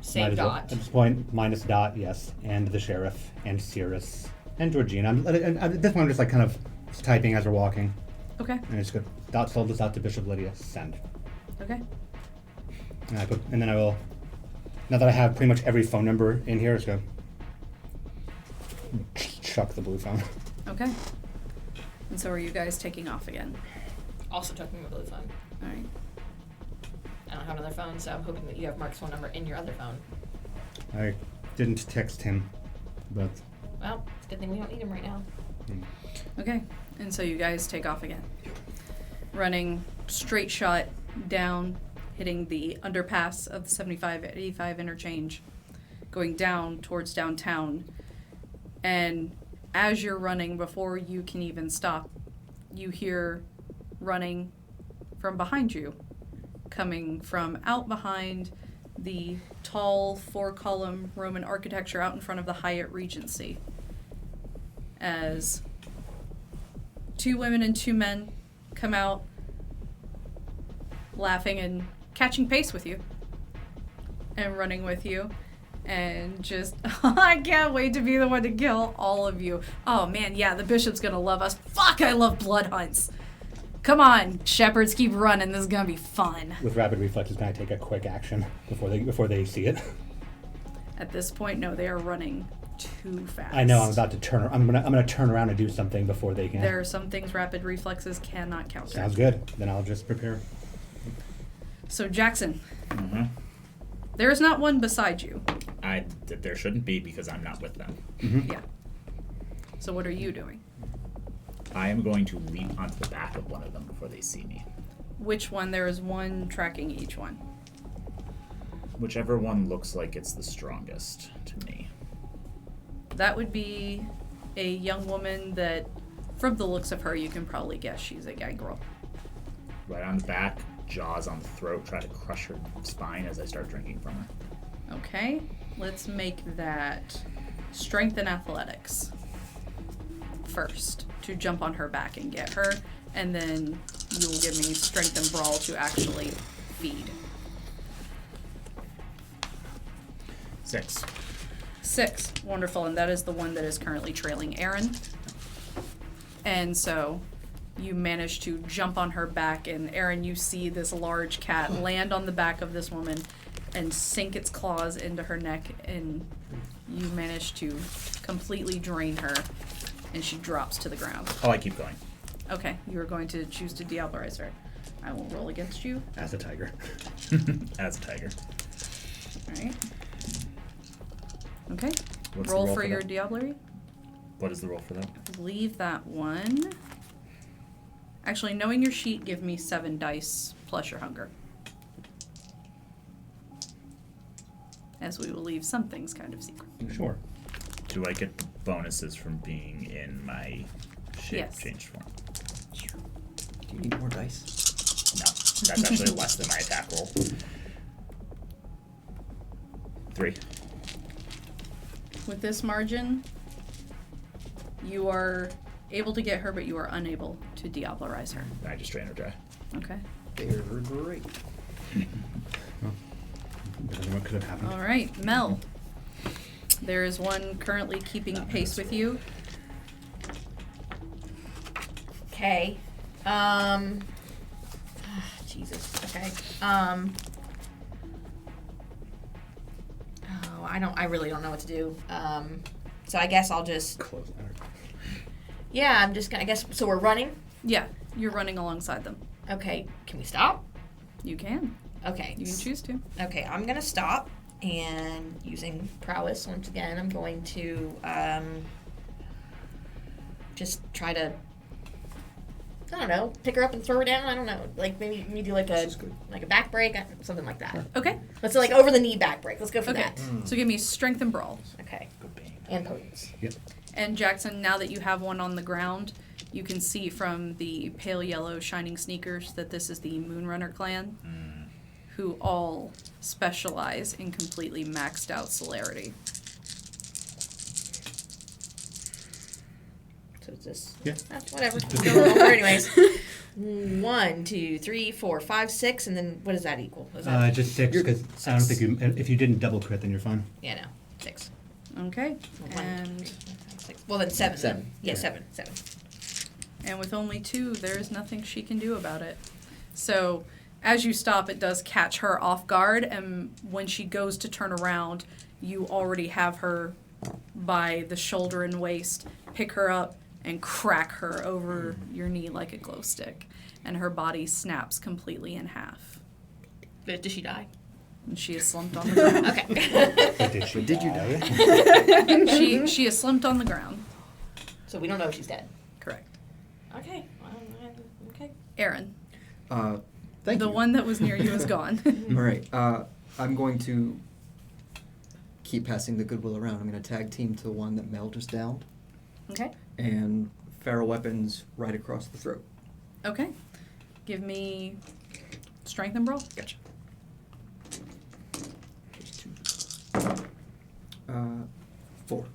Speaker 5: Same Dot.
Speaker 3: At this point, minus Dot, yes, and the sheriff, and Cirrus, and Georgina. At this point, I'm just kind of typing as we're walking,
Speaker 1: Okay.
Speaker 3: and I just go, Dot sold us out to Bishop Lydia, send.
Speaker 1: Okay.
Speaker 3: And then I will, now that I have pretty much every phone number in here, just go, chuck the blue phone.
Speaker 1: Okay. And so are you guys taking off again?
Speaker 5: Also took me my blue phone.
Speaker 1: All right.
Speaker 5: I don't have another phone, so I'm hoping that you have Mark's phone number in your other phone.
Speaker 3: I didn't text him, but
Speaker 5: Well, it's a good thing we don't need him right now.
Speaker 1: Okay. And so you guys take off again. Running straight shot down, hitting the underpass of the 75-85 interchange, going down towards downtown. And as you're running, before you can even stop, you hear running from behind you, coming from out behind the tall 4-column Roman architecture out in front of the Hyatt Regency, as 2 women and 2 men come out laughing and catching pace with you and running with you. And just, I can't wait to be the one to kill all of you. Oh man, yeah, the bishop's gonna love us. Fuck, I love blood hunts. Come on, shepherds, keep running. This is gonna be fun.
Speaker 3: with rapid reflexes, can I take a quick action before they see it?
Speaker 1: At this point, no, they are running too fast.
Speaker 3: I know I'm about to turn. I'm gonna turn around and do something before they can.
Speaker 1: There are some things rapid reflexes cannot counter.
Speaker 3: Sounds good. Then I'll just prepare.
Speaker 1: So Jackson,
Speaker 4: Mm-hmm.
Speaker 1: there is not one beside you.
Speaker 4: There shouldn't be because I'm not with them.
Speaker 1: Yeah. So what are you doing?
Speaker 4: I am going to leap onto the back of one of them before they see me.
Speaker 1: Which one? There is one tracking each one.
Speaker 4: Whichever one looks like it's the strongest to me.
Speaker 1: That would be a young woman that, from the looks of her, you can probably guess she's a gangrel.
Speaker 4: Right on the back, jaws on the throat, try to crush her spine as I start drinking from her.
Speaker 1: Okay, let's make that strength and athletics first to jump on her back and get her, and then you will give me strength and brawl to actually feed.
Speaker 4: 6.
Speaker 1: 6, wonderful, and that is the one that is currently trailing Aaron. And so you manage to jump on her back, and Aaron, you see this large cat land on the back of this woman and sink its claws into her neck, and You manage to completely drain her, and she drops to the ground.
Speaker 4: Oh, I keep going.
Speaker 1: Okay, you are going to choose to diablerize her. I will roll against you.
Speaker 3: As a tiger.
Speaker 4: As a tiger.
Speaker 1: Alright. Okay.
Speaker 4: What's the
Speaker 1: roll
Speaker 4: roll
Speaker 1: for
Speaker 4: for
Speaker 1: your
Speaker 4: that?
Speaker 1: diablerie.
Speaker 4: What is the roll for that?
Speaker 1: Leave that one. Actually, knowing your sheet, give me 7 dice plus your hunger. As we will leave some things kind of secret.
Speaker 3: Sure.
Speaker 4: Do I get the bonuses from being in my shape
Speaker 1: Yes.
Speaker 4: changed form?
Speaker 6: Do you need more dice?
Speaker 4: No, that's actually less than my attack roll. 3.
Speaker 1: With this margin, you are able to get her, but you are unable to diablerize her.
Speaker 4: I just drain her dry.
Speaker 1: Okay.
Speaker 6: They're great.
Speaker 3: Well, we don't know what could have happened.
Speaker 1: All right, Mel. There is one currently keeping pace with you.
Speaker 5: Okay. Jesus. Okay. Oh, I really don't know what to do. So I guess I'll just.
Speaker 3: Close that.
Speaker 5: Yeah, I'm just gonna. I guess. So we're running.
Speaker 1: Yeah, you're running alongside them.
Speaker 5: Okay. Can we stop?
Speaker 1: You can.
Speaker 5: Okay.
Speaker 1: You can choose to.
Speaker 5: Okay, I'm gonna stop, and using prowess once again, I'm going to just try to, I don't know, pick her up and throw her down. I don't know, like maybe do like
Speaker 6: This is good.
Speaker 5: a back break, something like that.
Speaker 1: Okay.
Speaker 5: Let's say like over the knee back break. Let's go for
Speaker 1: Okay.
Speaker 5: that.
Speaker 1: So give me strength and brawl.
Speaker 5: Okay,
Speaker 4: Good bane.
Speaker 5: and potence.
Speaker 3: Yep.
Speaker 1: And Jackson, now that you have one on the ground, you can see from the pale yellow shining sneakers that this is the Moonrunner clan, who all specialize in completely maxed out celerity.
Speaker 5: So it's this.
Speaker 3: Yeah.
Speaker 5: Whatever. Go over anyways. 1, 2, 3, 4, 5, 6, and then what does that equal? Is that,
Speaker 3: Just 6,
Speaker 6: You're
Speaker 3: because I don't think you. If you didn't double crit, then you're fine.
Speaker 5: yeah, no, 6.
Speaker 1: Okay.
Speaker 5: So 1, 2, 3,
Speaker 1: And
Speaker 5: 4, 5, 6. Well, then 7.
Speaker 6: Seven.
Speaker 5: Yeah,
Speaker 6: Yeah.
Speaker 5: 7.
Speaker 1: and with only 2, there is nothing she can do about it. So as you stop, it does catch her off guard, and when she goes to turn around, you already have her by the shoulder and waist, pick her up, and crack her over your knee like a glow stick. And her body snaps completely in half.
Speaker 5: But does she die?
Speaker 1: And she is slumped on the ground.
Speaker 5: Okay.
Speaker 3: But did she
Speaker 6: But did you
Speaker 3: die?
Speaker 1: She is slumped on the ground.
Speaker 5: So we don't know if she's dead.
Speaker 1: Correct.
Speaker 5: Okay. Okay.
Speaker 1: Aaron,
Speaker 6: Thank
Speaker 1: the
Speaker 6: you.
Speaker 1: one that was near you is gone.
Speaker 6: All right. I'm going to keep passing the goodwill around. I'm going to tag team to the one that Mel just downed,
Speaker 1: Okay.
Speaker 6: and feral weapons right across the throat.
Speaker 1: Okay. Give me strength and brawl.
Speaker 6: Gotcha. There's 2. 4.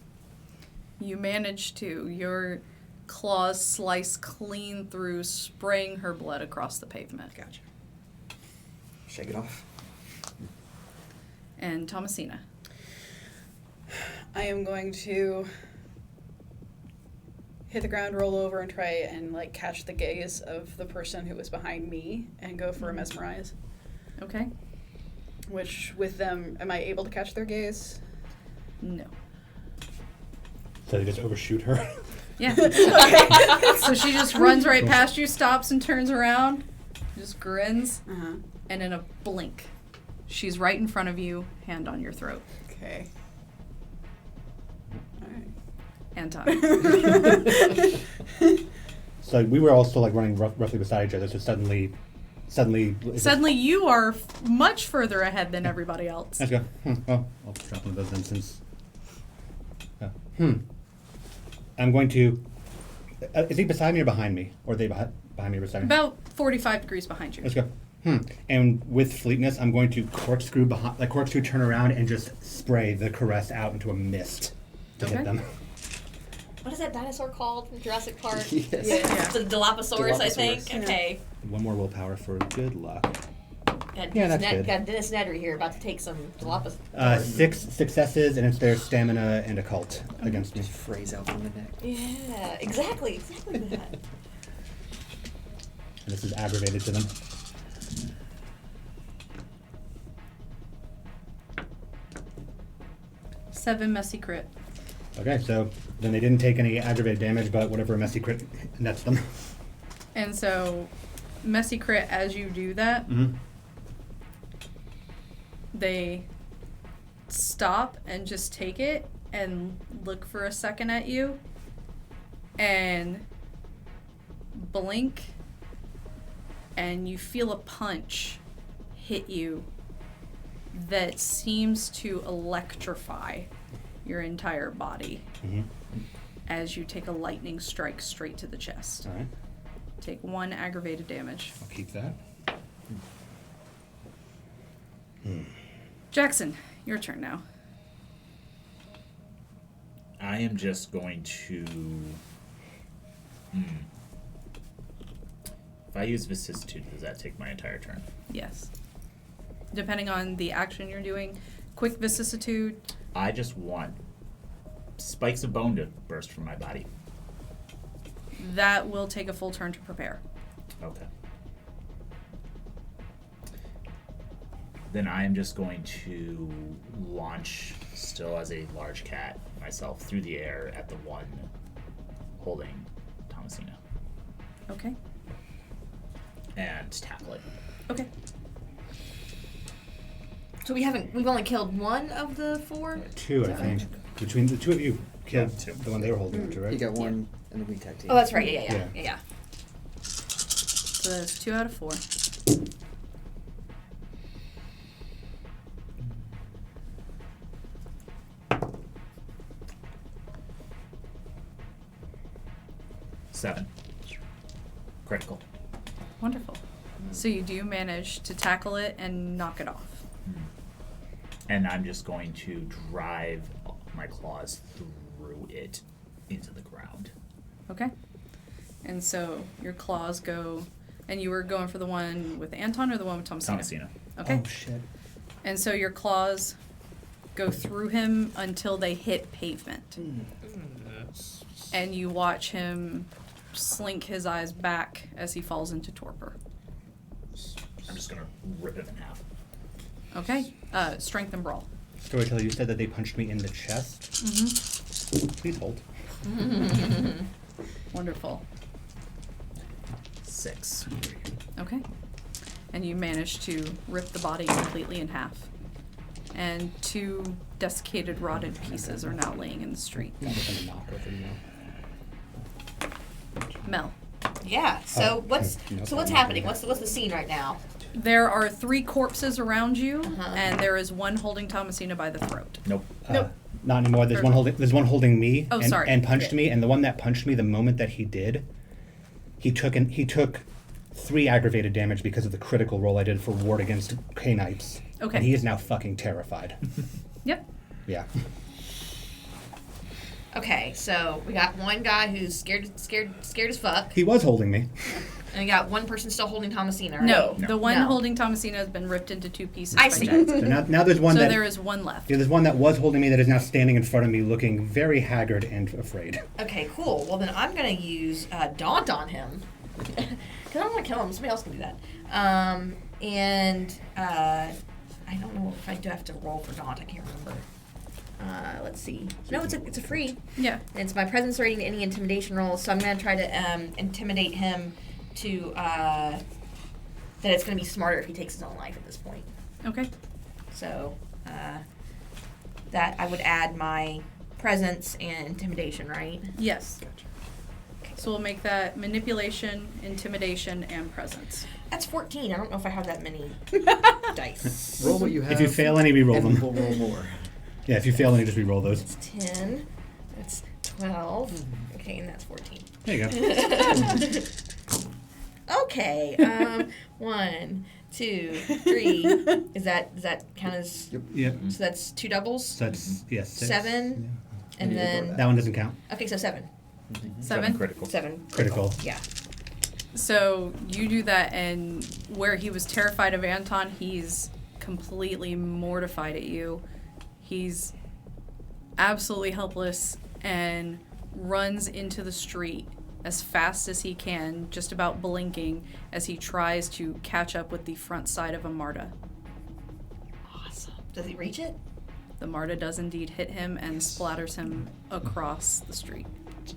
Speaker 1: You manage to. Your claws slice clean through, spraying her blood across the pavement.
Speaker 6: Gotcha. Shake it off.
Speaker 1: And Thomasina.
Speaker 2: I am going to hit the ground, roll over, and try and like catch the gaze of the person who was behind me and go for a mesmerize.
Speaker 1: Okay.
Speaker 2: Which with them, am I able to catch their gaze?
Speaker 1: No.
Speaker 3: So they just overshoot her.
Speaker 1: Yeah. So she just runs right past you, stops and turns around, just grins,
Speaker 2: Uh-huh.
Speaker 1: and in a blink, she's right in front of you, hand on your throat.
Speaker 2: Okay. Alright.
Speaker 1: Anton.
Speaker 3: So we were all still like running roughly beside each other. So suddenly.
Speaker 1: Suddenly you are much further ahead than everybody else.
Speaker 3: Let's go. Well, I'll drop one of those then since. I'm going to. Is he beside me or behind me? Or are they behind me or beside me?
Speaker 1: About 45 degrees behind you.
Speaker 3: Let's go. And with fleetness, I'm going to corkscrew turn around and just spray the caress out into a mist to
Speaker 1: Okay.
Speaker 3: hit them.
Speaker 5: What is that dinosaur called from Jurassic Park?
Speaker 6: Yes.
Speaker 2: Yeah.
Speaker 5: It's a Dilophosaurus, I think.
Speaker 6: Dilophosaurus.
Speaker 5: Okay.
Speaker 3: One more willpower for good luck.
Speaker 5: Got
Speaker 3: Yeah, that's good.
Speaker 5: Got Dennis Nedry here about to take some Dilophosaurus.
Speaker 3: 6 successes, and it's their stamina and occult against me.
Speaker 6: Just phrase out from the neck.
Speaker 5: Yeah, exactly that.
Speaker 3: And this is aggravated to them.
Speaker 1: 7 messy crit.
Speaker 3: Okay, so then they didn't take any aggravated damage, but whatever a messy crit nets them.
Speaker 1: And so, messy crit, as you do that, they stop and just take it and look for a second at you and blink, and you feel a punch hit you that seems to electrify your entire body as you take a lightning strike straight to the chest.
Speaker 3: All right.
Speaker 1: Take 1 aggravated damage.
Speaker 3: I'll keep that.
Speaker 1: Jackson, your turn now.
Speaker 4: I am just going to... If I use vicissitude, does that take my entire turn?
Speaker 1: Yes. Depending on the action you're doing, quick vicissitude.
Speaker 4: I just want spikes of bone to burst from my body.
Speaker 1: That will take a full turn to prepare.
Speaker 4: Okay. Then I am just going to launch, still as a large cat, myself through the air at the one holding Thomasina.
Speaker 1: Okay.
Speaker 4: And tackle it.
Speaker 1: Okay.
Speaker 5: So we've only killed 1 of the 4?
Speaker 3: 2, I think. Between the 2 of you killed
Speaker 4: Yeah, 2.
Speaker 3: the one they were holding, too, right?
Speaker 6: You got one, and then we tag team.
Speaker 5: Oh, that's right. Yeah.
Speaker 3: Yeah.
Speaker 1: So that's 2 out of 4.
Speaker 4: Seven. Critical.
Speaker 1: Wonderful. So you do manage to tackle it and knock it off.
Speaker 4: And I'm just going to drive my claws through it into the ground.
Speaker 1: Okay. And so your claws go, and you were going for the one with Anton or the one with Thomasina?
Speaker 4: Thomasina.
Speaker 1: Okay.
Speaker 3: Oh, shit.
Speaker 1: And so your claws go through him until they hit pavement. And you watch him slink his eyes back as he falls into torpor.
Speaker 4: I'm just going to rip him in half.
Speaker 1: Okay. Strength and brawl.
Speaker 3: Storyteller, you said that they punched me in the chest.
Speaker 1: Mm-hmm.
Speaker 3: Please hold.
Speaker 1: Wonderful.
Speaker 4: 6.
Speaker 1: Okay. And you manage to rip the body completely in half. And 2 desiccated, rotted pieces are now laying in the street.
Speaker 3: I'm just gonna knock over you now.
Speaker 1: Mel.
Speaker 5: Yeah. So what's
Speaker 3: no,
Speaker 5: happening? What's the scene right now?
Speaker 1: There are 3 corpses around you,
Speaker 5: Uh-huh.
Speaker 1: and there is one holding Thomasina by the throat.
Speaker 4: Nope.
Speaker 1: Nope.
Speaker 3: Not anymore. There's one holding me.
Speaker 1: Oh,
Speaker 3: and,
Speaker 1: sorry.
Speaker 3: And punched me. And the one that punched me, the moment that he did, he took 3 aggravated damage because of the critical roll I did for ward against K-Knights.
Speaker 1: Okay.
Speaker 3: And he is now fucking terrified.
Speaker 1: Yep.
Speaker 3: Yeah.
Speaker 5: Okay, so we got one guy who's scared as fuck,
Speaker 3: He was holding me.
Speaker 5: and we got one person still holding Thomasina. Right?
Speaker 1: No,
Speaker 4: No.
Speaker 1: the one
Speaker 5: No.
Speaker 1: holding Thomasina has been ripped into 2 pieces.
Speaker 5: I
Speaker 1: by
Speaker 5: see.
Speaker 1: Jackson.
Speaker 3: So now there's one
Speaker 1: So
Speaker 3: that
Speaker 1: there is one left.
Speaker 3: there's one that was holding me that is now standing in front of me, looking very haggard and afraid.
Speaker 5: Okay, cool. Well, then I'm gonna use Daunt on him because I don't want to kill him. Somebody else can do that. I don't know if I do have to roll for Daunt. I can't remember. Let's see. No, it's a free.
Speaker 1: Yeah.
Speaker 5: It's my presence rating to any intimidation rolls, so I'm going to try to intimidate him to that it's going to be smarter if he takes his own life at this point.
Speaker 1: Okay.
Speaker 5: So that I would add my presence and intimidation, right?
Speaker 1: Yes. So we'll make that manipulation, intimidation, and presence.
Speaker 5: That's 14. I don't know if I have that many dice.
Speaker 6: Roll what you have.
Speaker 3: If you fail any, re-roll
Speaker 6: and
Speaker 3: them.
Speaker 6: we'll roll more.
Speaker 3: Yeah, if you fail any, just re-roll those.
Speaker 5: That's 10. That's 12. Okay, and that's 14.
Speaker 3: There you go.
Speaker 5: Okay. 1, 2, 3. Does that count as?
Speaker 3: Yep.
Speaker 5: So that's 2 doubles.
Speaker 3: So that's, yes.
Speaker 5: 7, and
Speaker 6: You ignore
Speaker 5: then
Speaker 3: That one doesn't count.
Speaker 5: okay, so 7.
Speaker 1: 7?
Speaker 4: Critical.
Speaker 5: 7
Speaker 3: Critical.
Speaker 5: Yeah.
Speaker 1: So you do that, and where he was terrified of Anton, he's completely mortified at you. He's absolutely helpless and runs into the street as fast as he can, just about blinking, as he tries to catch up with the front side of a Marta.
Speaker 5: Awesome. Does he reach it?
Speaker 1: The Marta does indeed hit him and splatters him across the street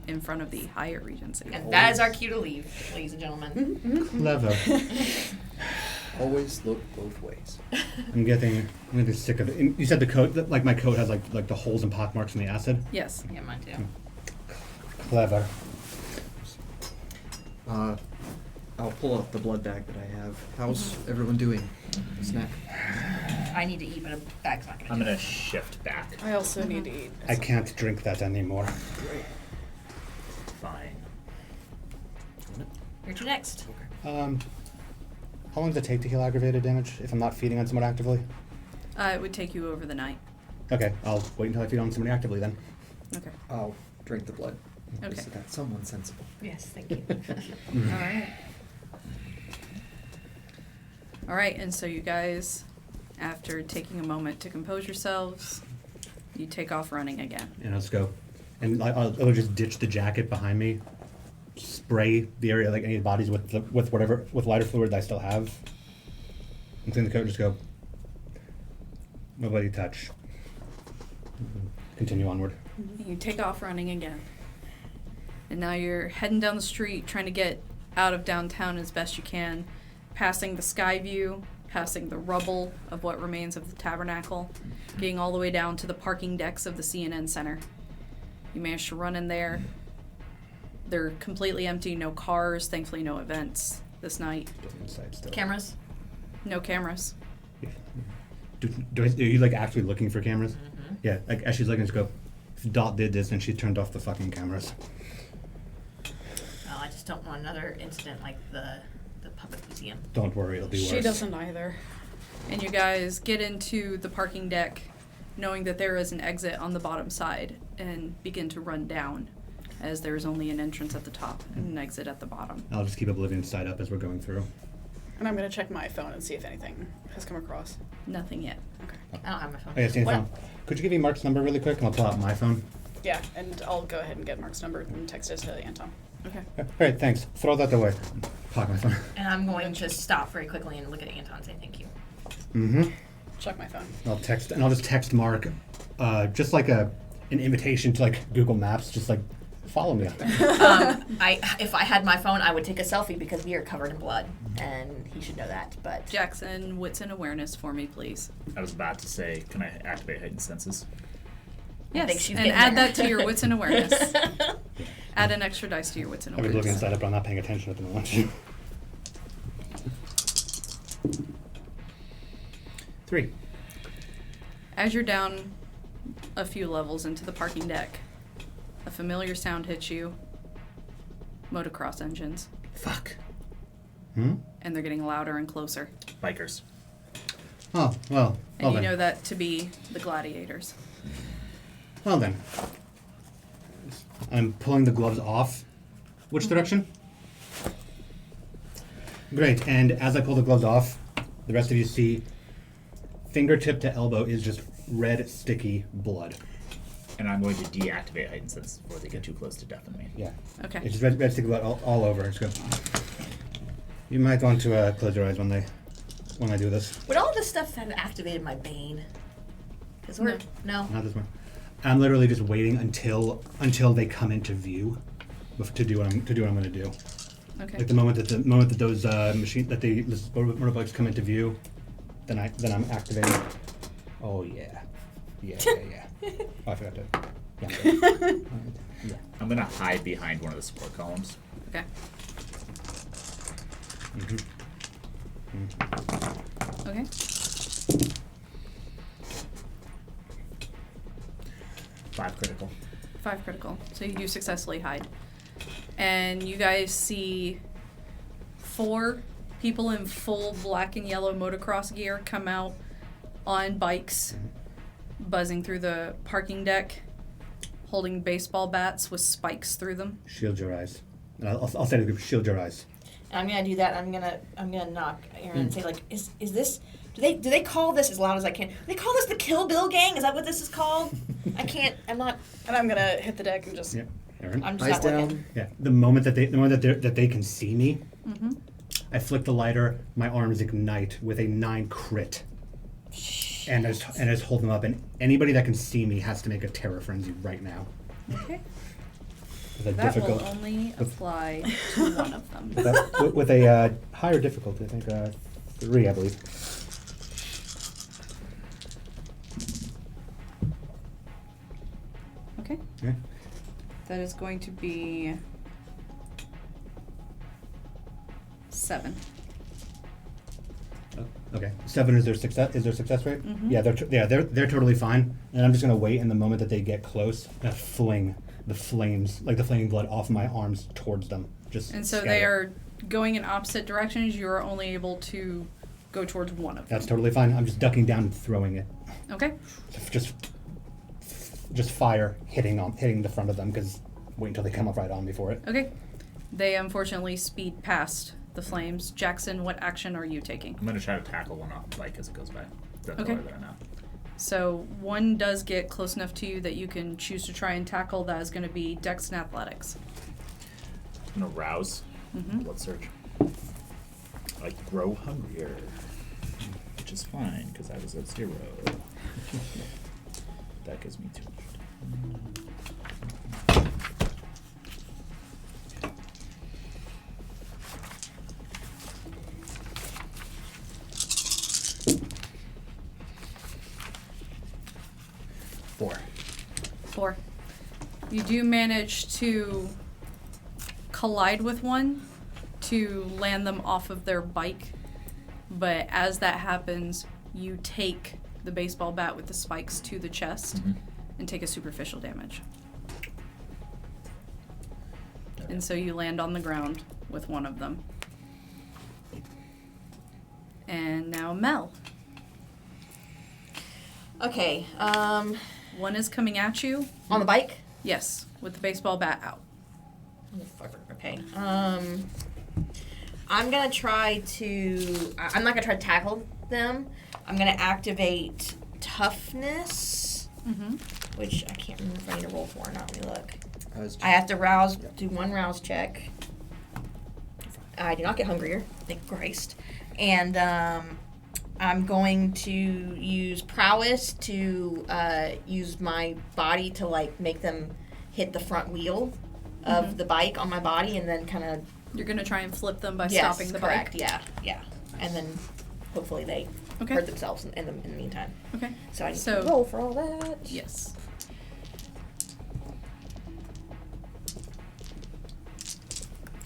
Speaker 1: in front of the Hyatt Regency.
Speaker 5: And that is our cue to leave, ladies and gentlemen.
Speaker 3: Clever.
Speaker 6: Always look both ways.
Speaker 3: I'm getting sick of it. You said the coat, like my coat has like the holes and pockmarks from the acid.
Speaker 1: Yes.
Speaker 5: Yeah, mine too.
Speaker 3: Clever.
Speaker 6: I'll pull out the blood bag that I have. How's everyone doing? Snack.
Speaker 5: I need to eat, but a bag's not gonna
Speaker 4: I'm
Speaker 5: do
Speaker 4: gonna
Speaker 5: it.
Speaker 4: shift back.
Speaker 2: I also need to eat.
Speaker 3: I can't drink that anymore.
Speaker 4: Fine.
Speaker 5: You're to next.
Speaker 3: How long does it take to heal aggravated damage if I'm not feeding on someone actively?
Speaker 1: It would take you over the night.
Speaker 3: Okay, I'll wait until I feed on somebody actively then.
Speaker 1: Okay.
Speaker 6: I'll drink the blood.
Speaker 1: Okay.
Speaker 6: So that's someone sensible.
Speaker 5: Yes, thank you.
Speaker 1: All right. All right, and so you guys, after taking a moment to compose yourselves, you take off running again.
Speaker 3: And I'll just go, and I'll just ditch the jacket behind me, spray the area like any bodies with lighter fluid that I still have, and clean the coat. And just go. Nobody touch. Continue onward.
Speaker 1: You take off running again. And now you're heading down the street trying to get out of downtown as best you can, passing the Skyview, passing the rubble of what remains of the Tabernacle, getting all the way down to the parking decks of the CNN Center. You manage to run in there. They're completely empty, no cars, thankfully no events this night.
Speaker 3: Inside still.
Speaker 5: Cameras?
Speaker 1: No cameras.
Speaker 3: Are you like actually looking for cameras?
Speaker 5: Mm-hmm.
Speaker 3: Yeah, like as she's looking, just go. If Dot did this, and she turned off the fucking cameras.
Speaker 5: Well, I just don't want another incident like the puppet museum.
Speaker 3: Don't worry, it'll be worse.
Speaker 2: She doesn't either.
Speaker 1: And you guys get into the parking deck, knowing that there is an exit on the bottom side, and begin to run down, as there is only an entrance at the top and an exit at the bottom.
Speaker 3: I'll just keep Oblivion side up as we're going through.
Speaker 2: And I'm gonna check my phone and see if anything has come across.
Speaker 1: Nothing yet.
Speaker 2: Okay.
Speaker 5: I don't have my phone.
Speaker 3: Oh, yeah, see
Speaker 5: What-
Speaker 3: phone. Could you give me Mark's number really quick, and I'll pull out my phone?
Speaker 2: Yeah, and I'll go ahead and get Mark's number and text it to Anton.
Speaker 1: Okay.
Speaker 3: All right, thanks. Throw that away. Pocket my phone.
Speaker 5: And I'm going to stop very quickly and look at Anton and say thank you.
Speaker 3: Mm-hmm.
Speaker 2: Check my phone.
Speaker 3: I'll just text Mark, just like an invitation to like Google Maps, just like follow me.
Speaker 5: If I had my phone, I would take a selfie because we are covered in blood, and he should know that. But
Speaker 1: Jackson, wits and awareness for me, please.
Speaker 4: I was about to say, can I activate heightened senses?
Speaker 5: I think
Speaker 1: Yes,
Speaker 5: she's
Speaker 1: and
Speaker 5: getting
Speaker 1: add
Speaker 5: there.
Speaker 1: that to your wits and awareness. Add an extra dice to your wits and
Speaker 3: I've been looking
Speaker 1: awareness.
Speaker 3: inside up, but I'm not paying attention at the moment. 3.
Speaker 1: As you're down a few levels into the parking deck, a familiar sound hits you. Motocross engines.
Speaker 4: Fuck.
Speaker 3: Hmm?
Speaker 1: And they're getting louder and closer.
Speaker 4: Bikers.
Speaker 3: Oh, well.
Speaker 1: And
Speaker 3: Well
Speaker 1: you
Speaker 3: then.
Speaker 1: know that to be the gladiators.
Speaker 3: Well then. I'm pulling the gloves off. Which direction? Great, and as I pull the gloves off, the rest of you see fingertip to elbow is just red, sticky blood.
Speaker 4: And I'm going to deactivate heightened senses before they get too close to deafen me.
Speaker 3: Yeah.
Speaker 1: Okay.
Speaker 3: It's just red sticky blood all over. It's good. You might want to close your eyes when I do this.
Speaker 5: would all this stuff have activated my bane? Because we're no.
Speaker 3: Not this one. I'm literally just waiting until they come into view to do what I'm going to do.
Speaker 1: Okay.
Speaker 3: Like the moment that those motorbikes come into view, then I'm activating. Oh yeah. Oh, I forgot to. Yeah. Alright. Yeah.
Speaker 4: I'm going to hide behind one of the support columns.
Speaker 1: Okay. Okay.
Speaker 4: Five critical.
Speaker 1: 5 critical. So you do successfully hide. And you guys see 4 people in full black and yellow motocross gear come out on bikes, buzzing through the parking deck, holding baseball bats with spikes through them.
Speaker 3: Shield your eyes. And I'll say to the group, shield your eyes.
Speaker 5: And I'm gonna do that. I'm gonna knock Aaron and say like, is this? Do they call this as loud as I can? Do they call this the Kill Bill Gang? Is that what this is called? I can't. I'm not.
Speaker 2: And I'm gonna hit the deck and just.
Speaker 3: Yeah. Aaron.
Speaker 5: I'm just
Speaker 6: Eyes
Speaker 5: not
Speaker 6: down.
Speaker 5: looking.
Speaker 3: Yeah. The moment that they can see me,
Speaker 1: Mm-hmm.
Speaker 3: I flick the lighter. My arms ignite with a 9 crit, and I just hold them up, and anybody that can see me has to make a terror frenzy right now.
Speaker 1: Okay.
Speaker 3: With a
Speaker 1: That
Speaker 3: difficult,
Speaker 1: will only apply to one of them.
Speaker 3: with a higher difficulty, I think 3, I believe.
Speaker 1: Okay.
Speaker 3: Yeah.
Speaker 1: That is going to be 7.
Speaker 3: Okay. 7 is their success. Is their success rate?
Speaker 1: Mhm.
Speaker 3: Yeah, they're totally fine. And I'm just gonna wait. And the moment that they get close, fling the flames, like the flaming blood, off my arms towards them. Just
Speaker 1: And so
Speaker 3: scatter.
Speaker 1: they are going in opposite directions. You are only able to go towards one of them.
Speaker 3: That's totally fine. I'm just ducking down and throwing it.
Speaker 1: Okay.
Speaker 3: Just fire hitting the front of them, because wait until they come up right on me for it.
Speaker 1: Okay. They unfortunately speed past the flames. Jackson, what action are you taking?
Speaker 4: I'm gonna try to tackle one off the bike as it goes by. The
Speaker 1: Okay.
Speaker 4: color that I know.
Speaker 1: So one does get close enough to you that you can choose to try and tackle. That is going to be Dex and Athletics.
Speaker 4: I'm gonna rouse.
Speaker 1: Mm-hmm.
Speaker 4: Blood surge. I grow hungrier, which is fine because I was at 0. That gives me 2.
Speaker 1: Four. You do manage to collide with one to land them off of their bike, but as that happens, you take the baseball bat with the spikes to the chest
Speaker 4: Mhm.
Speaker 1: and take a superficial damage. And so you land on the ground with one of them. And now Mel.
Speaker 5: Okay.
Speaker 1: One is coming at you.
Speaker 5: On the bike.
Speaker 1: Yes, with the baseball bat out.
Speaker 5: Motherfucker. Okay. I'm gonna try to. I'm not gonna try to tackle them. I'm gonna activate toughness,
Speaker 1: Mm-hmm.
Speaker 5: which I can't remember if I need to roll for or not. Let me look.
Speaker 6: was
Speaker 5: I have to rouse. Do one rouse check. I do not get hungrier. Thank Christ. And I'm going to use prowess to use my body to like make them hit the front wheel of the bike on my body, and then kind of
Speaker 1: You're going to try and flip them by
Speaker 5: yes,
Speaker 1: stopping the
Speaker 5: correct.
Speaker 1: bike.
Speaker 5: Yeah, and then hopefully they
Speaker 1: Okay.
Speaker 5: hurt themselves in the meantime.
Speaker 1: Okay.
Speaker 5: So I need
Speaker 1: So-
Speaker 5: to roll for all that.
Speaker 1: Yes.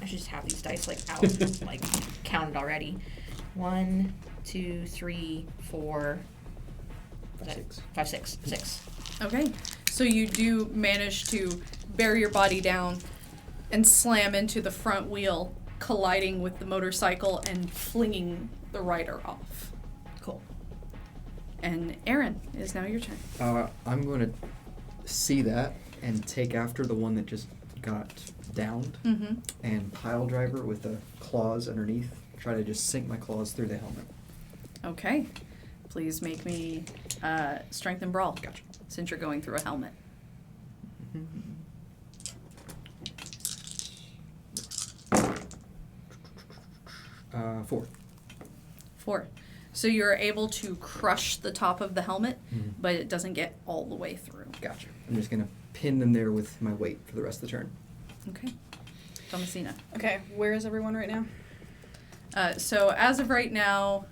Speaker 5: I should just have these dice like out, like counted already. 1, 2, 3, 4, 5, 6.
Speaker 1: Okay. So you do manage to bear your body down and slam into the front wheel, colliding with the motorcycle and flinging the rider off.
Speaker 5: Cool.
Speaker 1: And Aaron, it is now your turn.
Speaker 6: I'm going to see that and take after the one that just got downed
Speaker 1: Mm-hmm.
Speaker 6: and pile driver with the claws underneath. Try to just sink my claws through the helmet.
Speaker 1: Okay. Please make me strength and brawl.
Speaker 6: Gotcha.
Speaker 1: Since you're going through a helmet.
Speaker 6: 4.
Speaker 1: 4. So you're able to crush the top of the helmet,
Speaker 6: Mhm.
Speaker 1: but it doesn't get all the way through.
Speaker 6: Gotcha. I'm just going to pin them there with my weight for the rest of the turn.
Speaker 1: Okay. Thomasina.
Speaker 2: Okay, where is everyone right now?
Speaker 1: So as of right now,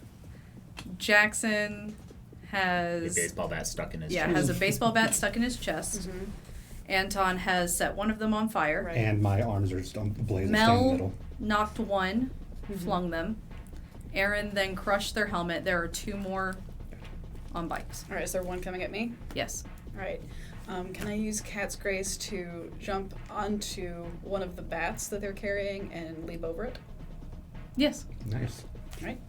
Speaker 1: Jackson
Speaker 4: A
Speaker 1: has
Speaker 4: baseball bat stuck in his
Speaker 1: yeah
Speaker 4: chest.
Speaker 1: has a baseball bat stuck in his chest. Anton has set one of them on fire.
Speaker 2: Right.
Speaker 3: And my arms are just on blaze in the
Speaker 1: Mel
Speaker 3: middle.
Speaker 1: knocked one, flung them. Aaron then crushed their helmet. There are 2 more on bikes.
Speaker 2: All right, is there one coming at me?
Speaker 1: Yes.
Speaker 2: All right. Can I use Cat's Grace to jump onto one of the bats that they're carrying and leap over it?
Speaker 1: Yes.
Speaker 3: Nice.
Speaker 2: Right.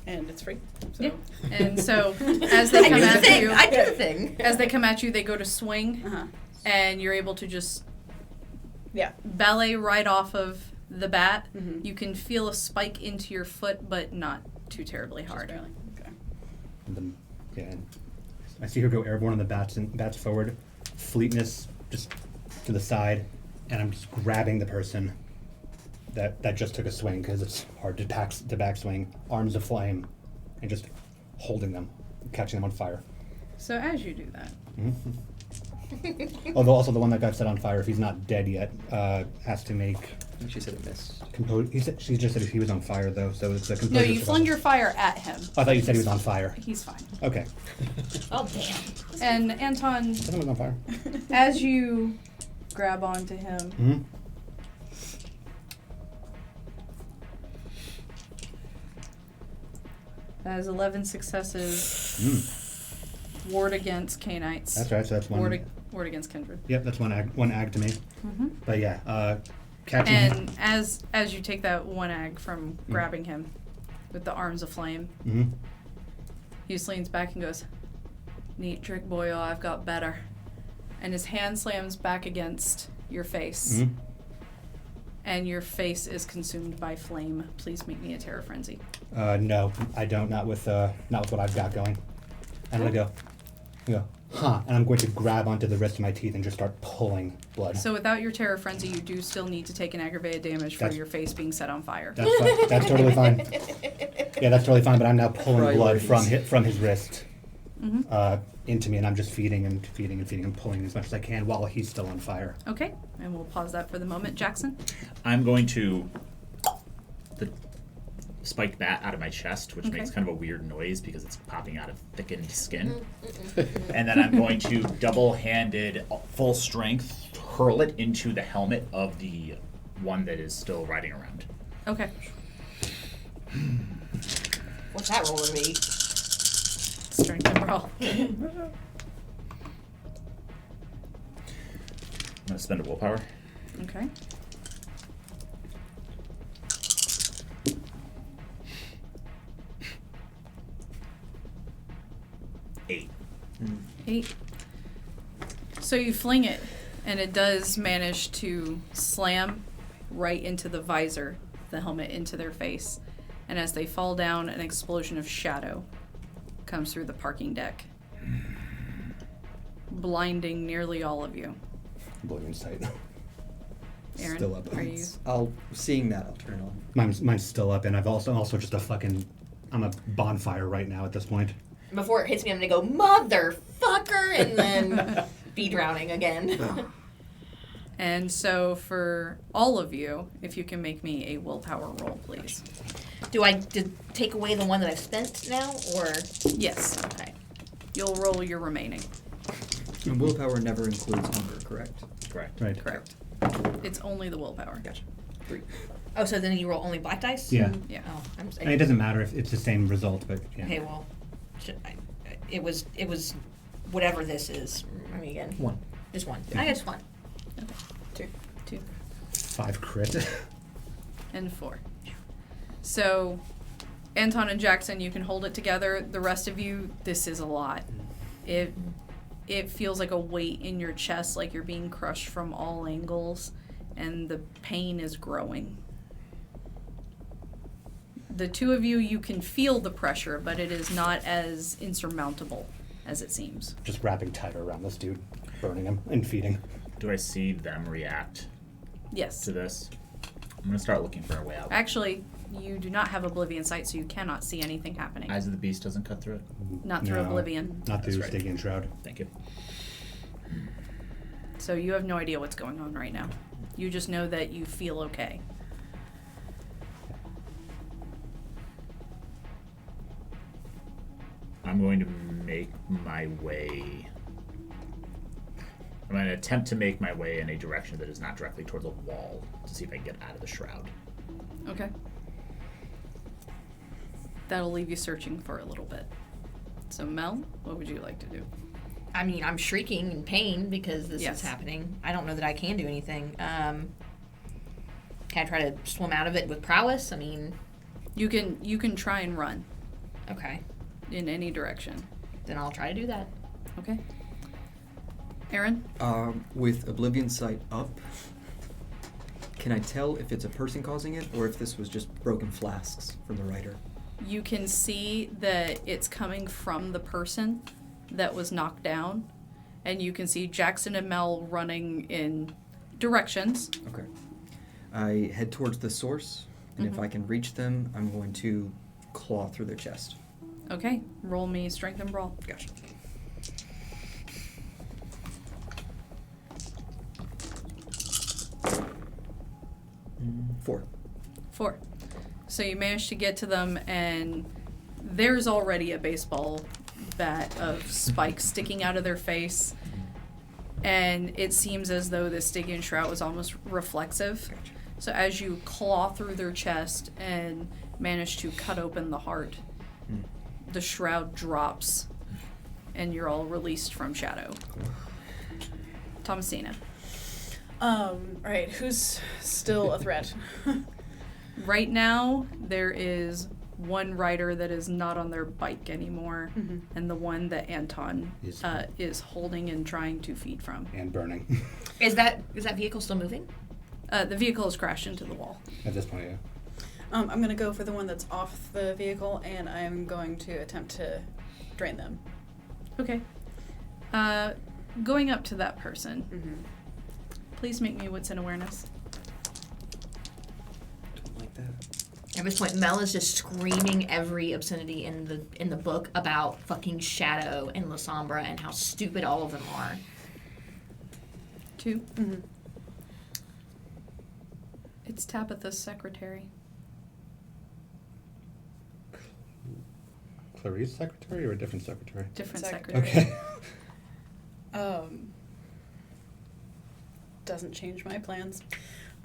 Speaker 2: And it's free. So.
Speaker 1: Yeah. And so as they
Speaker 5: I
Speaker 1: come
Speaker 5: do the
Speaker 1: at
Speaker 5: thing.
Speaker 1: you,
Speaker 5: I do the thing.
Speaker 1: as they come at you, they go to swing,
Speaker 2: Uh-huh.
Speaker 1: and you're able to just
Speaker 2: Yeah.
Speaker 1: ballet right off of the bat.
Speaker 2: Mhm.
Speaker 1: You can feel a spike into your foot, but not too terribly
Speaker 2: Just
Speaker 1: hard.
Speaker 2: barely. Okay.
Speaker 3: And then, yeah, and I see her go airborne on the bats and bats forward, fleetness just to the side, and I'm just grabbing the person that just took a swing because it's hard to backswing, arms aflame, and just holding them catching them on fire.
Speaker 1: So as you do that,
Speaker 3: Although also the one that got set on fire, if he's not dead yet, has to make
Speaker 6: I think she said it missed.
Speaker 3: She just said he was on fire though, so it's a composure.
Speaker 1: no, you flung your fire at him.
Speaker 3: Oh, I thought you said he was on fire.
Speaker 1: He's fine.
Speaker 3: Okay.
Speaker 5: Oh, damn.
Speaker 1: And Anton,
Speaker 3: I thought he was on fire.
Speaker 1: as you grab onto him,
Speaker 3: Mm-hmm.
Speaker 1: has 11 successes. Ward against Canites.
Speaker 3: That's right. So that's one.
Speaker 1: Ward against Kindred.
Speaker 3: Yep, that's one ag to me.
Speaker 1: Mm-hmm.
Speaker 3: But yeah, catching him.
Speaker 1: And as you take that one ag from grabbing him with the arms aflame,
Speaker 3: Mm-hmm.
Speaker 1: he just leans back and goes, "Neat trick, boyo. I've got better." And his hand slams back against your face.
Speaker 3: Mm-hmm.
Speaker 1: And your face is consumed by flame. Please make me a terror frenzy.
Speaker 3: No, I don't. Not with what I've got going. I'm gonna go, and I'm going to grab onto the rest of my teeth and just start pulling blood.
Speaker 1: So without your terror frenzy, you do still need to take an aggravated damage for
Speaker 3: That's-
Speaker 1: your face being set on fire.
Speaker 3: That's fine. That's totally fine. Yeah, that's totally fine. But I'm now pulling blood
Speaker 6: Priorities.
Speaker 3: from his wrist
Speaker 1: Mm-hmm.
Speaker 3: into me, and I'm just feeding and pulling as much as I can while he's still on fire.
Speaker 1: Okay, and we'll pause that for the moment. Jackson?
Speaker 4: I'm going to spike that out of my chest, which
Speaker 1: Okay.
Speaker 4: makes kind of a weird noise because it's popping out of thickened skin. And then I'm going to double-handed, full strength, hurl it into the helmet of the one that is still riding around.
Speaker 1: Okay.
Speaker 5: What's that roll to be?
Speaker 1: Strength and roll.
Speaker 4: I'm going to spend a willpower.
Speaker 1: Okay.
Speaker 4: Eight.
Speaker 1: 8. So you fling it, and it does manage to slam right into the visor, the helmet into their face. And as they fall down, an explosion of shadow comes through the parking deck, blinding nearly all of you.
Speaker 3: Oblivion sight.
Speaker 1: Aaron,
Speaker 6: Still up.
Speaker 1: are you?
Speaker 6: Seeing that, I'll turn it on.
Speaker 3: Mine's still up, and I've also just I'm a bonfire right now at this point.
Speaker 5: Before it hits me, I'm gonna go, motherfucker, and then be drowning again.
Speaker 1: And so for all of you, if you can make me a willpower roll, please.
Speaker 5: Do I take away the one that I've spent now, or?
Speaker 1: Yes.
Speaker 5: Okay.
Speaker 1: You'll roll your remaining.
Speaker 6: And willpower never includes hunger, correct?
Speaker 4: Correct.
Speaker 3: Right.
Speaker 1: Correct. It's only the willpower.
Speaker 6: Gotcha. 3.
Speaker 5: Oh, so then you roll only black dice?
Speaker 3: Yeah.
Speaker 1: Yeah.
Speaker 5: Oh, I'm
Speaker 3: And it doesn't matter if it's the same result, but yeah.
Speaker 5: Okay, well, it was whatever this is. I mean, again.
Speaker 6: 1.
Speaker 5: Just one. I got just one.
Speaker 1: 2.
Speaker 3: 5 crit.
Speaker 1: And 4. So, Anton and Jackson, you can hold it together. The rest of you, this is a lot. It feels like a weight in your chest, like you're being crushed from all angles, and the pain is growing. The two of you, you can feel the pressure, but it is not as insurmountable as it seems.
Speaker 3: Just wrapping tighter around this dude, burning him and feeding.
Speaker 4: Do I see them react
Speaker 1: Yes.
Speaker 4: to this? I'm going to start looking for a way out.
Speaker 1: Actually, you do not have Oblivion sight, so you cannot see anything happening.
Speaker 4: Eyes of the Beast doesn't cut through it?
Speaker 1: Not through
Speaker 3: No,
Speaker 1: Oblivion.
Speaker 3: Not through
Speaker 4: That's right.
Speaker 3: Stygian Shroud.
Speaker 4: Thank you.
Speaker 1: So you have no idea what's going on right now. You just know that you feel okay.
Speaker 4: I'm going to make my way. I'm going to attempt to make my way in a direction that is not directly toward the wall to see if I can get out of the shroud.
Speaker 1: Okay. That'll leave you searching for a little bit. So Mel, what would you like to do?
Speaker 5: I mean, I'm shrieking in pain because this
Speaker 1: Yes.
Speaker 5: is happening. I don't know that I can do anything. Can I try to swim out of it with prowess? I mean,
Speaker 1: You can try and run
Speaker 5: okay.
Speaker 1: in any direction.
Speaker 5: Then I'll try to do that.
Speaker 1: Okay. Aaron?
Speaker 6: With Oblivion Sight up, can I tell if it's a person causing it or if this was just broken flasks from the writer?
Speaker 1: You can see that it's coming from the person that was knocked down, and you can see Jackson and Mel running in directions.
Speaker 6: Okay. I head towards the source, and if I can reach them, I'm going to claw through their chest.
Speaker 1: Okay, roll me strength and brawl.
Speaker 6: Gotcha. Four.
Speaker 1: 4. So you manage to get to them, and there's already a baseball bat of spikes sticking out of their face. And it seems as though the Stygian shroud was almost reflexive.
Speaker 6: Gotcha.
Speaker 1: So as you claw through their chest and manage to cut open the heart, the shroud drops, and you're all released from shadow. Thomasina.
Speaker 2: Right, who's still a threat?
Speaker 1: Right now, there is one rider that is not on their bike anymore, and the one that Anton is holding and trying to feed from.
Speaker 3: And burning.
Speaker 5: Is that vehicle still moving?
Speaker 1: The vehicle has crashed into the wall.
Speaker 3: At this point, yeah.
Speaker 2: I'm gonna go for the one that's off the vehicle, and I'm going to attempt to drain them.
Speaker 1: Okay. Going up to that person, please make me wits and awareness.
Speaker 6: Don't like that.
Speaker 5: At this point, Mel is just screaming every obscenity in the book about fucking Shadow and La Sombra and how stupid all of them are.
Speaker 1: 2. It's Tabitha's secretary.
Speaker 3: Clarice secretary or a different secretary?
Speaker 1: Different
Speaker 2: Secretary.
Speaker 1: secretary.
Speaker 3: Okay.
Speaker 2: Doesn't change my plans.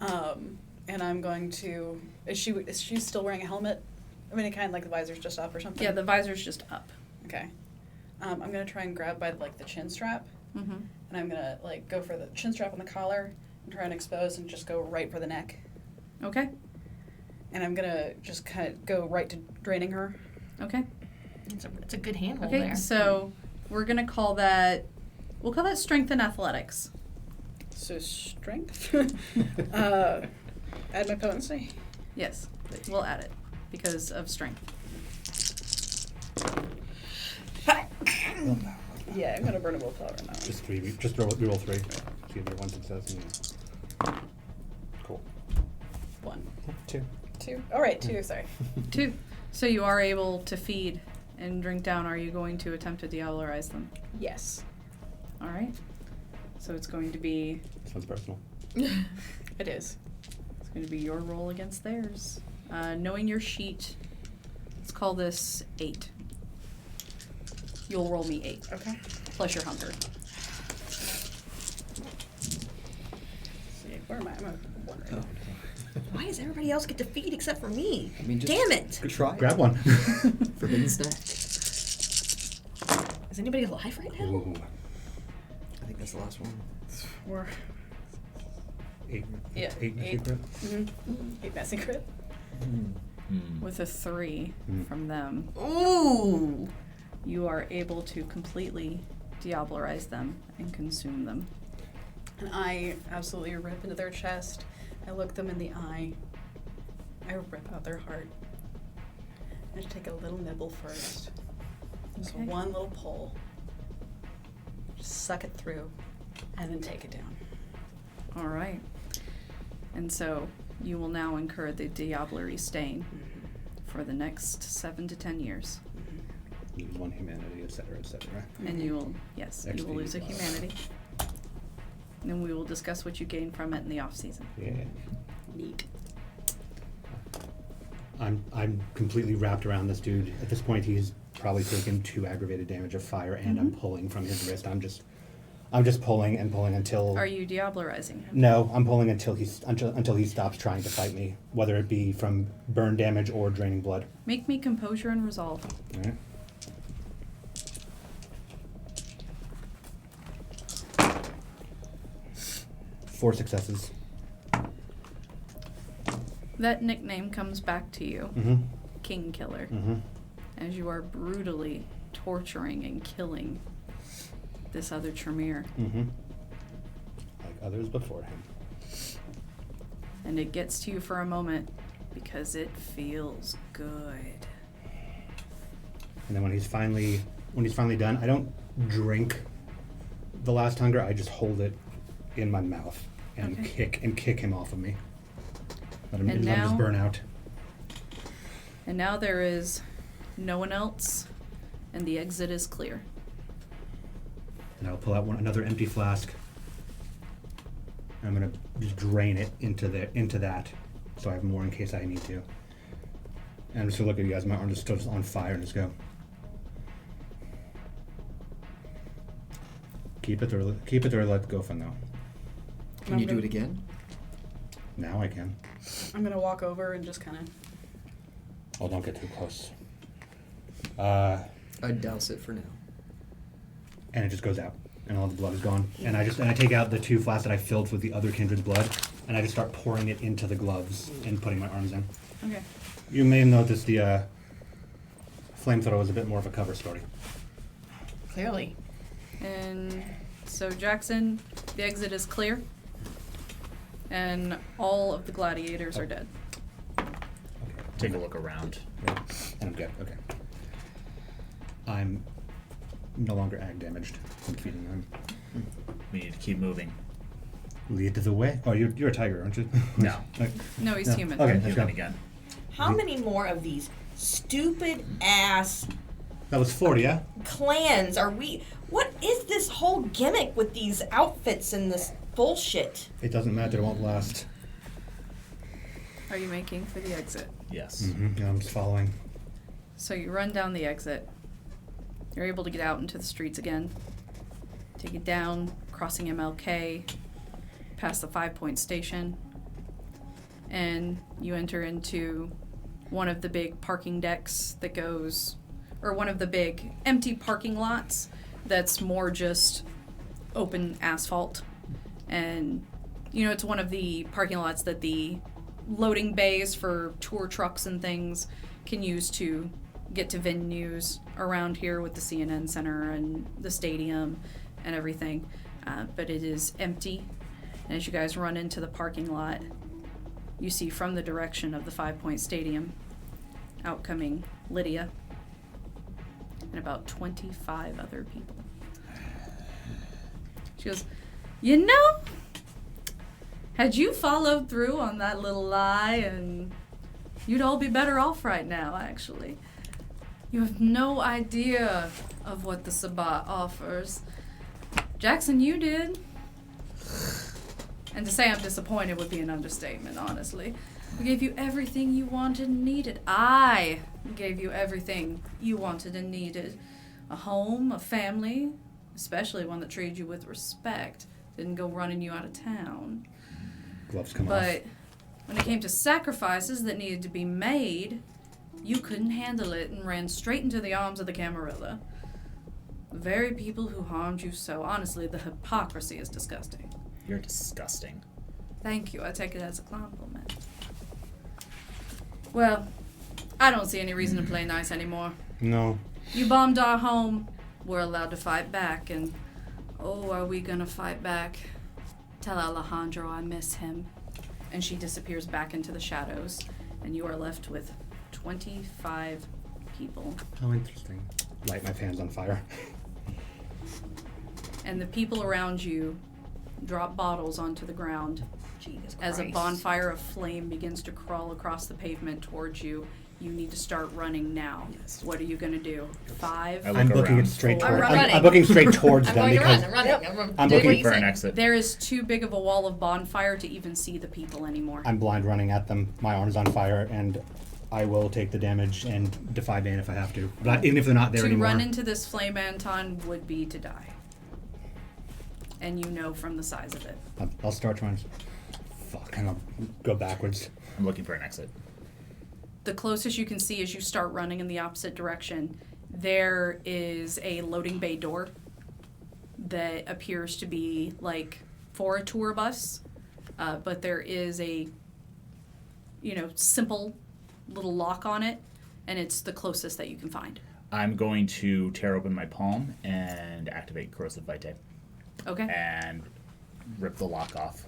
Speaker 2: And I'm going to. Is she still wearing a helmet of any kind? Like the visor's just up or something?
Speaker 1: Yeah, the visor's just up.
Speaker 2: Okay. I'm gonna try and grab by like the chin strap,
Speaker 1: Mm-hmm.
Speaker 2: and I'm gonna like go for the chin strap on the collar and try and expose and just go right for the neck.
Speaker 1: Okay.
Speaker 2: And I'm gonna just kind of go right to draining her.
Speaker 1: Okay.
Speaker 5: It's a good handhold
Speaker 1: Okay.
Speaker 5: there.
Speaker 1: So we're gonna call that. We'll call that strength and athletics.
Speaker 2: So strength. Add my potency.
Speaker 1: Yes, we'll add it because of strength.
Speaker 2: Yeah, I'm gonna burn a willpower on that one.
Speaker 3: Just 3. Just roll 3. See if you have 1 success. And cool.
Speaker 2: 1,
Speaker 3: 2.
Speaker 2: 2. All right, 2. Sorry.
Speaker 1: 2. So you are able to feed and drink down. Are you going to attempt to diablerize them?
Speaker 2: Yes.
Speaker 1: All right. So it's going to be.
Speaker 3: Sounds personal.
Speaker 2: It is.
Speaker 1: It's going to be your roll against theirs. Knowing your sheet, let's call this 8. You'll roll me 8
Speaker 2: Okay.
Speaker 1: plus your hunger.
Speaker 2: See, where am I? I'm a 1 right now.
Speaker 5: Why does everybody else get to feed except for me?
Speaker 6: I mean, just
Speaker 5: Damn it!
Speaker 6: try.
Speaker 3: Grab one.
Speaker 6: Forbidden snack.
Speaker 5: Is anybody alive right now?
Speaker 3: Ooh.
Speaker 6: I think that's the last one.
Speaker 2: We're
Speaker 3: 8.
Speaker 2: Yeah,
Speaker 3: 8
Speaker 2: 8.
Speaker 3: secret.
Speaker 2: 8 messy crit.
Speaker 1: With a 3 from them,
Speaker 5: Ooh!
Speaker 1: you are able to completely diablerize them and consume them.
Speaker 2: And I absolutely rip into their chest. I look them in the eye. I rip out their heart. I just take a little nibble first. Just
Speaker 1: Okay.
Speaker 2: one little pull. Just suck it through, and then take it down.
Speaker 1: All right. And so you will now incur the diablerie stain for the next 7 to 10 years.
Speaker 3: Lose 1 humanity, etc., etc.
Speaker 1: And you will, yes, you will
Speaker 3: XP.
Speaker 1: lose a humanity. And then we will discuss what you gain from it in the off season.
Speaker 3: Yeah.
Speaker 2: Neat.
Speaker 3: I'm completely wrapped around this dude. At this point, he's probably taken 2 aggravated damage of fire, and I'm pulling from his wrist. I'm just pulling and pulling until.
Speaker 1: Are you diablerizing him?
Speaker 3: No, I'm pulling until he stops trying to fight me, whether it be from burn damage or draining blood.
Speaker 1: Make me composure and resolve.
Speaker 3: All right. Four successes.
Speaker 1: That nickname comes back to you,
Speaker 3: Mm-hmm.
Speaker 1: King Killer,
Speaker 3: Mm-hmm.
Speaker 1: as you are brutally torturing and killing this other Tremere.
Speaker 3: Mm-hmm. Like others before him.
Speaker 1: And it gets to you for a moment because it feels good.
Speaker 3: And then when he's finally done, I don't drink the last hunger. I just hold it in my mouth and
Speaker 1: Okay.
Speaker 3: kick him off of me. Let him
Speaker 1: And
Speaker 3: just
Speaker 1: now-
Speaker 3: burn out.
Speaker 1: And now there is no one else, and the exit is clear.
Speaker 3: And I'll pull out another empty flask. I'm gonna just drain it into that, so I have more in case I need to. And I'm just gonna look at you guys. My arms are still just on fire, and just go. Keep it or let go for now.
Speaker 6: Can you do it again?
Speaker 3: Now I can.
Speaker 2: I'm gonna walk over and just kind of.
Speaker 3: Oh, don't get too close.
Speaker 6: I'd douse it for now.
Speaker 3: And it just goes out, and all the blood is gone. And I take out the 2 flasks that I filled with the other Kindred's blood, and I just start pouring it into the gloves and putting my arms in.
Speaker 1: Okay.
Speaker 3: You may have noticed the flamethrower was a bit more of a cover story.
Speaker 5: Clearly.
Speaker 1: And so Jackson, the exit is clear, and all of the gladiators are dead.
Speaker 3: Okay.
Speaker 4: Take a look around.
Speaker 3: Yeah. And I'm good. Okay. I'm no longer ag damaged from feeding them.
Speaker 4: We need to keep moving.
Speaker 3: Lead the way. Oh, you're a tiger, aren't you?
Speaker 4: No.
Speaker 3: Okay.
Speaker 1: No, he's
Speaker 3: No.
Speaker 1: human.
Speaker 3: Okay, let's go.
Speaker 4: Human again.
Speaker 5: How many more of these stupid ass
Speaker 3: That was 40, yeah?
Speaker 5: clans are we? What is this whole gimmick with these outfits and this bullshit?
Speaker 3: It doesn't matter. It won't last.
Speaker 1: Are you making for the exit?
Speaker 4: Yes.
Speaker 3: Mm-hmm. Yeah, I'm just following.
Speaker 1: So you run down the exit. You're able to get out into the streets again. Take it down, crossing MLK, past the 5-point station, and you enter into one of the big parking decks that goes, or one of the big empty parking lots that's more just open asphalt. And, you know, it's one of the parking lots that the loading bays for tour trucks and things can use to get to venues around here with the CNN Center and the stadium and everything. But it is empty. And as you guys run into the parking lot, you see from the direction of the 5-point stadium out coming Lydia and about 25 other people. She goes, you know, had you followed through on that little lie, and you'd all be better off right now, actually. You have no idea of what the Sabbat offers. Jackson, you did. And to say I'm disappointed would be an understatement, honestly. We gave you everything you wanted and needed. I gave you everything you wanted and needed. A home, a family, especially one that treated you with respect. Didn't go running you out of town.
Speaker 3: Gloves come off.
Speaker 1: But when it came to sacrifices that needed to be made, you couldn't handle it and ran straight into the arms of the Camarilla. The very people who harmed you so. Honestly, the hypocrisy is disgusting.
Speaker 4: You're disgusting.
Speaker 1: Thank you. I take it as a compliment. Well, I don't see any reason to play nice anymore.
Speaker 3: No.
Speaker 1: You bombed our home. We're allowed to fight back, and oh, are we gonna fight back? Tell Alejandro I miss him. And she disappears back into the shadows, and you are left with 25 people.
Speaker 3: How interesting. Light my pants on fire.
Speaker 1: And the people around you drop bottles onto the ground.
Speaker 5: Jesus
Speaker 1: As a
Speaker 5: Christ.
Speaker 1: bonfire of flame begins to crawl across the pavement towards you, you need to start running now.
Speaker 4: Yes.
Speaker 1: What are you gonna do? 5?
Speaker 4: I look
Speaker 3: I'm booking
Speaker 4: around.
Speaker 3: it straight
Speaker 5: I'm
Speaker 3: towards.
Speaker 5: running.
Speaker 3: I'm booking straight towards
Speaker 5: I'm
Speaker 3: them
Speaker 5: going to
Speaker 3: because
Speaker 5: run. I'm running.
Speaker 1: Yep.
Speaker 3: I'm
Speaker 5: doing
Speaker 3: looking
Speaker 5: what you
Speaker 4: For an
Speaker 5: said.
Speaker 4: exit.
Speaker 1: There is too big of a wall of bonfire to even see the people anymore.
Speaker 3: I'm blind running at them. My arm's on fire, and I will take the damage and defy ban if I have to. But even if they're not there
Speaker 1: To
Speaker 3: anymore.
Speaker 1: run into this flame, Anton, would be to die. And you know from the size of it.
Speaker 3: I'll start trying to. Fuck, and I'll go backwards.
Speaker 4: I'm looking for an exit.
Speaker 1: The closest you can see as you start running in the opposite direction, there is a loading bay door that appears to be like for a tour bus, but there is a, simple little lock on it, and it's the closest that you can find.
Speaker 4: I'm going to tear open my palm and activate Corrosive Vitae
Speaker 1: Okay.
Speaker 4: and rip the lock off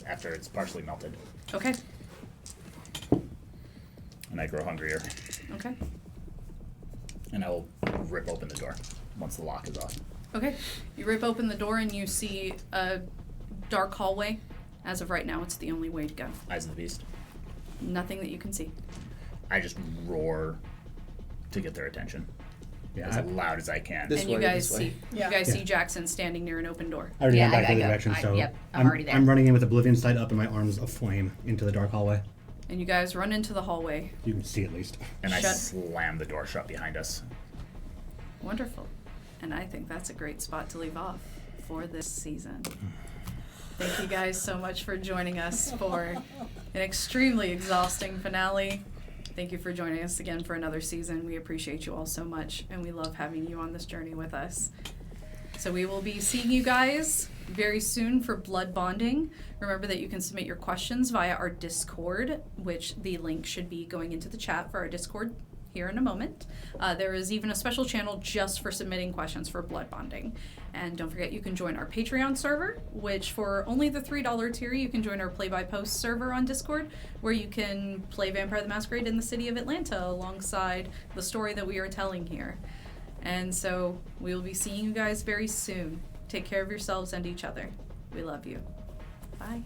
Speaker 4: after it's partially melted.
Speaker 1: Okay.
Speaker 4: And I grow hungrier.
Speaker 1: Okay.
Speaker 4: And I will rip open the door once the lock is off.
Speaker 1: Okay. You rip open the door and you see a dark hallway. As of right now, it's the only way to go.
Speaker 4: Eyes of the Beast.
Speaker 1: Nothing that you can see.
Speaker 4: I just roar to get their attention
Speaker 3: Yeah,
Speaker 4: as loud as I can.
Speaker 6: This
Speaker 1: And you
Speaker 6: way,
Speaker 1: guys
Speaker 6: this way.
Speaker 1: see
Speaker 2: Yeah.
Speaker 1: you guys
Speaker 3: Yeah.
Speaker 1: see Jackson standing near an open door.
Speaker 3: I already
Speaker 5: Yeah,
Speaker 3: ran back
Speaker 5: I
Speaker 3: the
Speaker 5: go.
Speaker 3: direction, so
Speaker 5: Yep, I'm already there.
Speaker 3: I'm running in with Oblivion Sight up and my arms aflame into the dark hallway.
Speaker 1: And you guys run into the hallway.
Speaker 3: You can see at least.
Speaker 4: And I
Speaker 1: Shut-
Speaker 4: slam the door shut behind us.
Speaker 1: Wonderful. And I think that's a great spot to leave off for this season. Thank you guys so much for joining us for an extremely exhausting finale. Thank you for joining us again for another season. We appreciate you all so much, and we love having you on this journey with us. So we will be seeing you guys very soon for Blood Bonding. Remember that you can submit your questions via our Discord, which the link should be going into the chat for our Discord here in a moment. There is even a special channel just for submitting questions for Blood Bonding. And don't forget, you can join our Patreon server, which for only the $3 tier, you can join our play-by-post server on Discord, where you can play Vampire the Masquerade in the city of Atlanta alongside the story that we are telling here. And so we will be seeing you guys very soon. Take care of yourselves and each other. We love you. Bye.